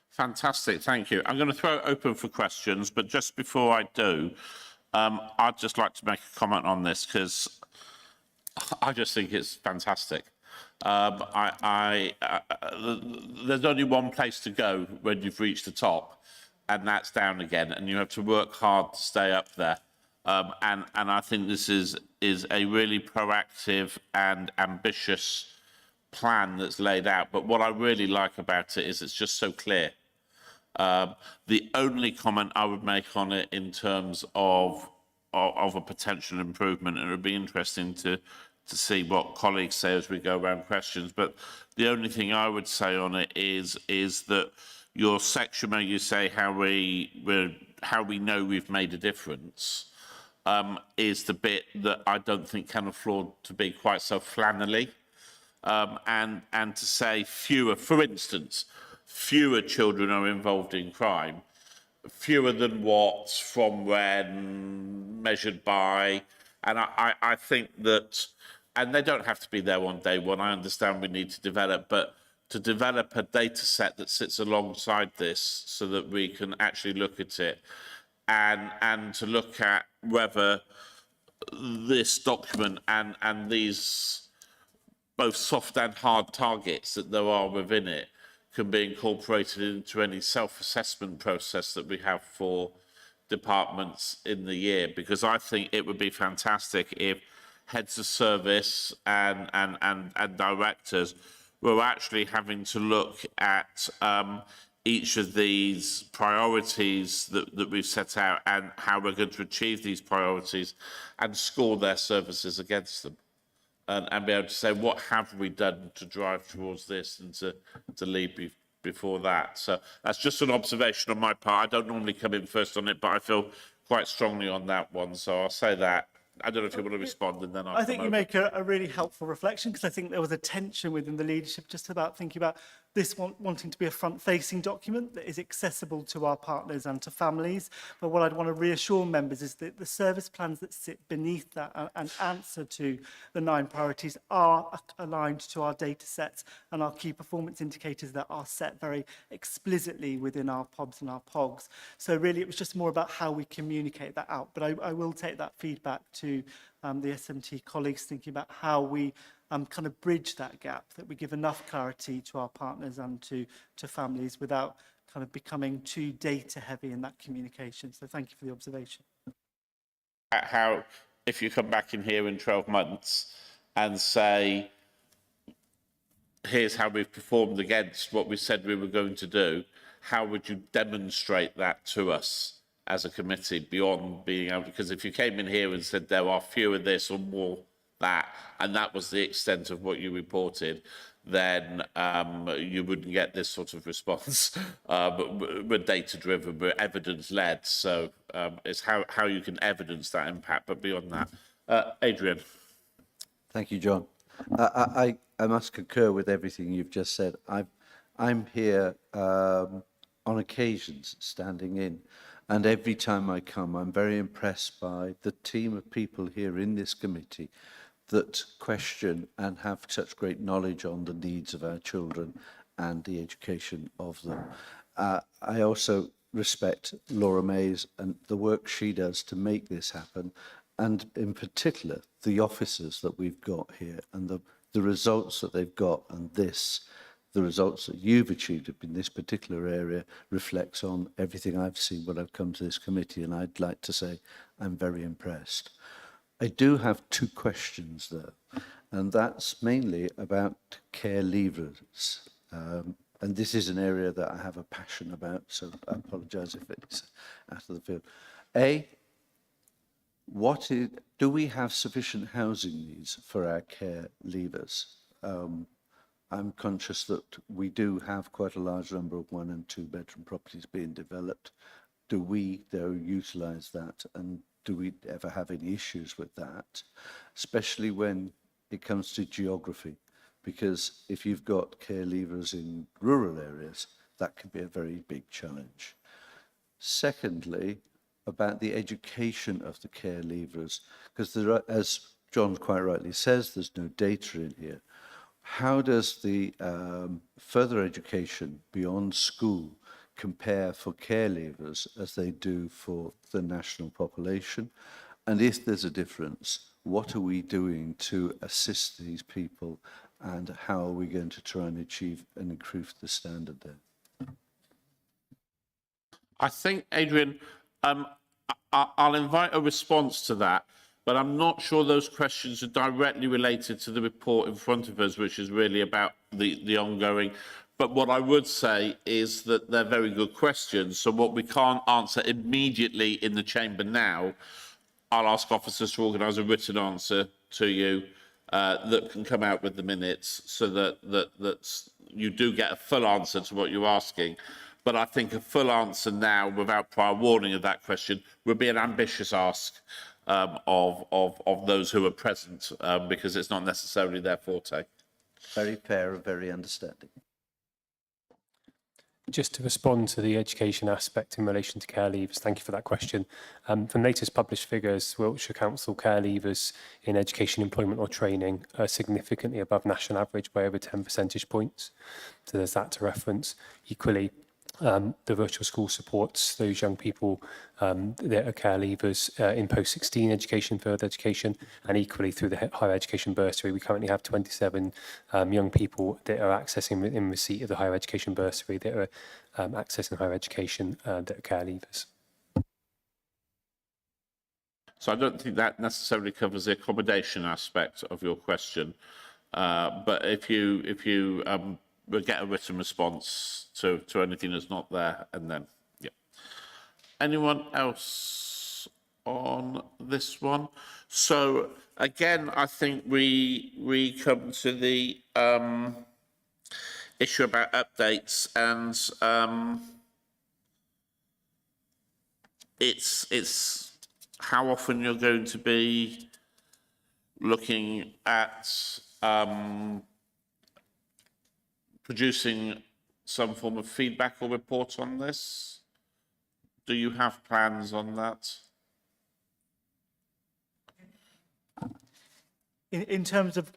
S1: Fantastic, thank you. I'm going to throw it open for questions, but just before I do, I'd just like to make a comment on this because I just think it's fantastic. There's only one place to go when you've reached the top, and that's down again, and you have to work hard to stay up there. And I think this is a really proactive and ambitious plan that's laid out. But what I really like about it is it's just so clear. The only comment I would make on it in terms of a potential improvement, and it would be interesting to see what colleagues say as we go around questions. But the only thing I would say on it is that your section where you say how we know we've made a difference is the bit that I don't think can afford to be quite so flannelly. And to say fewer, for instance, fewer children are involved in crime, fewer than what, from when, measured by, and I think that, and they don't have to be there on day one. I understand we need to develop, but to develop a data set that sits alongside this so that we can actually look at it and to look at whether this document and these both soft and hard targets that there are within it can be incorporated into any self-assessment process that we have for departments in the year, because I think it would be fantastic if heads of service and directors were actually having to look at each of these priorities that we've set out and how we're going to achieve these priorities and score their services against them. And be able to say, what have we done to drive towards this and to lead before that? So that's just an observation on my part. I don't normally come in first on it, but I feel quite strongly on that one. So I'll say that. I don't know if you want to respond, and then
S20: I think you make a really helpful reflection, because I think there was a tension within the leadership just about thinking about this wanting to be a front-facing document that is accessible to our partners and to families. But what I'd want to reassure members is that the service plans that sit beneath that and answer to the 9 priorities are aligned to our data sets and our key performance indicators that are set very explicitly within our POBs and our POGs. So really it was just more about how we communicate that out. But I will take that feedback to the SMT colleagues, thinking about how we kind of bridge that gap, that we give enough clarity to our partners and to families without kind of becoming too data heavy in that communication. So thank you for the observation.
S1: How, if you come back in here in 12 months and say, here's how we've performed against what we said we were going to do, how would you demonstrate that to us as a committee beyond being able to, because if you came in here and said there are fewer this or more that, and that was the extent of what you reported, then you wouldn't get this sort of response. But we're data-driven, we're evidence-led, so it's how you can evidence that impact. But beyond that, Adrian.
S8: Thank you, John. I must concur with everything you've just said. I'm here on occasions standing in, and every time I come, I'm very impressed by the team of people here in this committee that question and have such great knowledge on the needs of our children and the education of them. I also respect Laura Mays and the work she does to make this happen, and in particular, the officers that we've got here and the results that they've got, and the results that you've achieved in this particular area reflects on everything I've seen when I've come to this committee, and I'd like to say I'm very impressed. I do have 2 questions though, and that's mainly about care leavers. And this is an area that I have a passion about, so I apologise if it's out of the field. Do we have sufficient housing needs for our care leavers? I'm conscious that we do have quite a large number of 1- and 2-bedroom properties being developed. Do we, though, utilise that, and do we ever have any issues with that, especially when it comes to geography? Because if you've got care leavers in rural areas, that can be a very big challenge. Secondly, about the education of the care leavers, because there are, as John quite rightly says, there's no data in here. How does the further education beyond school compare for care leavers as they do for the national population? And if there's a difference, what are we doing to assist these people, and how are we going to try and achieve and improve the standard there?
S1: I think, Adrian, I'll invite a response to that, but I'm not sure those questions are directly related to the report in front of us, which is really about the ongoing But what I would say is that they're very good questions. So what we can't answer immediately in the chamber now, I'll ask officers to organise a written answer to you that can come out with the minutes, so that you do get a full answer to what you're asking. But I think a full answer now, without prior warning of that question, would be an ambitious ask of those who are present, because it's not necessarily their forte.
S8: Very fair and very understanding.
S5: Just to respond to the education aspect in relation to care leavers, thank you for that question. From latest published figures, Wiltshire Council care leavers in education, employment or training are significantly above national average by over 10 percentage points. So there's that to reference. Equally, the virtual school supports those young people that are care leavers in post-16 education, further education, and equally through the higher education bursary. We currently have 27 young people that are accessing in receipt of the higher education bursary that are accessing higher education that are care leavers.
S1: So I don't think that necessarily covers the accommodation aspect of your question, but if you we'll get a written response to anything that's not there, and then, yeah. Anyone else on this one? So again, I think we come to the issue about updates, and it's how often you're going to be looking at producing some form of feedback or report on this? Do you have plans on that?
S20: In terms of,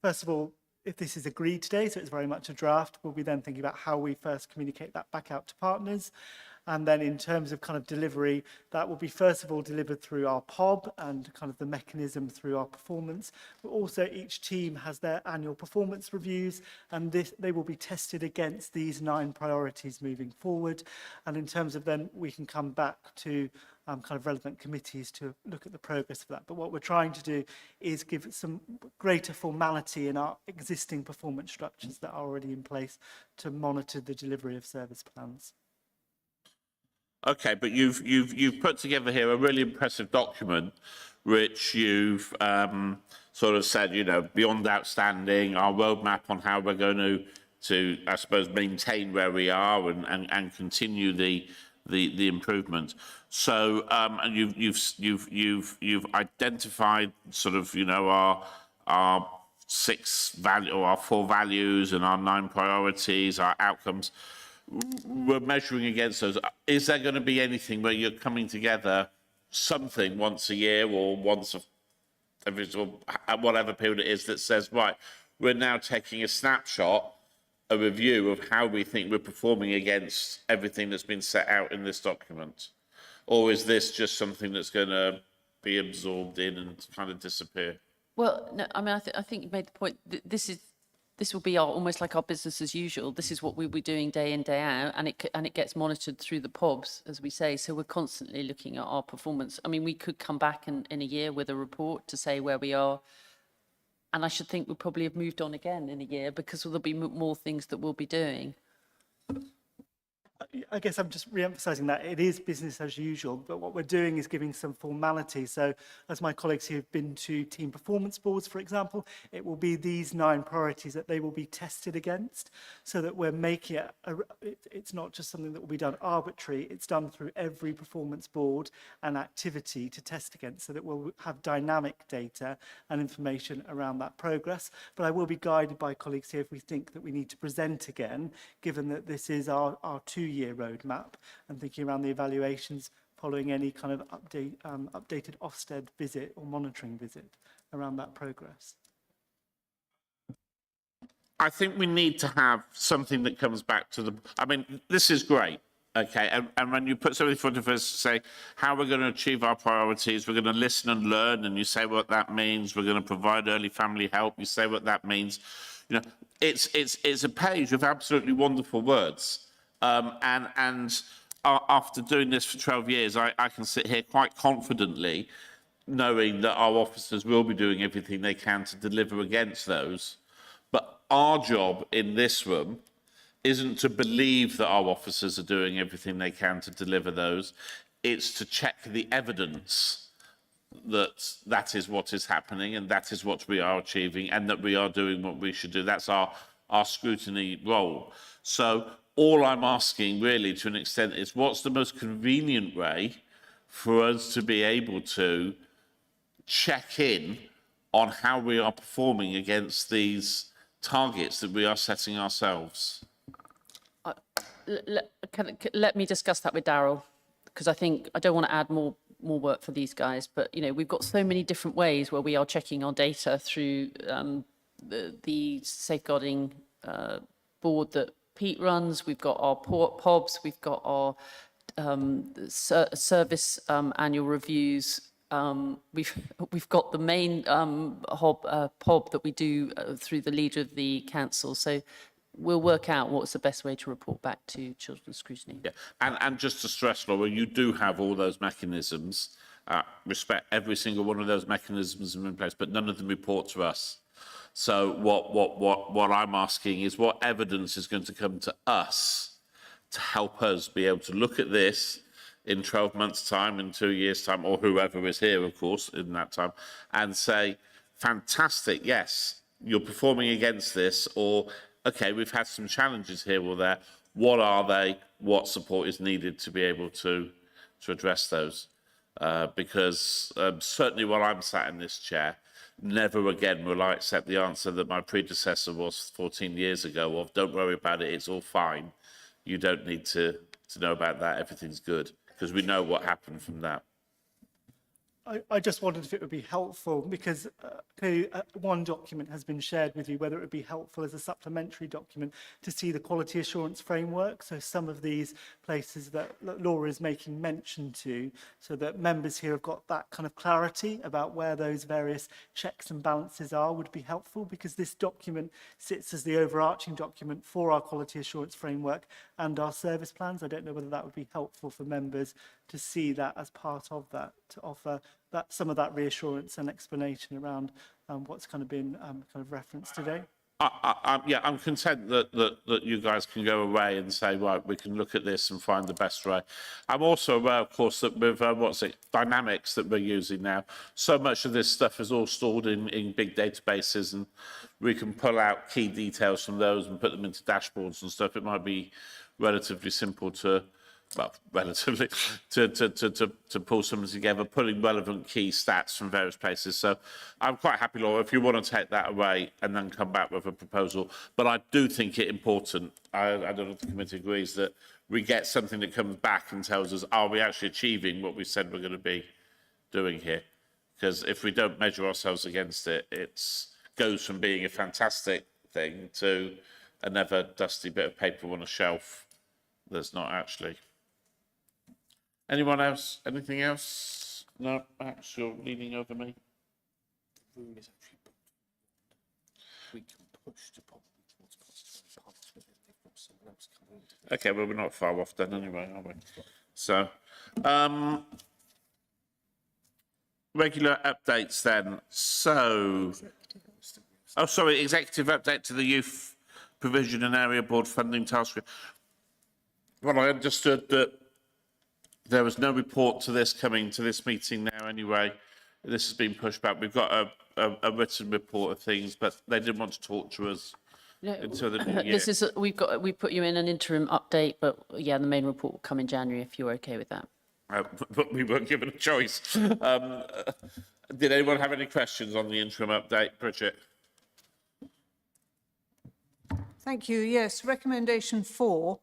S20: first of all, if this is agreed today, so it's very much a draft, we'll be then thinking about how we first communicate that back out to partners. And then in terms of kind of delivery, that will be first of all delivered through our POB and kind of the mechanism through our performance. But also each team has their annual performance reviews, and they will be tested against these 9 priorities moving forward. And in terms of then we can come back to kind of relevant committees to look at the progress of that. But what we're trying to do is give some greater formality in our existing performance structures that are already in place to monitor the delivery of service plans.
S1: Okay, but you've put together here a really impressive document, which you've sort of said, you know, beyond outstanding, our roadmap on how we're going to I suppose maintain where we are and continue the improvement. So and you've identified sort of, you know, our 4 values and our 9 priorities, our outcomes. We're measuring against those. Is there going to be anything where you're coming together, something once a year or once every whatever period it is, that says, right, we're now taking a snapshot, a review of how we think we're performing against everything that's been set out in this document? Or is this just something that's going to be absorbed in and kind of disappear?
S16: Well, no, I mean, I think you made the point that this will be almost like our business as usual. This is what we'll be doing day in, day out, and it gets monitored through the POBs, as we say. So we're constantly looking at our performance. I mean, we could come back in a year with a report to say where we are, and I should think we'll probably have moved on again in a year because there'll be more things that we'll be doing.
S20: I guess I'm just re-emphasising that it is business as usual, but what we're doing is giving some formality. So as my colleagues who have been to team performance boards, for example, it will be these 9 priorities that they will be tested against, so that we're making it, it's not just something that will be done arbitrary, it's done through every performance board and activity to test against, so that we'll have dynamic data and information around that progress. But I will be guided by colleagues here if we think that we need to present again, given that this is our 2-year roadmap, and thinking around the evaluations following any kind of updated Ofsted visit or monitoring visit around that progress.
S1: I think we need to have something that comes back to the... I mean, this is great, okay? And when you put something in front of us to say how we're going to achieve our priorities, we're going to listen and learn, and you say what that means, we're going to provide early family help, you say what that means. You know, it's a page of absolutely wonderful words. After doing this for 12 years, I can sit here quite confidently knowing that our officers will be doing everything they can to deliver against those. But our job in this room isn't to believe that our officers are doing everything they can to deliver those. It's to check the evidence that that is what is happening and that is what we are achieving and that we are doing what we should do. That's our scrutiny role. So all I'm asking really to an extent is what's the most convenient way for us to be able to check in on how we are performing against these targets that we are setting ourselves?
S16: Let me discuss that with Darryl, because I think I don't want to add more work for these guys, but we've got so many different ways where we are checking our data through the safeguarding board that Pete runs. We've got our POBs, we've got our service annual reviews. We've got the main POB that we do through the leader of the council. So we'll work out what's the best way to report back to children's scrutiny.
S1: Yeah, and just to stress, Laura, you do have all those mechanisms. Respect every single one of those mechanisms are in place, but none of them report to us. So what I'm asking is what evidence is going to come to us to help us be able to look at this in 12 months' time, in 2 years' time, or whoever is here, of course, in that time, and say, fantastic, yes, you're performing against this, or, okay, we've had some challenges here or there. What are they? What support is needed to be able to address those? Because certainly while I'm sat in this chair, never again will I accept the answer that my predecessor was 14 years ago of, don't worry about it, it's all fine. You don't need to know about that, everything's good. Because we know what happened from that.
S20: I just wondered if it would be helpful, because one document has been shared with you, whether it would be helpful as a supplementary document to see the quality assurance framework. So some of these places that Laura is making mention to, so that members here have got that kind of clarity about where those various checks and balances are, would be helpful, because this document sits as the overarching document for our quality assurance framework and our service plans. I don't know whether that would be helpful for members to see that as part of that, to offer that some of that reassurance and explanation around what's kind of been kind of referenced today.
S1: Yeah, I'm content that you guys can go away and say, right, we can look at this and find the best way. I'm also aware, of course, that with Dynamics that we're using now, so much of this stuff is all stored in big databases, and we can pull out key details from those and put them into dashboards and stuff. It might be relatively simple to pull something together, pulling relevant key stats from various places. So I'm quite happy, Laura, if you want to take that away and then come back with a proposal. But I do think it important, I don't know if the committee agrees, that we get something that comes back and tells us, are we actually achieving what we said we're going to be doing here? Because if we don't measure ourselves against it, it goes from being a fantastic thing to another dusty bit of paper on a shelf that's not actually. Anyone else? Anything else? No, Max, you're leaning over me.
S2: The room is actually booked. We can push to pop towards parts with it. They've got someone else coming.
S1: Okay, well, we're not far off then anyway, are we? So, regular updates then. So, oh, sorry, executive update to the Youth Provision and Area Board Funding Task Group. Well, I understood that there was no report to this coming to this meeting now anyway. This has been pushed back. We've got a written report of things, but they didn't want to talk to us until the new year.
S16: This is we put you in an interim update, but yeah, the main report will come in January if you're okay with that.
S1: But we weren't given a choice. Did anyone have any questions on the interim update, Bridget?
S6: Thank you. Yes, recommendation 4.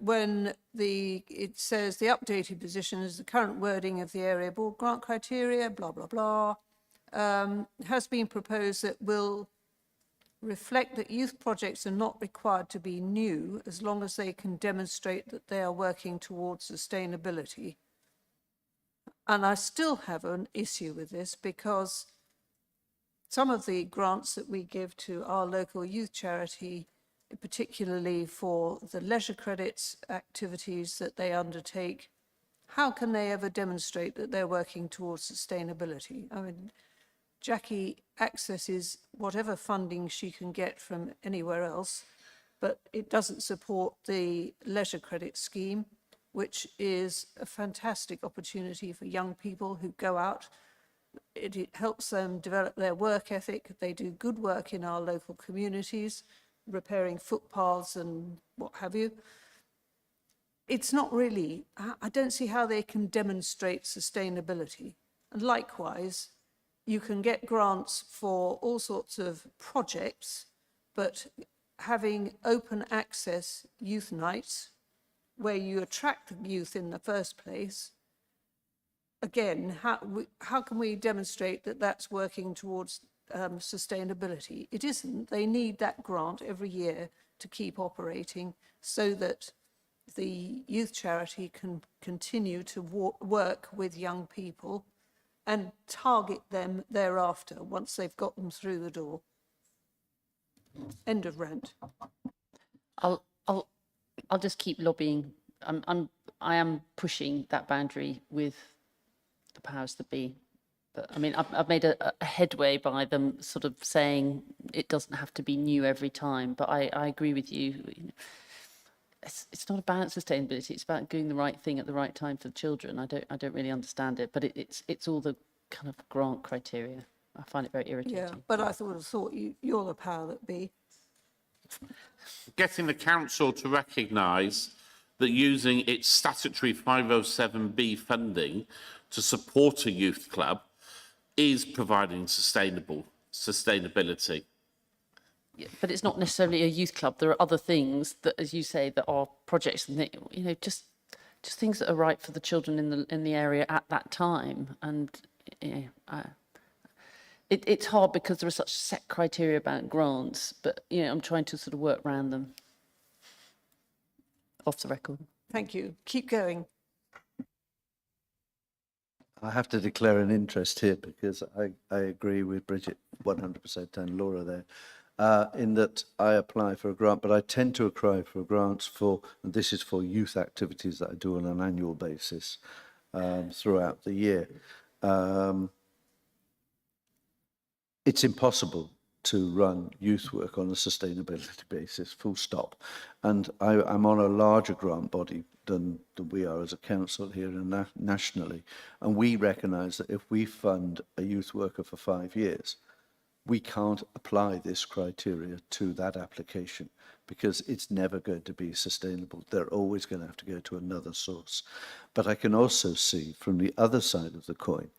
S6: When it says the updated position is the current wording of the area board grant criteria, blah, blah, blah, has been proposed that will reflect that youth projects are not required to be new as long as they can demonstrate that they are working towards sustainability. And I still have an issue with this, because some of the grants that we give to our local youth charity, particularly for the leisure credits activities that they undertake, how can they ever demonstrate that they're working towards sustainability? I mean, Jackie accesses whatever funding she can get from anywhere else, but it doesn't support the leisure credit scheme, which is a fantastic opportunity for young people who go out. It helps them develop their work ethic. They do good work in our local communities, repairing footpaths and what have you. It's not really, I don't see how they can demonstrate sustainability. And likewise, you can get grants for all sorts of projects, but having open access youth nights where you attract the youth in the first place, again, how can we demonstrate that that's working towards sustainability? It isn't. They need that grant every year to keep operating so that the youth charity can continue to work with young people and target them thereafter once they've got them through the door. End of rant.
S16: I'll just keep lobbying. I am pushing that boundary with the powers that be. But I mean, I've made a headway by them sort of saying it doesn't have to be new every time. But I agree with you. It's not about sustainability. It's about doing the right thing at the right time for the children. I don't really understand it, but it's all the kind of grant criteria. I find it very irritating.
S6: Yeah, but I would have thought you're the power that be.
S1: Getting the council to recognise that using its statutory 507B funding to support a youth club is providing sustainability.
S16: Yeah, but it's not necessarily a youth club. There are other things that, as you say, that are projects and just things that are right for the children in the area at that time. And it's hard because there are such set criteria about grants. But I'm trying to sort of work around them. Off the record.
S6: Thank you. Keep going.
S8: I have to declare an interest here because I agree with Bridget 100% and Laura there. In that I apply for a grant, but I tend to apply for grants for, and this is for youth activities that I do on an annual basis throughout the year. It's impossible to run youth work on a sustainability basis, full stop. And I'm on a larger grant body than we are as a council here and nationally. And we recognise that if we fund a youth worker for 5 years, we can't apply this criteria to that application because it's never going to be sustainable. They're always going to have to go to another source. But I can also see from the other side of the coin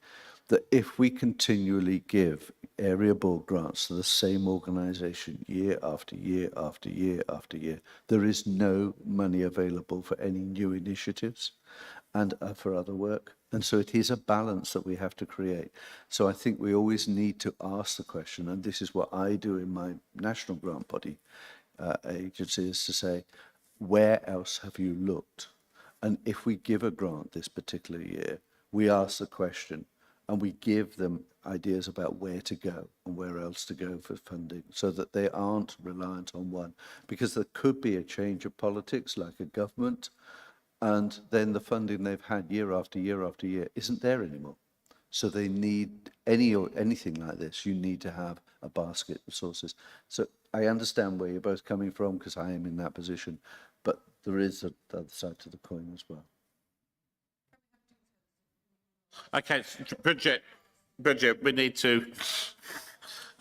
S8: that if we continually give area board grants to the same organisation year after year after year after year, there is no money available for any new initiatives and for other work. And so it is a balance that we have to create. So I think we always need to ask the question, and this is what I do in my national grant body agency, is to say, where else have you looked? And if we give a grant this particular year, we ask the question and we give them ideas about where to go and where else to go for funding so that they aren't reliant on one. Because there could be a change of politics, like a government, and then the funding they've had year after year after year isn't there anymore. So they need anything like this, you need to have a basket of sources. So I understand where you're both coming from because I am in that position, but there is the other side to the coin as well.
S1: Okay, Bridget, we need to...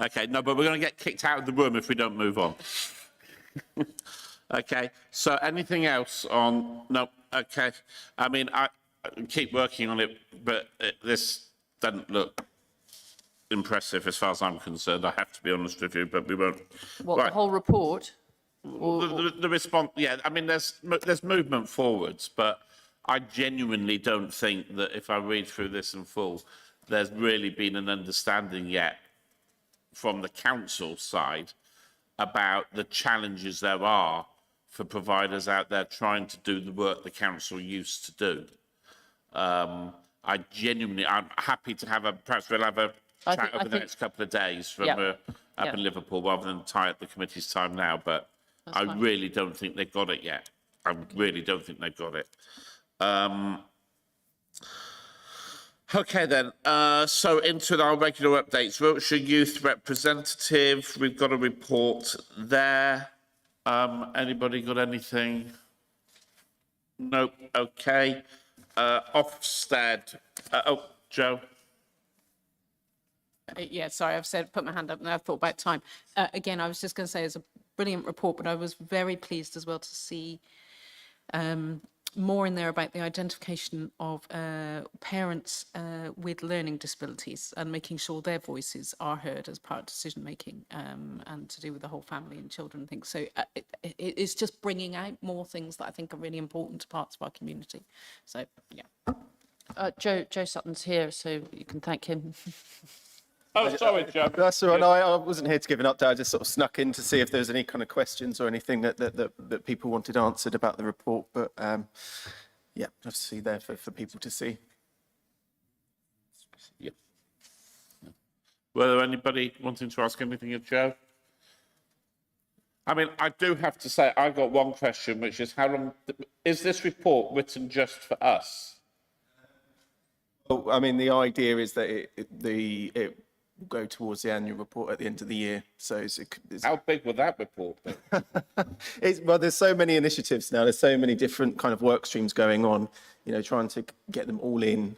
S1: Okay, no, but we're going to get kicked out of the room if we don't move on. Okay, so anything else on... No, okay. I mean, I keep working on it, but this doesn't look impressive as far as I'm concerned. I have to be honest with you, but we won't...
S16: What,
S1: right.
S16: The whole report?
S1: The response, yeah, I mean, there's movement forwards, but I genuinely don't think that if I read through this in full, there's really been an understanding yet from the council side about the challenges there are for providers out there trying to do the work the council used to do. I'm happy to have perhaps we'll have a chat over the next couple of days from up in Liverpool rather than tie up the committee's time now, but I really don't think they've got it yet. I really don't think they've got it. Okay then, so into our regular updates. Wiltshire Youth Representative, we've got a report there. Anybody got anything? Nope. Okay. Ofsted. Joe.
S3: Yeah, sorry, put my hand up and I thought about time. Again, I was just going to say it's a brilliant report, but I was very pleased as well to see more in there about the identification of parents with learning disabilities and making sure their voices are heard as part of decision making and to do with the whole family and children and things. So it's just bringing out more things that I think are really important to parts of our community. So, yeah.
S16: Joe Sutton's here, so you can thank him.
S1: Oh, sorry, Joe.
S21: That's all right. No, I wasn't here to give an update. I just sort of snuck in to see if there was any kind of questions or anything that people wanted answered about the report. But yeah, obviously there for people to see.
S1: Yeah. Were there anybody wanting to ask anything of Joe? I mean, I do have to say, I've got one question, which is how long is this report written just for us?
S21: Well, I mean, the idea is that it will go towards the annual report at the end of the year. So it's
S1: how big will that report be?
S21: Well, there's so many initiatives now. There's so many different kind of work streams going on, you know, trying to get them all in.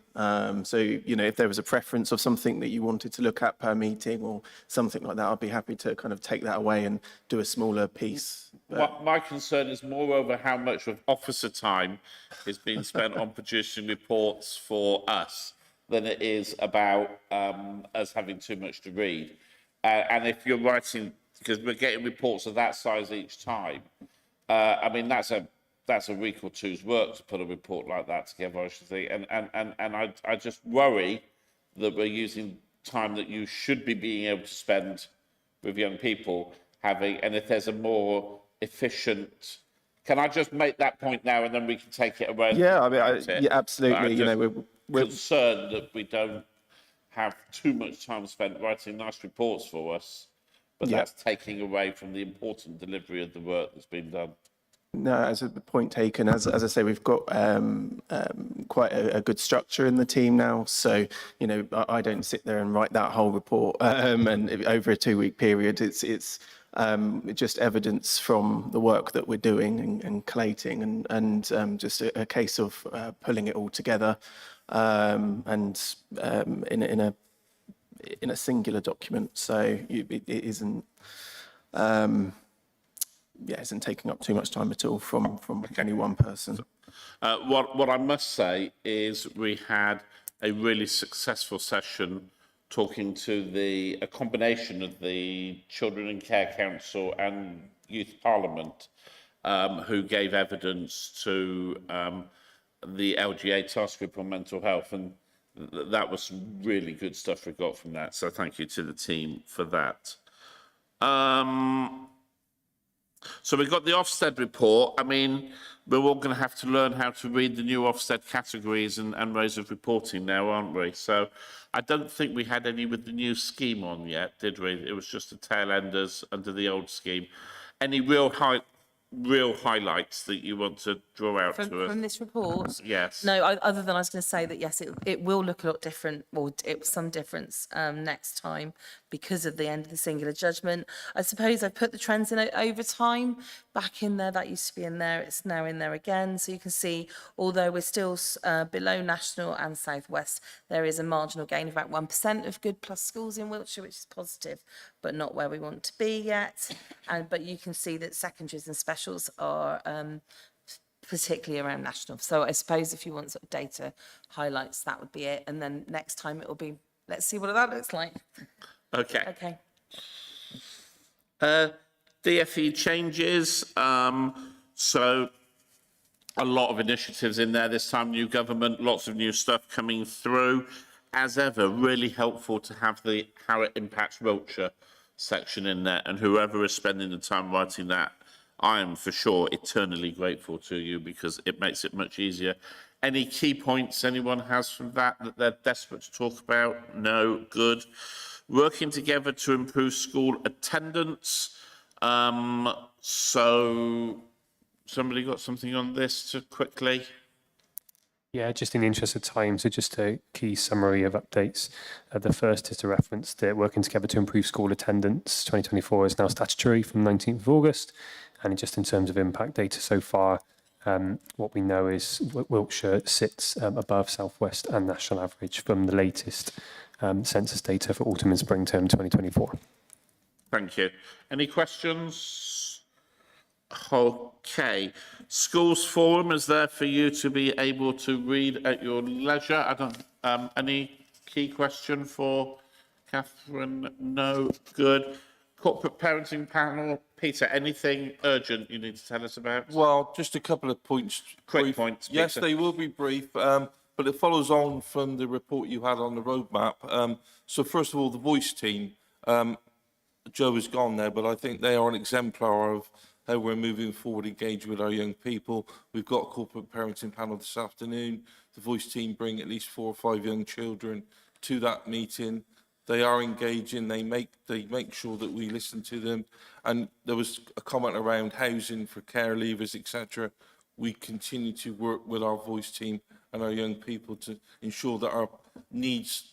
S21: So, you know, if there was a preference of something that you wanted to look at per meeting or something like that, I'd be happy to kind of take that away and do a smaller piece.
S1: My concern is moreover how much of officer time is being spent on producing reports for us than it is about us having too much to read. And if you're writing, because we're getting reports of that size each time, I mean, that's a week or two's work to put a report like that together, I should think. And I just worry that we're using time that you should be being able to spend with young people and if there's a more efficient. Can I just make that point now and then we can take it away?
S21: Yeah, I mean, yeah, absolutely. You know, we're
S1: concerned that we don't have too much time spent writing nice reports for us, but that's taking away from the important delivery of the work that's been done.
S21: No, as a point taken, as I say, we've got quite a good structure in the team now. So, you know, I don't sit there and write that whole report and over a 2-week period. It's just evidence from the work that we're doing and collating and just a case of pulling it all together and in a singular document. So it isn't. Isn't taking up too much time at all from any one person.
S1: What I must say is we had a really successful session talking to a combination of the Children and Care Council and Youth Parliament, who gave evidence to the LGA task group on mental health, and that was some really good stuff we got from that. So thank you to the team for that. So we've got the Ofsted report. I mean, we're all going to have to learn how to read the new Ofsted categories and ways of reporting now, aren't we? So I don't think we had any with the new scheme on yet, did we? It was just the tail enders under the old scheme. Any real highlights that you want to draw out to us?
S22: From this report?
S1: Yes.
S22: No, other than I was going to say that, yes, it will look a lot different, or some difference next time because of the end of the singular judgment. I suppose I've put the trends in over time back in there. That used to be in there. It's now in there again. So you can see, although we're still below national and southwest, there is a marginal gain of about 1% of good plus schools in Wiltshire, which is positive, but not where we want to be yet. But you can see that secondaries and specials are particularly around national. So I suppose if you want sort of data highlights, that would be it. And then next time it will be, let's see what that looks like.
S1: Okay.
S22: Okay.
S1: DFE changes. So a lot of initiatives in there this time, new government, lots of new stuff coming through. As ever, really helpful to have the how it impacts Wiltshire section in there, and whoever is spending the time writing that, I am for sure eternally grateful to you because it makes it much easier. Any key points anyone has from that they're desperate to talk about? No? Good. Working together to improve school attendance. So somebody got something on this to quickly?
S5: Yeah, just in the interest of time, so just a key summary of updates. The first is to reference that working together to improve school attendance 2024 is now statutory from 19th of August, And just in terms of impact data so far, what we know is Wiltshire sits above South West and national average from the latest census data for autumn and spring term 2024.
S1: Thank you. Any questions? Okay. Schools Forum is there for you to be able to read at your leisure. I don't, any key question for Catherine? No. Good. Corporate parenting panel. Peter, anything urgent you need to tell us about?
S15: Well, just a couple of points.
S1: Quick points, Peter.
S15: Yes, they will be brief, but it follows on from the report you had on the roadmap. So first of all, the voice team. Joe is gone there, but I think they are an exemplar of how we're moving forward, engaged with our young people. We've got a corporate parenting panel this afternoon. The voice team bring at least 4 or 5 young children to that meeting. They are engaging. They make sure that we listen to them. And there was a comment around housing for care leavers, etc. We continue to work with our voice team and our young people to ensure that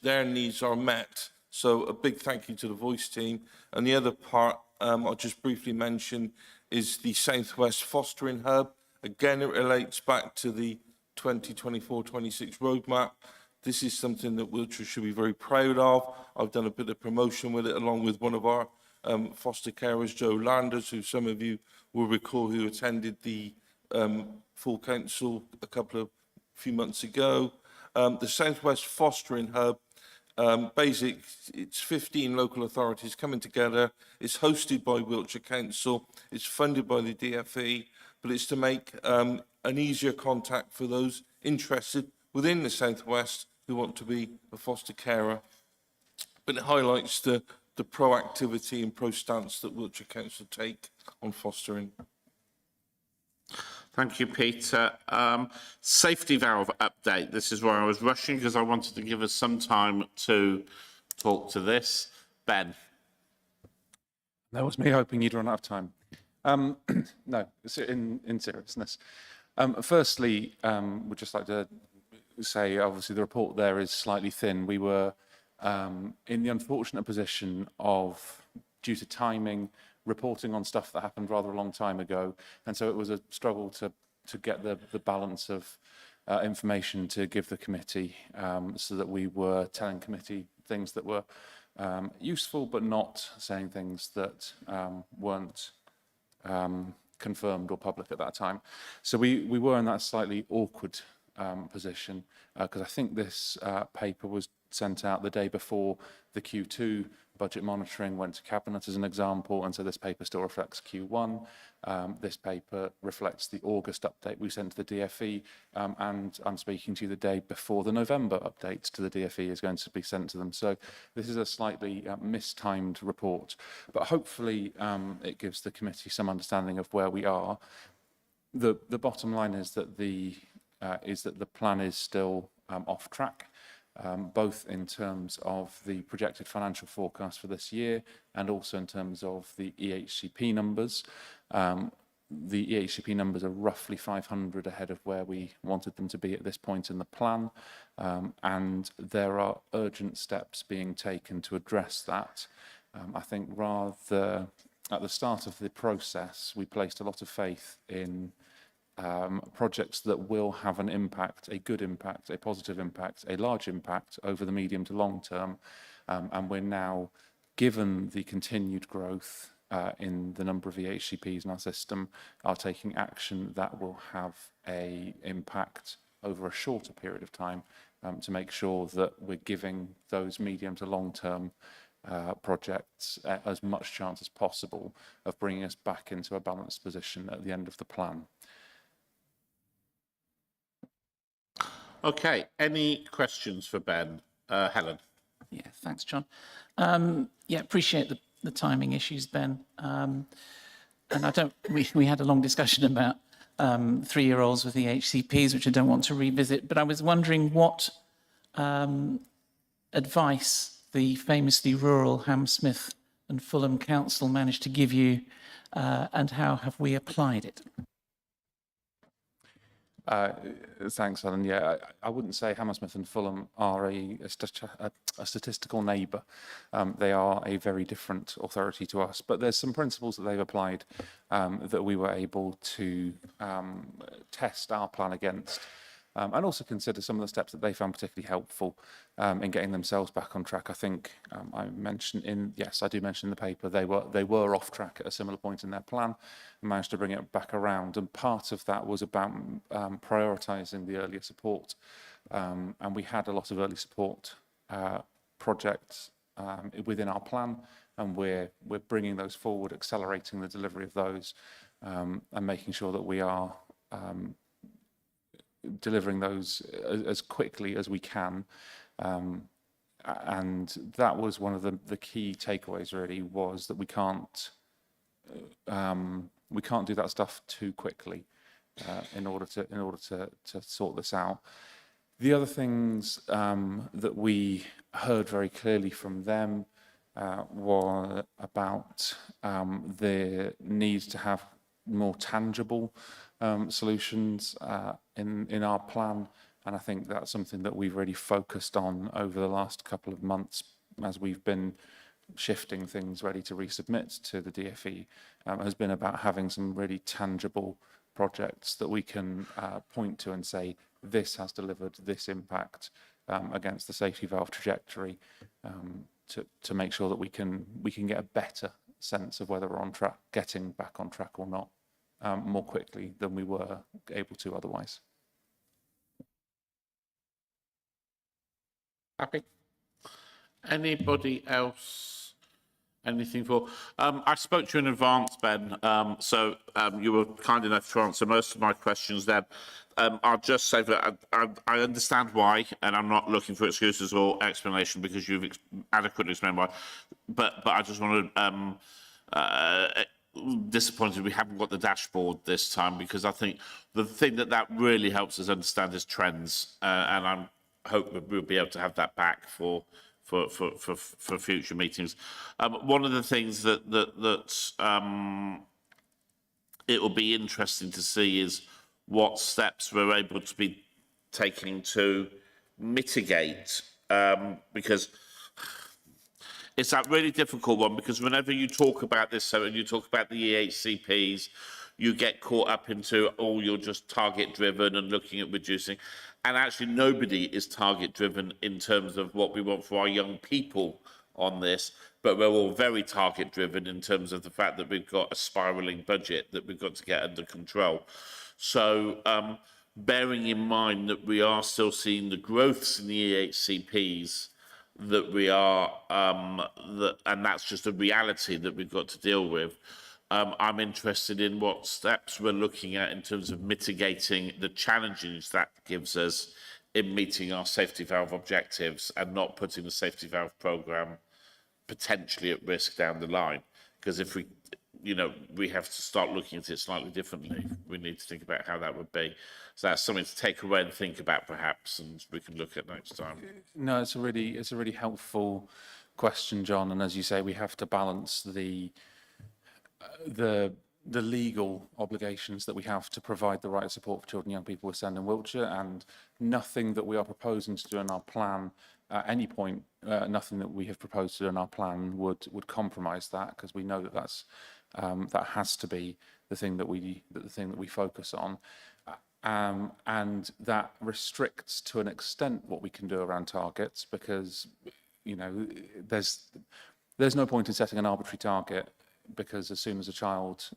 S15: their needs are met. So a big thank you to the voice team. And the other part I'll just briefly mention is the Southwest Fostering Hub. Again, it relates back to the 2024-26 roadmap. This is something that Wiltshire should be very proud of. I've done a bit of promotion with it along with one of our foster carers, Joe Landers, who some of you will recall who attended the full council a few months ago. The Southwest Fostering Hub, it's 15 local authorities coming together. It's hosted by Wiltshire Council. It's funded by the DFE, but it's to make an easier contact for those interested within the Southwest who want to be a foster carer. But it highlights the proactivity and pro-stance that Wiltshire Council take on fostering.
S1: Thank you, Peter. Safety valve update. This is where I was rushing because I wanted to give us some time to talk to this. Ben.
S7: That was me hoping you'd run out of time. No, in seriousness. Firstly, we'd just like to say, obviously, the report there is slightly thin. We were in the unfortunate position of, due to timing, reporting on stuff that happened rather a long time ago. And so it was a struggle to get the balance of information to give the committee so that we were telling committee things that were useful, but not saying things that weren't confirmed or public at that time. So we were in that slightly awkward position because I think this paper was sent out the day before the Q2 budget monitoring went to Cabinet as an example, and so this paper still reflects Q1. This paper reflects the August update we sent to the DFE, and I'm speaking to you the day before the November update to the DFE is going to be sent to them. So this is a slightly mistimed report, but hopefully it gives the committee some understanding of where we are. The bottom line is that the plan is still off track. Both in terms of the projected financial forecast for this year and also in terms of the EHCP numbers. The EHCP numbers are roughly 500 ahead of where we wanted them to be at this point in the plan, and there are urgent steps being taken to address that. I think rather at the start of the process, we placed a lot of faith in projects that will have an impact, a good impact, a positive impact, a large impact over the medium to long term. And we're now, given the continued growth in the number of EHCPs in our system, are taking action that will have an impact over a shorter period of time to make sure that we're giving those medium to long term projects as much chance as possible of bringing us back into a balanced position at the end of the plan.
S1: Okay, any questions for Ben? Helen.
S10: Yeah, thanks, John. Yeah, appreciate the timing issues, Ben. And we had a long discussion about 3-year-olds with EHCPs, which I don't want to revisit, but I was wondering what advice the famously rural Hammersmith and Fulham Council managed to give you, and how have we applied it?
S7: Thanks, Alan. Yeah, I wouldn't say Hammersmith and Fulham are a statistical neighbour. They are a very different authority to us, but there's some principles that they've applied that we were able to test our plan against. And also consider some of the steps that they found particularly helpful in getting themselves back on track. I think I mentioned I do mention in the paper they were off track at a similar point in their plan and managed to bring it back around. And part of that was about prioritising the earlier support. And we had a lot of early support projects within our plan, and we're bringing those forward, accelerating the delivery of those, and making sure that we are delivering those as quickly as we can. And that was one of the key takeaways, really, was that we can't do that stuff too quickly in order to sort this out. The other things that we heard very clearly from them were about the need to have more tangible solutions in our plan, and I think that's something that we've really focused on over the last couple of months as we've been shifting things ready to resubmit to the DFE. Has been about having some really tangible projects that we can point to and say, this has delivered this impact against the safety valve trajectory, to make sure that we can get a better sense of whether we're on track, getting back on track or not, more quickly than we were able to otherwise.
S1: Happy? Anybody else? Anything for? I spoke to you in advance, Ben, so you were kind enough to answer most of my questions then. I'll just say that I understand why, and I'm not looking for excuses or explanation because you've adequately explained why. But I just want to disappointed we haven't got the dashboard this time, because I think the thing that really helps us understand is trends, and I hope that we'll be able to have that back for future meetings. One of the things that it will be interesting to see is what steps we're able to be taking to mitigate, because it's that really difficult one, because whenever you talk about this, so when you talk about the EHCPs, you get caught up into, oh, you're just target driven and looking at reducing. And actually nobody is target driven in terms of what we want for our young people on this, but we're all very target driven in terms of the fact that we've got a spiralling budget that we've got to get under control. So bearing in mind that we are still seeing the growths in the EHCPs, that we are, and that's just a reality that we've got to deal with. I'm interested in what steps we're looking at in terms of mitigating the challenges that gives us in meeting our safety valve objectives and not putting the safety valve programme potentially at risk down the line. Because if we have to start looking at it slightly differently. We need to think about how that would be. So that's something to take away and think about, perhaps, and we can look at next time.
S7: No, it's a really helpful question, John. And as you say, we have to balance the legal obligations that we have to provide the right support for children and young people with SEND and wheelchair, and nothing that we are proposing to do in our plan at any point, nothing that we have proposed to do in our plan would compromise that, because we know that that has to be the thing that we focus on, and that restricts to an extent what we can do around targets, because there's no point in setting an arbitrary target, because as soon as a child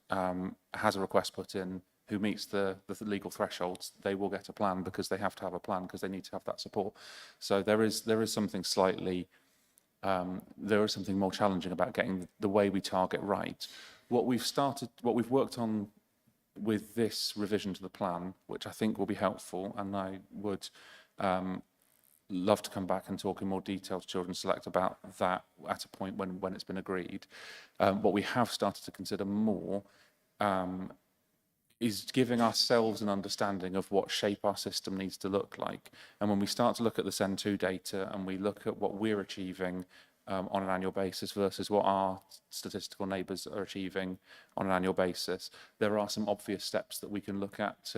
S7: has a request put in who meets the legal thresholds, they will get a plan, because they have to have a plan, because they need to have that support. So there is something slightly there is something more challenging about getting the way we target right. What we've worked on with this revision to the plan, which I think will be helpful, and I would love to come back and talk in more detail to Children's Select about that at a point when it's been agreed. What we have started to consider more is giving ourselves an understanding of what shape our system needs to look like. And when we start to look at the SEND2 data and we look at what we're achieving on an annual basis versus what our statistical neighbours are achieving on an annual basis, there are some obvious steps that we can look at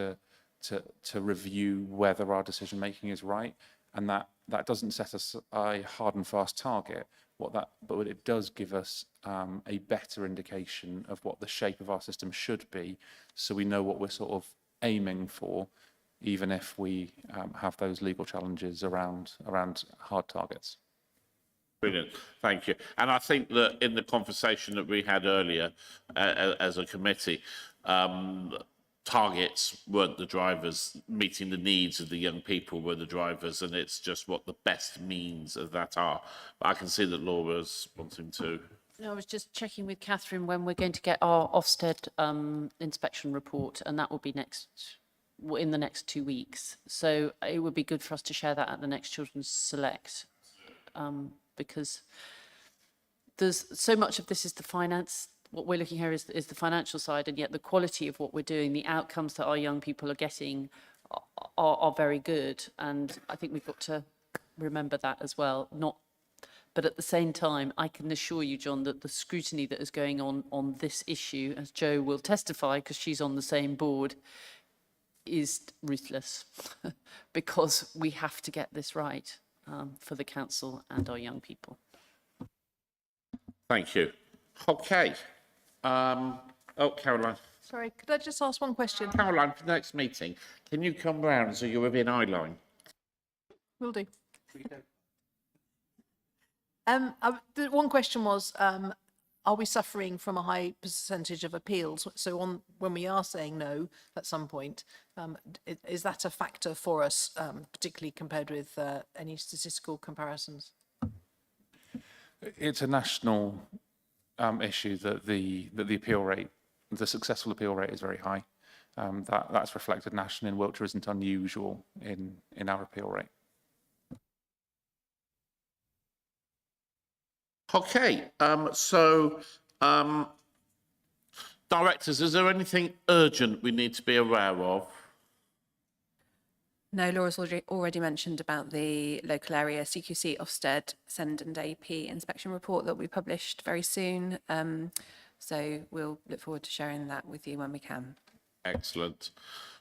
S7: to review whether our decision making is right, and that doesn't set us a hard and fast target. But it does give us a better indication of what the shape of our system should be, so we know what we're sort of aiming for, even if we have those legal challenges around hard targets.
S1: Brilliant, thank you. And I think that in the conversation that we had earlier as a committee, targets weren't the drivers, meeting the needs of the young people were the drivers, and it's just what the best means of that are. But I can see that Laura's wanting to.
S16: No, I was just checking with Catherine when we're going to get our Ofsted inspection report, and that will be in the next 2 weeks. So it would be good for us to share that at the next Children's Select, because there's so much of this is the finance. What we're looking here is the financial side, and yet the quality of what we're doing, the outcomes that our young people are getting are very good. And I think we've got to remember that as well. But at the same time, I can assure you, John, that the scrutiny that is going on this issue, as Jo will testify, because she's on the same board, is ruthless because we have to get this right for the council and our young people.
S1: Thank you. Okay. Caroline.
S9: Sorry, could I just ask one question?
S1: Caroline, for the next meeting, can you come round so you're within eye line?
S9: Will do. The one question was, are we suffering from a high percentage of appeals? So when we are saying no at some point, is that a factor for us, particularly compared with any statistical comparisons?
S7: It's a national issue that the appeal rate, the successful appeal rate, is very high. That's reflected nationally, and Wiltshire isn't unusual in our appeal rate.
S1: Okay, directors, is there anything urgent we need to be aware of?
S4: No, Laura's already mentioned about the local area CQC Ofsted Send and AP inspection report that we published very soon. So we'll look forward to sharing that with you when we can.
S1: Excellent.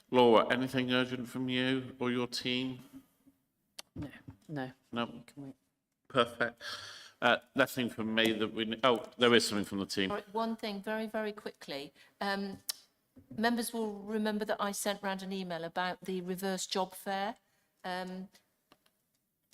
S1: Laura, anything urgent from you or your team?
S16: No.
S1: No. Perfect. Nothing from me that we. Oh, there is something from the team.
S11: One thing, very, very quickly. Members will remember that I sent round an email about the reverse job fair.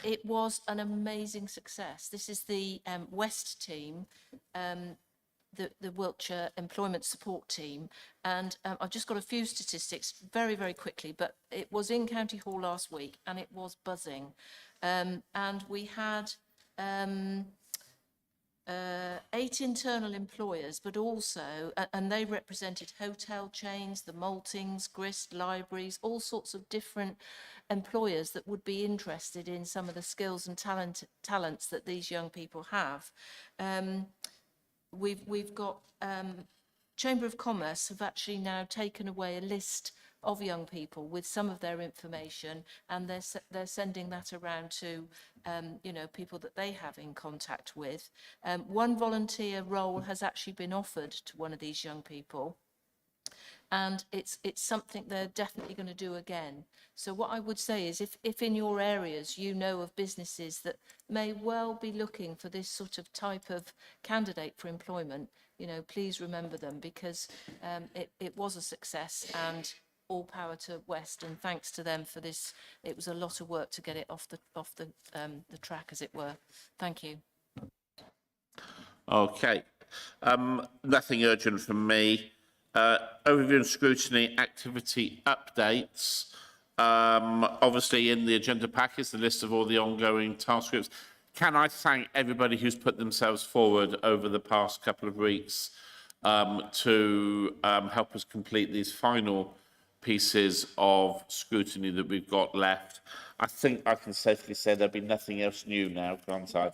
S11: It was an amazing success. This is the West team, the Wiltshire Employment Support Team. And I've just got a few statistics very, very quickly, but it was in County Hall last week and it was buzzing. And we had 8 internal employers, but also, and they represented hotel chains, the maltings, grist, libraries, all sorts of different employers that would be interested in some of the skills and talents that these young people have. We've got Chamber of Commerce have actually now taken away a list of young people with some of their information, and they're sending that around to people that they have in contact with. One volunteer role has actually been offered to one of these young people, and it's something they're definitely going to do again. So what I would say is if in your areas you know of businesses that may well be looking for this sort of type of candidate for employment, please remember them, because it was a success, and all power to West, and thanks to them for this. It was a lot of work to get it off the track, as it were. Thank you.
S1: Okay. Nothing urgent from me. Overview and scrutiny activity updates. Obviously in the agenda pack is the list of all the ongoing task groups. Can I thank everybody who's put themselves forward over the past couple of weeks to help us complete these final pieces of scrutiny that we've got left. I think I can safely say there'll be nothing else new now, can't I?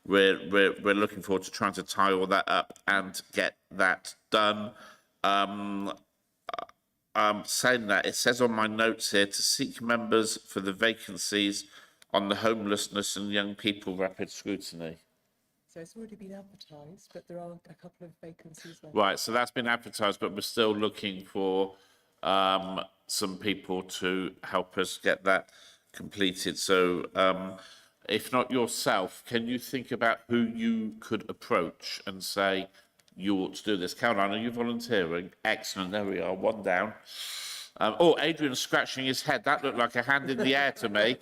S1: We're looking forward to trying to tie all that up and get that done. Saying that, it says on my notes here to seek members for the vacancies on the homelessness and young people rapid scrutiny.
S12: So it's already been advertised, but there are a couple of vacancies left.
S1: Right, so that's been advertised, but we're still looking for some people to help us get that completed. So if not yourself, can you think about who you could approach and say, you ought to do this? Caroline, are you volunteering? Excellent, there we are, one down. Oh, Adrian's scratching his head. That looked like a hand in the air to me.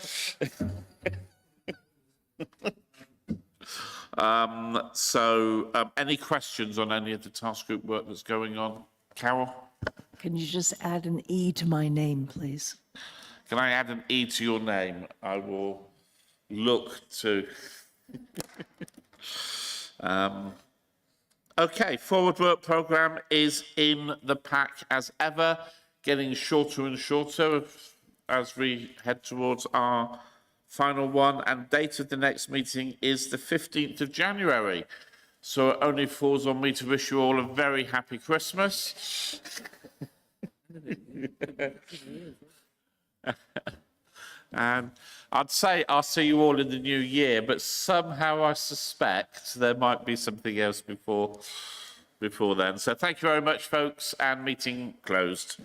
S1: Any questions on any of the task group work that's going on? Carol?
S12: Can you just add an E to my name, please?
S1: Can I add an E to your name? I will look to... Okay, forward work programme is in the pack as ever, getting shorter and shorter as we head towards our final one, and date of the next meeting is the 15th of January. So it only falls on me to wish you all a very happy Christmas. And I'd say I'll see you all in the new year, but somehow I suspect there might be something else before then. So thank you very much, folks, and meeting closed.